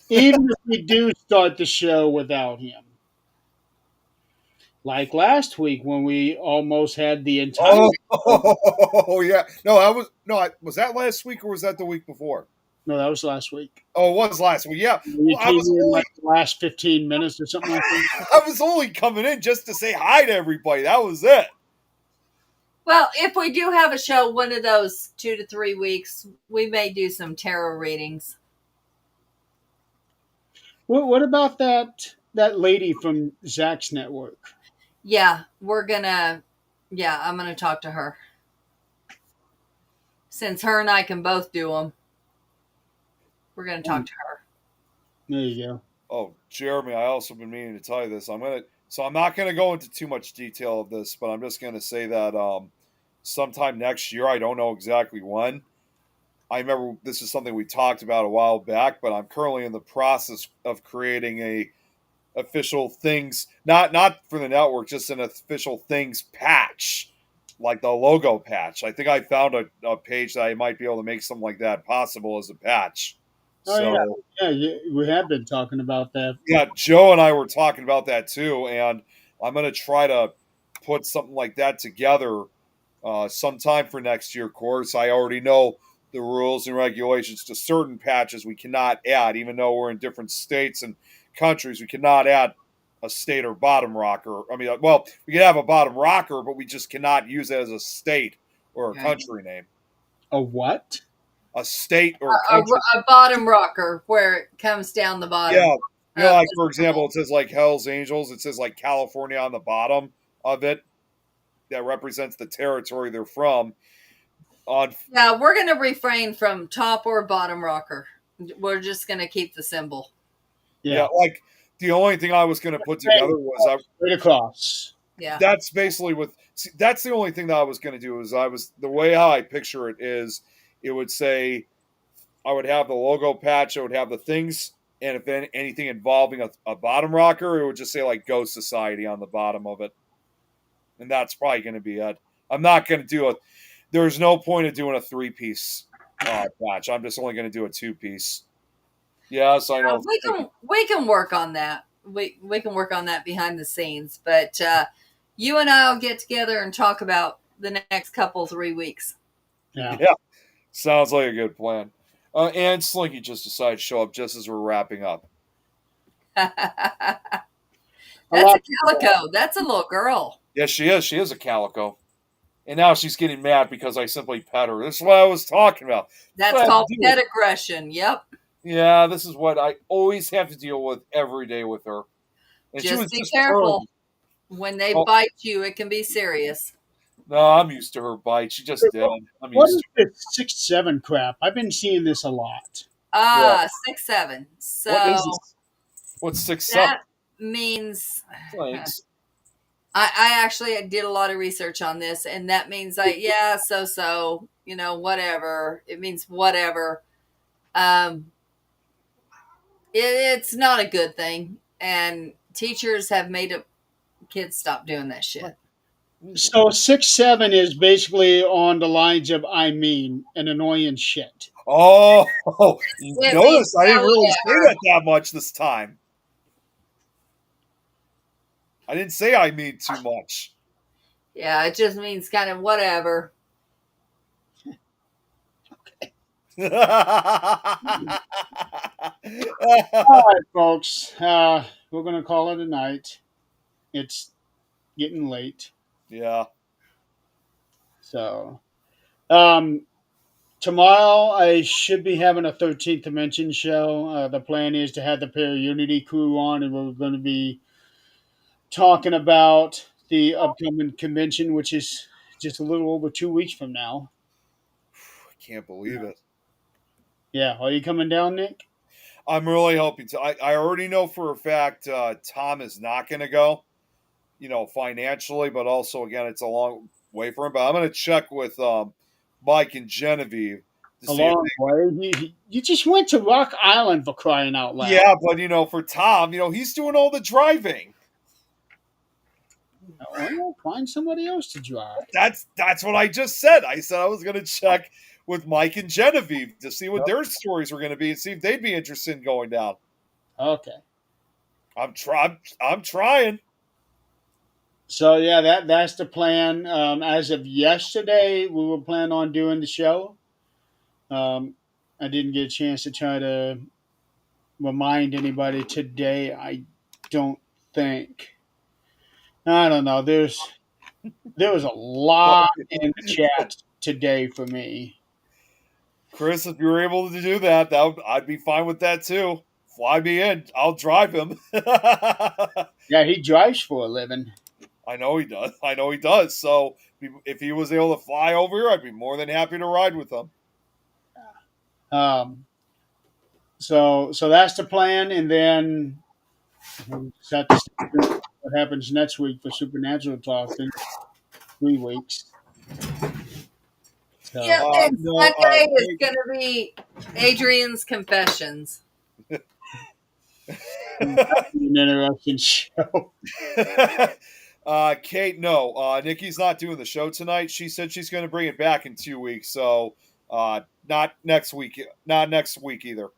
Even if we do start the show without him. Like last week when we almost had the entire. Oh yeah. Was that last week or was that the week before? No, that was last week. Oh, it was last week. Yeah. You came in like the last 15 minutes or something like that. I was only coming in just to say hi to everybody. That was it. Well, if we do have a show, one of those 2 to 3 weeks, we may do some tarot readings. What about that lady from Zach's network? Yeah, I'm gonna talk to her. Since her and I can both do them, we're gonna talk to her. There you go. Oh, Jeremy, I also been meaning to tell you this. I'm not gonna go into too much detail of this, but I'm just gonna say that sometime next year, I don't know exactly when. I remember this is something we talked about a while back, but I'm currently in the process of creating a official things, not for the network, just an official things patch, like the logo patch. I think I found a page that I might be able to make something like that possible as a patch. Oh yeah, So yeah. We have been talking about that. yeah, Joe and I were talking about that too, and I'm gonna try to put something like that together sometime for next year. Of course, I already know the rules and regulations to certain patches we cannot add, even though we're in different states and countries. We cannot add a state or bottom rocker. I mean, well, we can have a bottom rocker, but we just cannot use it as a state or a Okay. country name. A what? A state or A, country. a bottom rocker where it comes down the bottom. Yeah. You know, of like the for example, symbol. it says like Hell's Angels. It says like California on the bottom of it. That represents the territory they're from. On Yeah, we're gonna refrain from top or bottom rocker. We're just gonna keep the symbol. yeah, Yeah, like the only thing I was going to put together was straight across. Yeah. that's basically with see, that's the only thing that I was going to do is I was the way how I picture it is it would say I would have the logo patch, I would have the things, and if anything involving a bottom rocker, it would just say like Ghost Society on the bottom of it, and that's probably going to be it. I'm not going to do a. There's no point of doing a 3-piece patch. I'm just only going to do a 2-piece. Yes, I know. We can work on that. We can work on that behind the scenes. But you and I'll get together and talk about the next couple 3 weeks. Yeah. Yeah, sounds like a good plan. And Slinky just decided to show up just as we're wrapping up. That's A a lot. calico. That's a little girl. Yes, she is. She is a calico. And now she's getting mad because I simply pet her. This is what I was talking about. That's called pet aggression. Yep. Yeah, this is what I always have to deal with every day with her. And she Just was be just careful. turned. When they Oh, bite you, it can be serious. no, I'm used to her bite. She just did. I'm What used is this 6-7 crap? I've been seeing this a lot. Yeah. 6'7". What is So this? What's 6'7"? that means Thanks. I actually did a lot of research on this, and that means whatever. It means whatever. Um, it's not a good thing, and teachers have made kids stop doing that shit. So 6-7 is basically on the lines of I mean an annoying shit. Oh, you It notice means I didn't really whatever. say that much this time. I didn't say I mean too much. Yeah, it just means kind of whatever. All right, folks. We're gonna call it a night. It's getting late, Yeah. so um, tomorrow I should be having a 13th Dimension show. The plan is to have the Pair Unity crew on, and we're going to be talking about the upcoming convention, which is just a little over 2 weeks from now. I can't believe it. Yeah, are you coming down, Nick? I'm really hoping to. I already know for a fact Tom is not going to go, financially, but also, again, it's a long way for him. But I'm going to check with Mike and Genevieve to A see if long way. You just went to Rock Island for crying out loud. yeah, but, for Tom, he's doing all the driving. Well, find somebody else to drive. That's what I just said. I said I was going to check with Mike and Genevieve to see what their stories were going to be and see if they'd be interested in going down. Okay. I'm trying. So yeah, that's the plan. As of yesterday, we were planning on doing the show. I didn't get a chance to try to remind anybody today. I don't think. I don't know. There was a lot in the chat today for me. Chris, if you're able to do that, I'd be fine with that too. Fly me in. I'll drive him. Yeah, he drives for a living. I know he does. I know he does. So if he was able to fly over here, I'd be more than happy to ride with him. Um, so that's the plan, and then we'll just have to stay tuned for what happens next week for Supernatural Talk in 3 weeks. So Yep, and No, Sunday is going to be Adrian's Confessions. that'll be an interesting show. Kate, no. Nikki's not doing the show tonight. She said she's going to bring it back in 2 weeks. So not next week. Not next week either.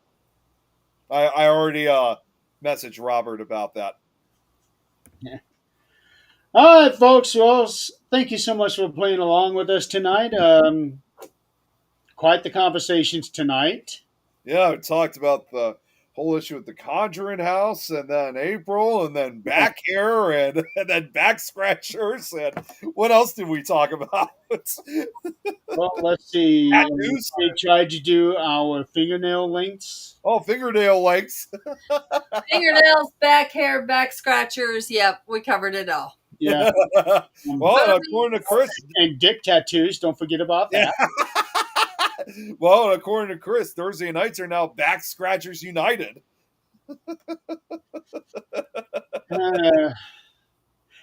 I already messaged Robert about that. Yeah. All right, folks. Well, thank you so much for playing along with us tonight. Quite the conversations tonight. Yeah, we talked about the whole issue with the Conjuring House, and then April, and then back hair, and then back scratchers, and what else did we talk about? Well, let's see. Tattoos. We tried to do our fingernail lengths. Oh, fingernail lengths. Fingernails, back hair, back scratchers. Yep, we covered it all. Yeah. Well, according to Chris, and dick tattoos. Don't forget about that. well, according to Chris, Thursday nights are now Back Scratchers United.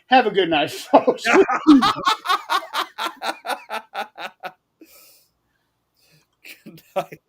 Have a good night, folks. Good night.